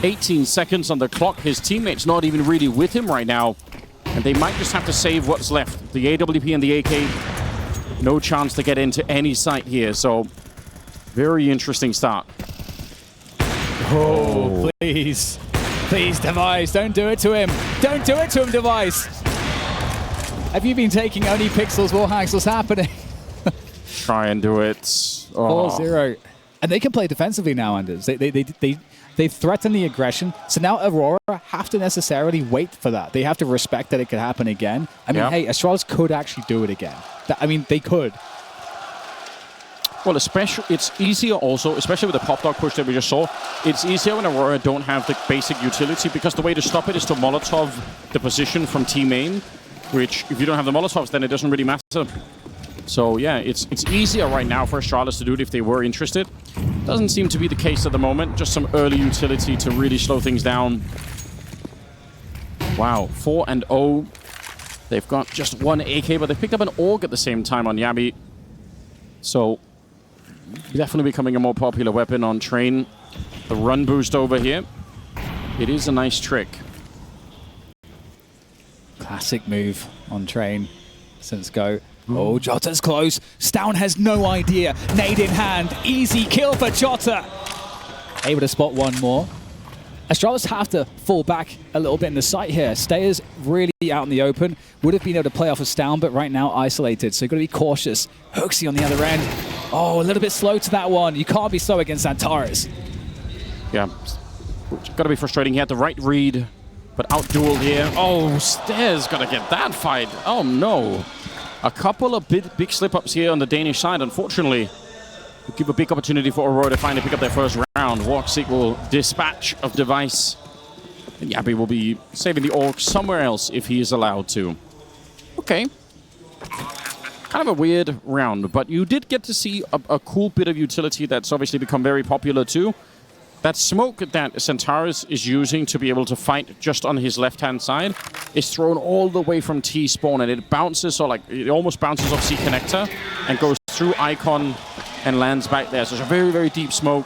18 seconds on the clock. His teammate's not even really with him right now. And they might just have to save what's left. The AWP and the AK, no chance to get into any site here. So, very interesting start. Oh, please. Please, Device, don't do it to him. Don't do it to him, Device. Have you been taking only pixels, Warhags? What's happening? Try and do it. Oh. 4-0. And they can play defensively now, Anders. They threaten the aggression. So now Aurora have to necessarily wait for that. They have to respect that it could happen again. I mean, hey, Astralis could actually do it again. I mean, they could. Well, especially, it's easier also, especially with the pop dog push that we just saw, it's easier when Aurora don't have the basic utility, because the way to stop it is to Molotov the position from T-main, which, if you don't have the Molotovs, then it doesn't really matter. So, yeah, it's easier right now for Astralis to do it if they were interested. Doesn't seem to be the case at the moment. Just some early utility to really slow things down. Wow, 4-0. They've got just 1 AK, but they picked up an AUG at the same time on Yabi. So, definitely becoming a more popular weapon on train. The run boost over here. It is a nice trick. Classic move on train since go. Oh, Jota's close. stavn has no idea. Nade in hand. Easy kill for Jota. Able to spot one more. Astralis have to fall back a little bit in the site here. Stayers really out in the open. Would have been able to play off of stavn, but right now isolated. So you've got to be cautious. HOTU on the other end. Oh, a little bit slow to that one. You can't be slow against Centaurus. Yeah, it's got to be frustrating. He had the right read, but out-dueled here. Oh, Stairs got to get that fight. Oh, no. A couple of big slip-ups here on the Danish side, unfortunately. Will give a big opportunity for Aurora to finally pick up their first round. Warxik will dispatch of Device. And Yabi will be saving the AUG somewhere else if he is allowed to. Okay. Kind of a weird round, but you did get to see a cool bit of utility that's obviously become very popular too. That smoke that Centaurus is using to be able to fight just on his left-hand side is thrown all the way from T-spawn, and it bounces, or like it almost bounces off C-connector and goes through Icon and lands back there. So it's a very, very deep smoke.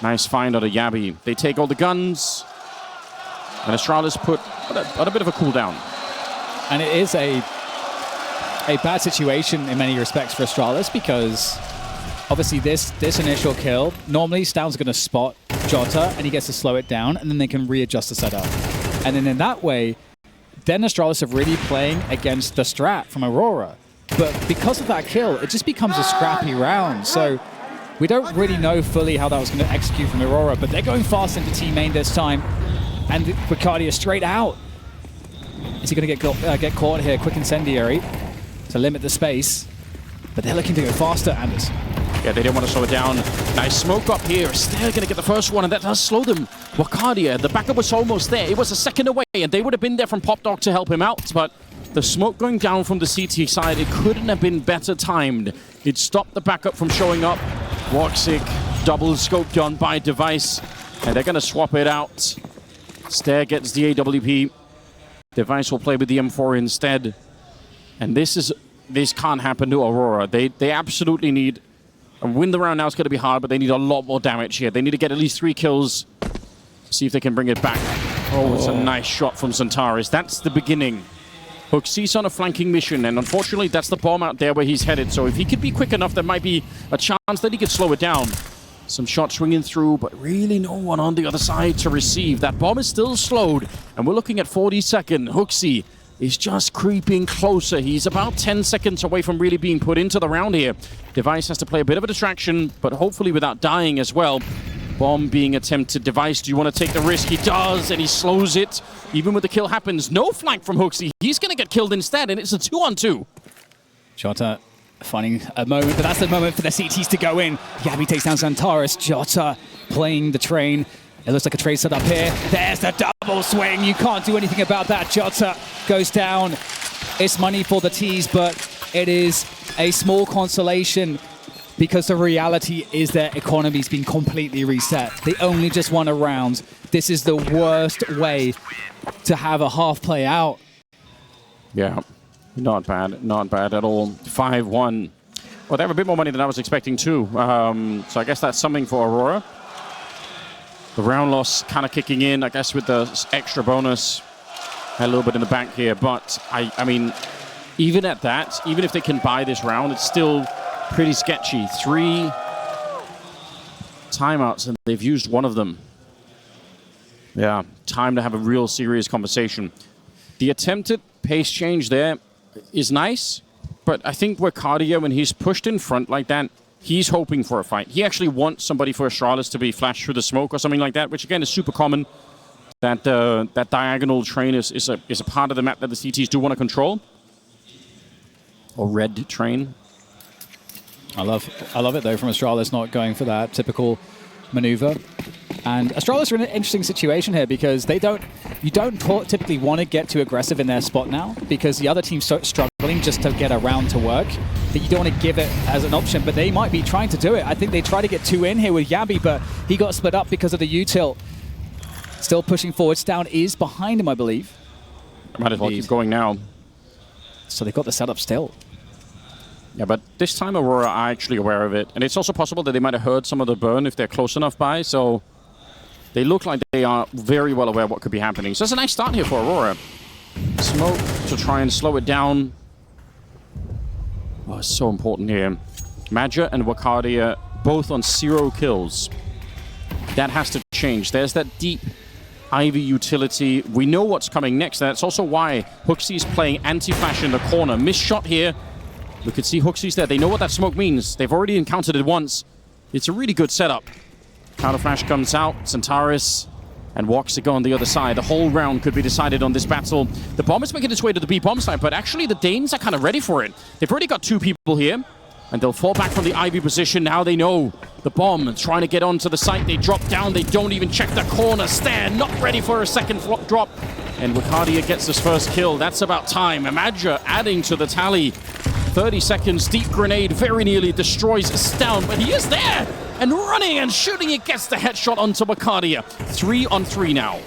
Nice find out of Yabi. They take all the guns, and Astralis put on a bit of a cooldown. And it is a bad situation in many respects for Astralis, because obviously this initial kill, normally stavn's going to spot Jota and he gets to slow it down, and then they can readjust the setup. And then in that way, then Astralis are really playing against the strat from Aurora. But because of that kill, it just becomes a scrappy round. So we don't really know fully how that was going to execute from Aurora, but they're going fast into T-main this time. And Ricardia straight out. Is he going to get caught here? Quick incendiary to limit the space. But they're looking to go faster, Anders. Yeah, they didn't want to slow it down. Nice smoke up here. They're going to get the first one, and that does slow them. Ricardia, the backup was almost there. It was a second away, and they would have been there from Pop Dog to help him out, but the smoke going down from the CT side, it couldn't have been better timed. It stopped the backup from showing up. Warxik, double scoped on by Device, and they're going to swap it out. Stair gets the AWP. Device will play with the M4 instead. And this can't happen to Aurora. They absolutely need And win the round now is going to be hard, but they need a lot more damage here. They need to get at least 3 kills. See if they can bring it back. Oh, it's a nice shot from Centaurus. That's the beginning. HOTU's on a flanking mission, and unfortunately, that's the bomb out there where he's headed. So if he could be quick enough, there might be a chance that he could slow it down. Some shots swinging through, but really no one on the other side to receive. That bomb is still slowed, and we're looking at 40-second. HOTU is just creeping closer. He's about 10 seconds away from really being put into the round here. Device has to play a bit of a distraction, but hopefully without dying as well. Bomb being attempted. Device, do you want to take the risk? He does, and he slows it. Even when the kill happens, no flank from HOTU. He's going to get killed instead, and it's a 2-on-2. Jota finding a moment, but that's the moment for the CTs to go in. Gabby takes down Centaurus. Jota playing the train. It looks like a trade set up here. There's the double swing. You can't do anything about that. Jota goes down. It's money for the T's, but it is a small consolation because the reality is their economy's been completely reset. They only just won a round. This is the worst way to have a half play out. Yeah, not bad at all. 5-1. Well, they have a bit more money than I was expecting too. So I guess that's something for Aurora. The round loss kind of kicking in, I guess, with the extra bonus. Had a little bit in the bank here, but I mean, even at that, even if they can buy this round, it's still pretty sketchy. 3 timeouts, and they've used one of them. Yeah, time to have a real serious conversation. The attempted pace change there is nice, but I think Wakadia, when he's pushed in front like that, he's hoping for a fight. He actually wants somebody for Astralis to be flashed through the smoke or something like that, which again is super common. That that diagonal train is a part of the map that the CTs do want to control. Or red train. I love it though from Astralis not going for that typical maneuver. And Astralis are in an interesting situation here because you don't typically want to get too aggressive in their spot now because the other team's so struggling just to get a round to work that you don't want to give it as an option, but they might be trying to do it. I think they try to get 2 in here with Yabi, but he got split up because of the util. Still pushing forward. Stavn is behind him, I believe. Might as well keep going now. So they've got the setup still. Yeah, but this time Aurora are actually aware of it. And it's also possible that they might have heard some of the burn if they're close enough by. So they look like they are very well aware of what could be happening. So it's a nice start here for Aurora. Smoke to try and slow it down. Oh, it's so important here. Madja and Wakadia both on 0 kills. That has to change. There's that deep Ivy utility. We know what's coming next. That's also why HOTU is playing anti-flash in the corner. Missed shot here. We could see HOTU's there. They know what that smoke means. They've already encountered it once. It's a really good setup. Counter flash comes out. Centaurus and Woxiga on the other side. The whole round could be decided on this battle. The bomb is making its way to the B bomb side, but actually the Danes are kind of ready for it. They've already got 2 people here, and they'll fall back from the Ivy position. Now they know the bomb trying to get onto the site. They drop down. They don't even check the corner. Stand not ready for a second drop. And Wakadia gets his first kill. That's about time. Madja adding to the tally. 30 seconds, deep grenade very nearly destroys Stavn, but he is there and running and shooting. It gets the headshot onto Wakadia. 3-on-3 now.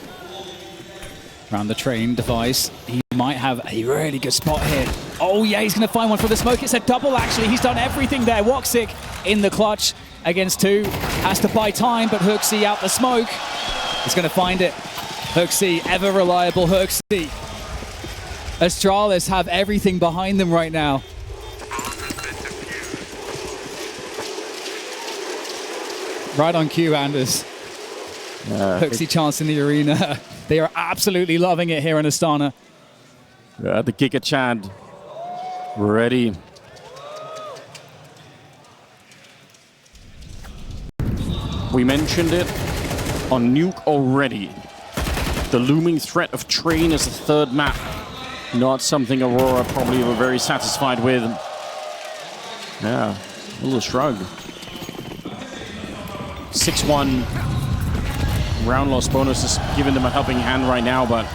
Around the train device, he might have a really good spot here. Oh yeah, he's going to find one for the smoke. It's a double actually. He's done everything there. Woxiga in the clutch against 2. Has to buy time, but HOTU out the smoke. He's going to find it. HOTU, ever reliable HOTU. Astralis have everything behind them right now. Right on cue, Anders. HOTU chance in the arena. They are absolutely loving it here in Astana. The Giga Chad ready. We mentioned it on Nuke already. The looming threat of train as the 3rd map. Not something Aurora probably were very satisfied with. Yeah, a little shrug. 6-1. Round loss bonus is giving them a helping hand right now, but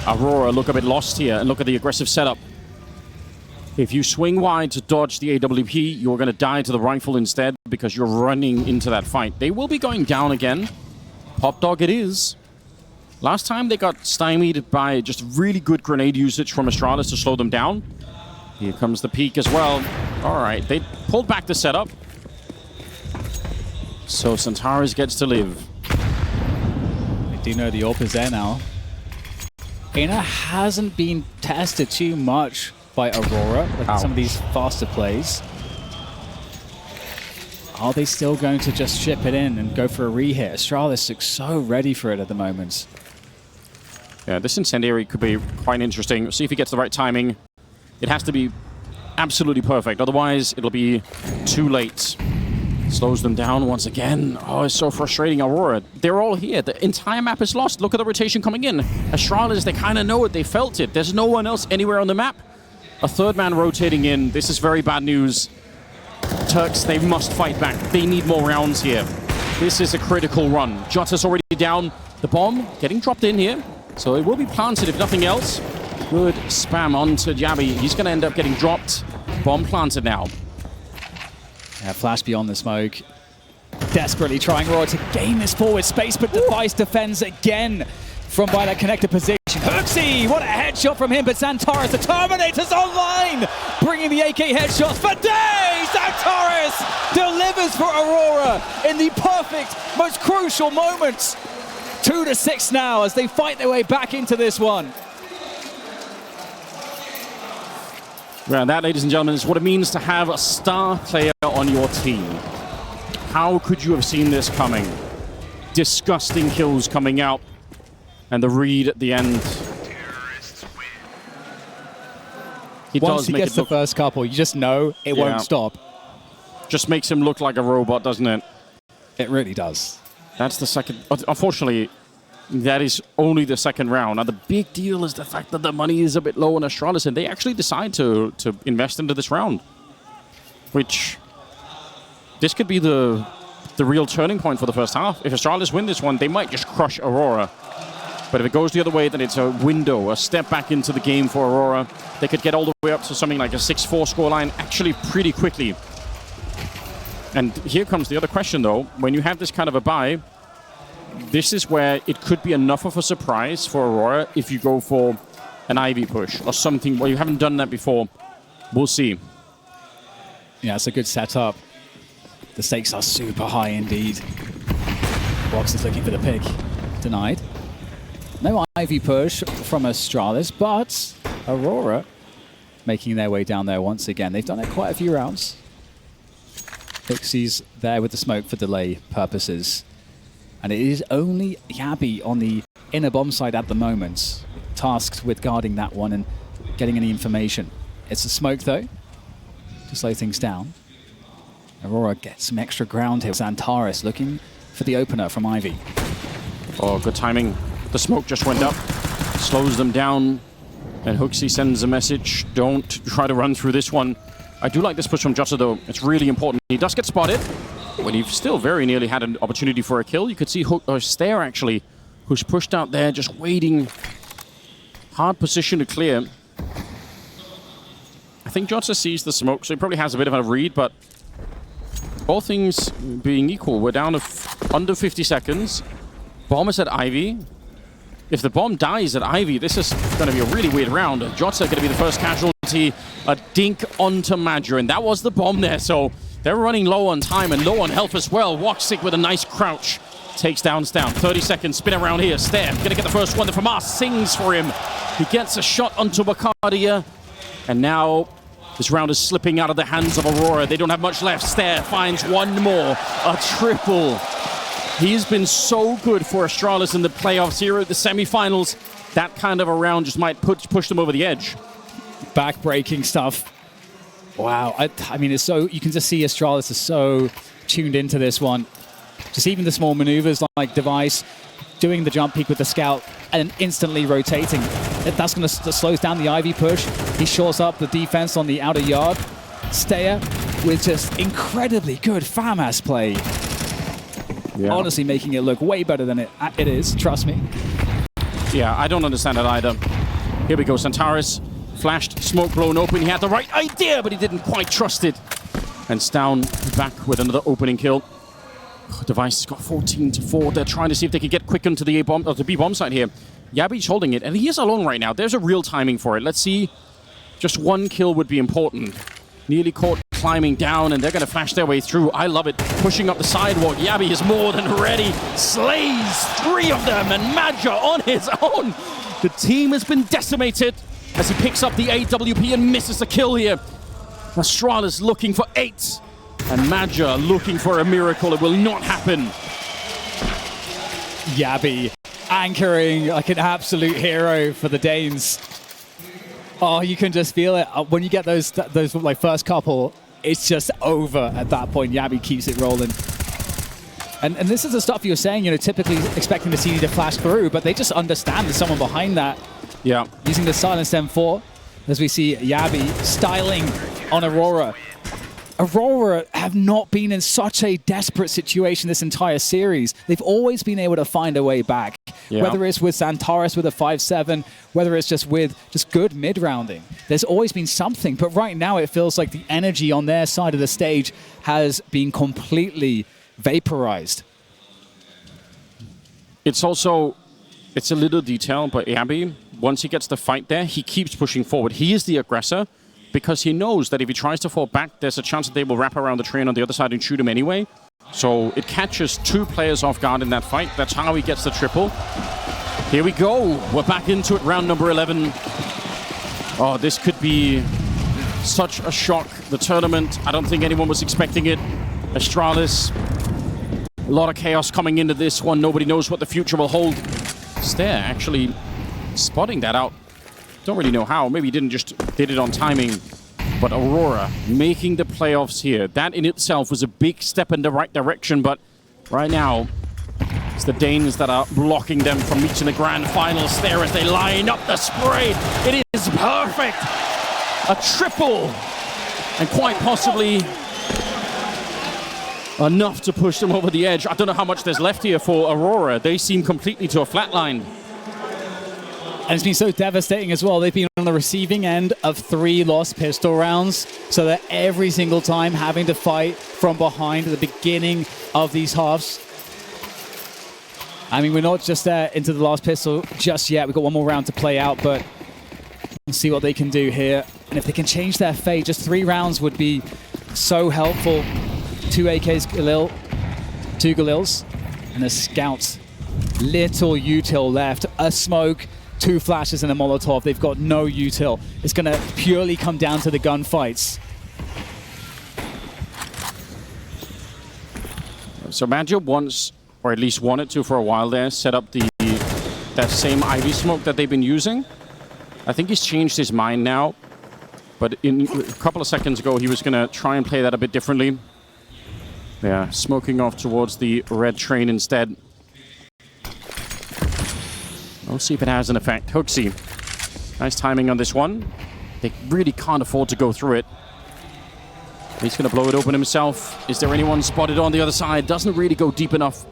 Aurora look a bit lost here, and look at the aggressive setup. If you swing wide to dodge the AWP, you're going to die to the rifle instead because you're running into that fight. They will be going down again. Pop dog it is. Last time they got stymied by just really good grenade usage from Astralis to slow them down. Here comes the peak as well. All right, they pulled back the setup. So Centaurus gets to live. They do know the AWP is there now. Ana hasn't been tested too much by Aurora with some of these faster plays. Are they still going to just ship it in and go for a re-hit? Astralis looks so ready for it at the moment. Yeah, this incendiary could be quite interesting. See if he gets the right timing. It has to be absolutely perfect, otherwise it'll be too late. Slows them down once again. Oh, it's so frustrating, Aurora. They're all here. The entire map is lost. Look at the rotation coming in. Astralis, they kind of know it. They felt it. There's no one else anywhere on the map. A third man rotating in. This is very bad news. Turks, they must fight back. They need more rounds here. This is a critical run. Jota's already down. The bomb getting dropped in here. So it will be planted if nothing else. Good spam onto Yabi. He's going to end up getting dropped. Bomb planted now. Yeah, flash beyond the smoke. Desperately trying Aurora to gain this forward space, but Device defends again from by that connected position. HOTU, what a headshot from him, but Centaurus, the Terminator's online! Bringing the AK headshots for days! Centaurus delivers for Aurora in the perfect, most crucial moments. 2-6 now as they fight their way back into this one. Well, that, ladies and gentlemen, is what it means to have a star player on your team. How could you have seen this coming? Disgusting kills coming out. And the read at the end. Once he gets the first couple, you just know it won't stop. Just makes him look like a robot, doesn't it? It really does. That's the second. Unfortunately, that is only the second round. Now, the big deal is the fact that the money is a bit low on Astralis, and they actually decide to invest into this round. Which, this could be the real turning point for the first half. If Astralis win this one, they might just crush Aurora. But if it goes the other way, then it's a window, a step back into the game for Aurora. They could get all the way up to something like a 6-4 scoreline actually pretty quickly. And here comes the other question, though. When you have this kind of a bye, this is where it could be enough of a surprise for Aurora if you go for an Ivy push or something where you haven't done that before. We'll see. Yeah, it's a good setup. The stakes are super high indeed. Box is looking for the pick. Denied. No Ivy push from Astralis, but Aurora making their way down there once again. They've done it quite a few rounds. Pixie's there with the smoke for delay purposes. And it is only Yabi on the inner bomb side at the moment, tasked with guarding that one and getting any information. It's a smoke, though, to slow things down. Aurora gets some extra ground here. Centaurus looking for the opener from Ivy. Oh, good timing. The smoke just went up, slows them down, and HOTU sends a message, don't try to run through this one. I do like this push from Jota, though. It's really important. He does get spotted, but he still very nearly had an opportunity for a kill. You could see Stare, actually, who's pushed out there, just waiting. Hard position to clear. I think Jota sees the smoke, so he probably has a bit of a read, but all things being equal, we're down to under 50 seconds. Bomb is at Ivy. If the bomb dies at Ivy, this is going to be a really weird round. Jota going to be the first casualty. A dink onto Major, and that was the bomb there. So they're running low on time and low on health as well. Woxic with a nice crouch. Takes down Stavn. 30 seconds. Spin around here. Stare going to get the first one. The FAMAS sings for him. He gets a shot onto Bacardia. And now this round is slipping out of the hands of Aurora. They don't have much left. Stare finds one more. A triple. He's been so good for Astralis in the playoffs here at the semifinals. That kind of a round just might push them over the edge. Back-breaking stuff. Wow. I mean, it's so, you can just see Astralis is so tuned into this one. Just even the small maneuvers like Device, doing the jump peek with the scout and instantly rotating. That's going to slow down the Ivy push. He shores up the defense on the outer yard. Staya with just incredibly good FAMAS play. Yeah. Honestly making it look way better than it is, trust me. Yeah, I don't understand it either. Here we go, Centaurus. Flashed, smoke blown open. He had the right idea, but he didn't quite trust it. And Stavn back with another opening kill. Device has got 14-4. They're trying to see if they can get quick into the A-bomb, or the B-bomb side here. Yabi's holding it, and he is alone right now. There's a real timing for it. Let's see. Just one kill would be important. Nearly caught climbing down, and they're going to flash their way through. I love it. Pushing up the sidewalk. Yabi is more than ready. Slays 3 of them, and Maja on his own. The team has been decimated as he picks up the AWP and misses a kill here. Astralis looking for 8, and Maja looking for a miracle. It will not happen. Yabi anchoring like an absolute hero for the Danes. Oh, you can just feel it. When you get those like first couple, it's just over at that point. Yabi keeps it rolling. And this is the stuff you're saying, you know, typically expecting the CD to flash through, but they just understand there's someone behind that. Yeah. Using the Silence M4, as we see Yabi styling on Aurora. Aurora have not been in such a desperate situation this entire series. They've always been able to find a way back. Yeah. Whether it's with Xantares with a 5-7, whether it's just with good mid-rounding. There's always been something, but right now it feels like the energy on their side of the stage has been completely vaporized. It's a little detail, but Yabi, once he gets the fight there, he keeps pushing forward. He is the aggressor, because he knows that if he tries to fall back, there's a chance that they will wrap around the train on the other side and shoot him anyway. So it catches 2 players off guard in that fight. That's how he gets the triple. Here we go. We're back into it, round number 11. Oh, this could be such a shock. The tournament, I don't think anyone was expecting it. Astralis, a lot of chaos coming into this one. Nobody knows what the future will hold. Stair actually spotting that out. Don't really know how. Maybe he did it on timing. But Aurora making the playoffs here. That in itself was a big step in the right direction. But right now, it's the Danes that are blocking them from reaching the grand finals there as they line up the spray. It is perfect. A triple. And quite possibly enough to push them over the edge. I don't know how much there's left here for Aurora. They seem completely to a flat line. And it's been so devastating as well. They've been on the receiving end of 3 lost pistol rounds. So they're every single time having to fight from behind at the beginning of these halves. I mean, we're not just there into the last pistol just yet. We've got one more round to play out, but we'll see what they can do here. And if they can change their fate, just 3 rounds would be so helpful. 2 AKs Galil, 2 Galils, and a scout. Little util left. A smoke. 2 flashes and a Molotov. They've got no util. It's going to purely come down to the gunfights. So Maja wants, or at least wanted to for a while there, set up that same Ivy smoke that they've been using. I think he's changed his mind now. But a couple of seconds ago, he was going to try and play that a bit differently. Yeah, smoking off towards the red train instead. We'll see if it has an effect. HOTU, nice timing on this one. They really can't afford to go through it. He's going to blow it open himself. Is there anyone spotted on the other side? Doesn't really go deep enough.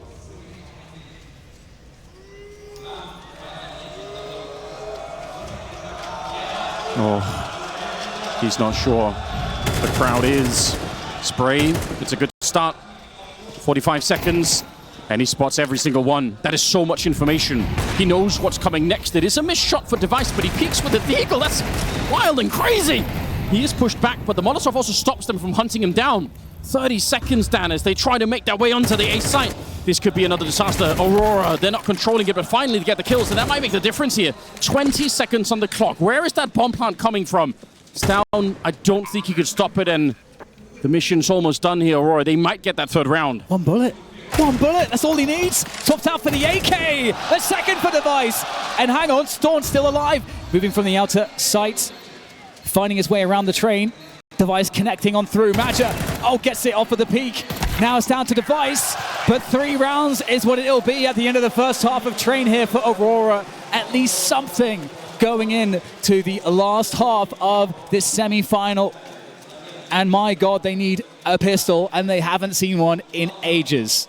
Oh, he's not sure. The crowd is. Spray, it's a good start. 45 seconds. And he spots every single one. That is so much information. He knows what's coming next. It is a missed shot for Device, but he peeks with the vehicle. That's wild and crazy. He is pushed back, but the Molotov also stops them from hunting him down. 30 seconds, Dan, as they try to make their way onto the A site. This could be another disaster. Aurora, they're not controlling it, but finally they get the kills, and that might make the difference here. 20 seconds on the clock. Where is that bomb plant coming from? stavn, I don't think he could stop it, and the mission's almost done here, Aurora. They might get that 3rd round. One bullet. One bullet, that's all he needs. Swapped out for the AK. The second for Device. And hang on, Storm's still alive. Moving from the outer site. Finding his way around the train. Device connecting on through. Maja, gets it off of the peak. Now it's down to Device. But 3 rounds is what it'll be at the end of the first half of train here for Aurora. At least something going in to the last half of this semi-final. And my God, they need a pistol, and they haven't seen one in ages.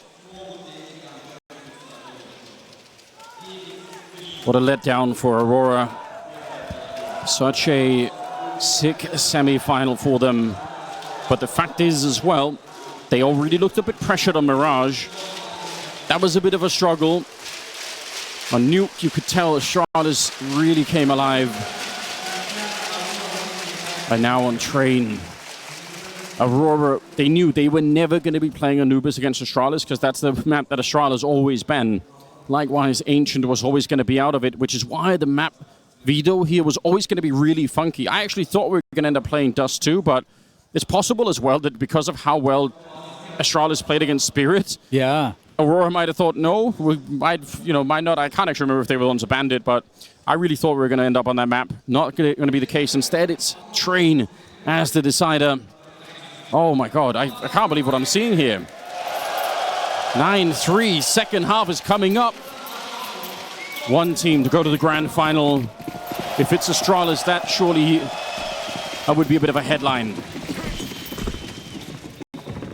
What a letdown for Aurora. Such a sick semi-final for them. But the fact is as well, they already looked a bit pressured on Mirage. That was a bit of a struggle. On Nuke, you could tell Astralis really came alive. And now on Train, Aurora, they knew they were never going to be playing Anubis against Astralis because that's the map that Astralis always banned. Likewise, Ancient was always going to be out of it, which is why the map Vido here was always going to be really funky. I actually thought we were going to end up playing Dust 2, but it's possible as well that because of how well Astralis played against Spirit, Aurora might have thought, no, we might not. I can't actually remember if they were the ones who banned it, but I really thought we were going to end up on that map. Not going to be the case. Instead, it's Train as the decider. Oh my god, I can't believe what I'm seeing here. 9-3, second half is coming up. One team to go to the grand final. If it's Astralis, that surely would be a bit of a headline.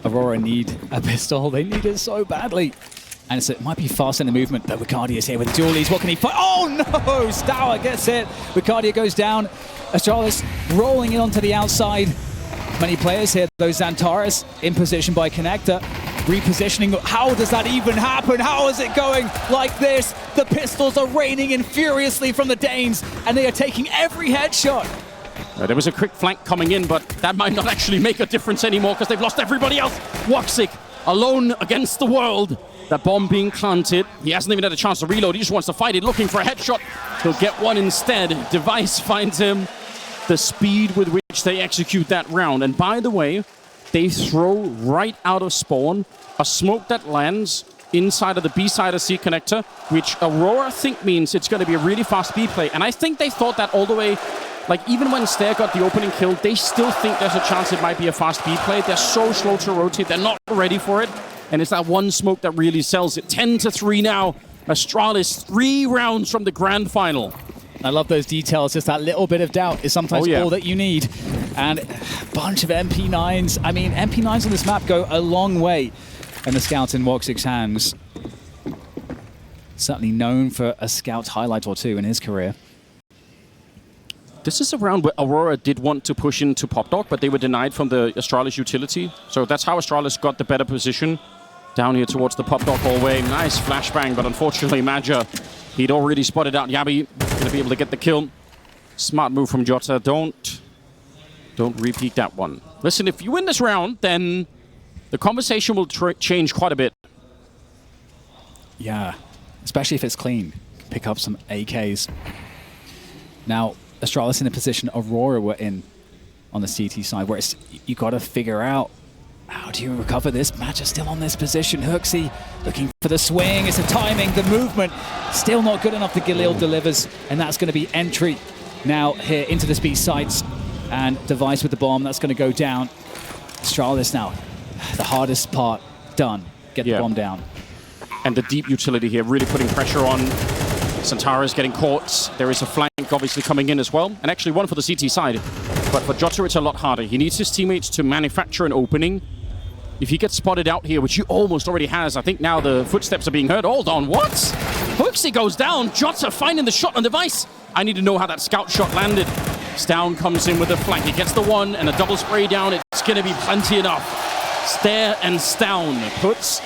Aurora need a pistol. They need it so badly. And it might be fast in the movement, but Wicardia is here with dualies. What can he fight? Oh no! Stour gets it. Wicardia goes down. Astralis rolling it onto the outside. Many players here. Those Xantares in position by Connector. Repositioning. How does that even happen? How is it going like this? The pistols are raining in furiously from the Danes, and they are taking every headshot. There was a quick flank coming in, but that might not actually make a difference anymore because they've lost everybody else. Woxic alone against the world. That bomb being planted. He hasn't even had a chance to reload. He just wants to fight it, looking for a headshot. He'll get one instead. Device finds him. The speed with which they execute that round. And by the way, they throw right out of spawn a smoke that lands inside of the B side of C connector, which Aurora think means it's going to be a really fast B play. And I think they thought that all the way. Like, even when Stair got the opening kill, they still think there's a chance it might be a fast B play. They're so slow to rotate. They're not ready for it. And it's that one smoke that really sells it. 10-3 now. Astralis 3 rounds from the grand final. I love those details. Just that little bit of doubt is sometimes all that you need. And a bunch of MP9s. I mean, MP9s on this map go a long way. And the scout in Woxic's hands. Certainly known for a scout highlight or two in his career. This is a round where Aurora did want to push into PopDoc, but they were denied from the Astralis utility. So that's how Astralis got the better position. Down here towards the PopDoc hallway. Nice flashbang, but unfortunately Major, he'd already spotted out Yabi. Going to be able to get the kill. Smart move from Jota. Don't repeat that one. Listen, if you win this round, then the conversation will change quite a bit. Yeah, especially if it's clean. Pick up some AKs. Now, Astralis in a position Aurora were in on the CT side, where it's, you got to figure out how do you recover this. Match is still on this position. HOTU looking for the swing. It's the timing, the movement. Still not good enough. The Galil delivers, and that's going to be entry now here into the speed sites. And Device with the bomb, that's going to go down. Astralis now, the hardest part done. Get the bomb down. And the deep utility here, really putting pressure on. Xantares getting caught. There is a flank obviously coming in as well. And actually one for the CT side. But for Jota, it's a lot harder. He needs his teammates to manufacture an opening. If he gets spotted out here, which he almost already has, I think now the footsteps are being heard. Hold on, what? HOTU goes down. Jota finding the shot on Device. I need to know how that scout shot landed. stavn comes in with a flank. He gets the one and a double spray down. It's going to be plenty enough. Stair and stavn puts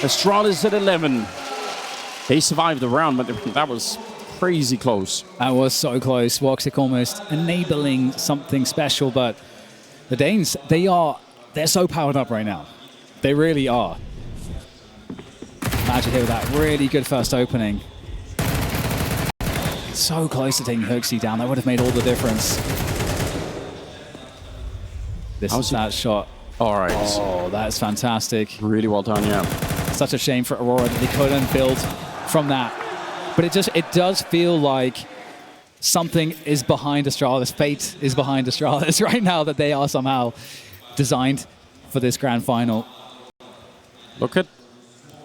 Astralis at 11. They survived the round, but that was crazy close. That was so close. Woxic almost enabling something special, but the Danes, they're so powered up right now. They really are. Imagine here with that really good first opening. So close to taking HOTU down. That would have made all the difference. This is that shot. All right. Oh, that's fantastic. Really well done, yeah. Such a shame for Aurora that they couldn't build from that. But it does feel like something is behind Astralis. Fate is behind Astralis right now, that they are somehow designed for this grand final. Look at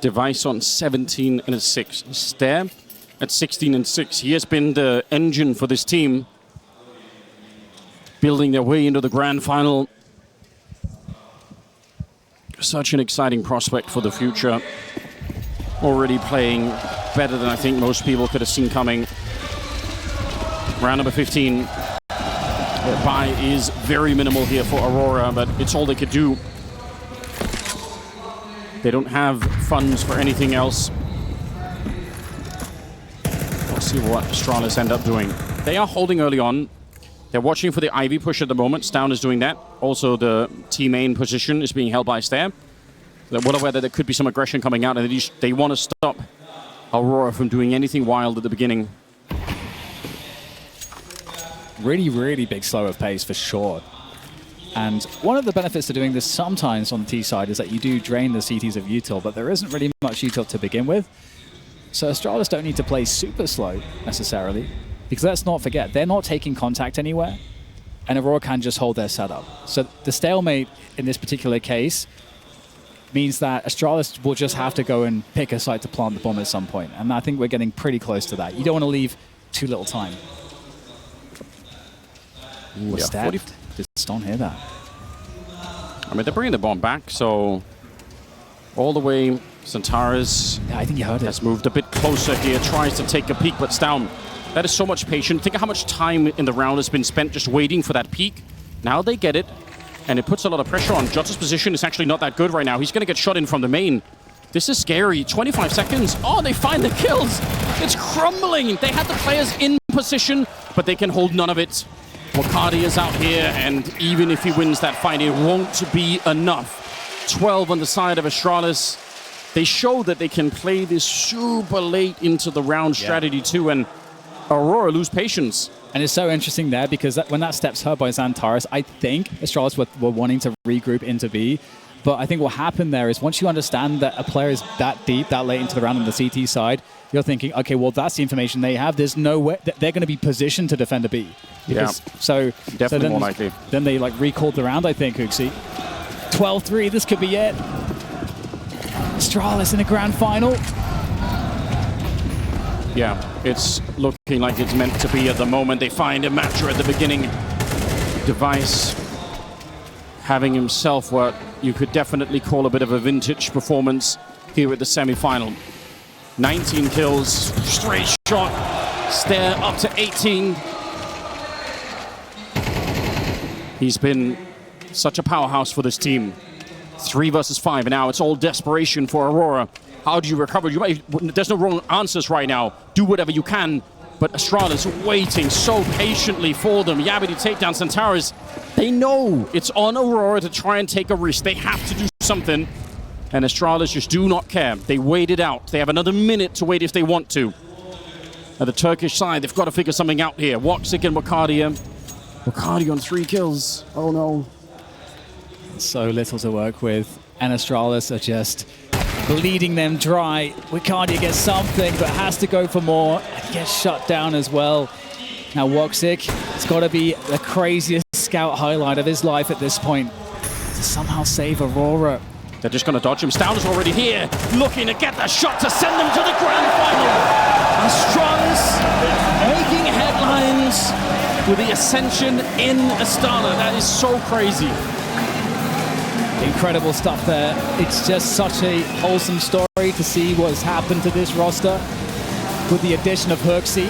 Device on 17 and 6. Stair at 16 and 6. He has been the engine for this team, building their way into the grand final. Such an exciting prospect for the future. Already playing better than I think most people could have seen coming. Round number 15. The buy is very minimal here for Aurora, but it's all they could do. They don't have funds for anything else. We'll see what Astralis end up doing. They are holding early on. They're watching for the Ivy push at the moment. stavn is doing that. Also, the T-main position is being held by stavn. They're well aware that there could be some aggression coming out, and they want to stop Aurora from doing anything wild at the beginning. Really, really big slow of pace for sure. And one of the benefits of doing this sometimes on the T side is that you do drain the CTs of util, but there isn't really much util to begin with. So Astralis don't need to play super slow necessarily, because let's not forget, they're not taking contact anywhere, and Aurora can just hold their setup. So the stalemate in this particular case means that Astralis will just have to go and pick a site to plant the bomb at some point. And I think we're getting pretty close to that. You don't want to leave too little time. Was stabbed. Did stavn hear that? I mean, they're bringing the bomb back, so all the way, Centaurus Yeah, I think you heard it. has moved a bit closer here, tries to take a peek, but stavn, that is so much patience. Think of how much time in the round has been spent just waiting for that peek. Now they get it, and it puts a lot of pressure on. Jota's position is actually not that good right now. He's going to get shot in from the main. This is scary. 25 seconds. Oh, they find the kills. It's crumbling. They had the players in position, but they can hold none of it. Wakadi is out here, and even if he wins that fight, it won't be enough. 12 on the side of Astralis. They show that they can play this super late into the round strategy too, and Aurora lose patience. And it's so interesting there because when that steps her by Xantares, I think Astralis were wanting to regroup into B. But I think what happened there is once you understand that a player is that deep, that late into the round on the CT side, you're thinking, okay, well, that's the information they have. There's no way they're going to be positioned to defend a B. Because, yeah, definitely more likely. Then they like recalled the round, I think, Huxi. 12-3, this could be it. Astralis in the grand final. Yeah, it's looking like it's meant to be at the moment. They find a matcher at the beginning. Device having himself what you could definitely call a bit of a vintage performance here at the semi-final. 19 kills, straight shot, stare up to 18. He's been such a powerhouse for this team. 3 versus 5, and now it's all desperation for Aurora. How do you recover? There's no wrong answers right now. Do whatever you can. But Astralis waiting so patiently for them. Yabity takedown Centaurus. They know it's on Aurora to try and take a risk. They have to do something. And Astralis just do not care. They wait it out. They have another minute to wait if they want to. At the Turkish side, they've got to figure something out here. Woxic and Wakadi. Wakadi on 3 kills. Oh no. So little to work with. And Astralis are just bleeding them dry. Wakadi gets something, but has to go for more. And he gets shut down as well. Now Woxic, it's got to be the craziest scout highlight of his life at this point to somehow save Aurora. They're just going to dodge him. stavn is already here, looking to get the shot to send them to the grand final. Astralis making headlines with the ascension in Astana. That is so crazy. Incredible stuff there. It's just such a wholesome story to see what's happened to this roster with the addition of Huxi.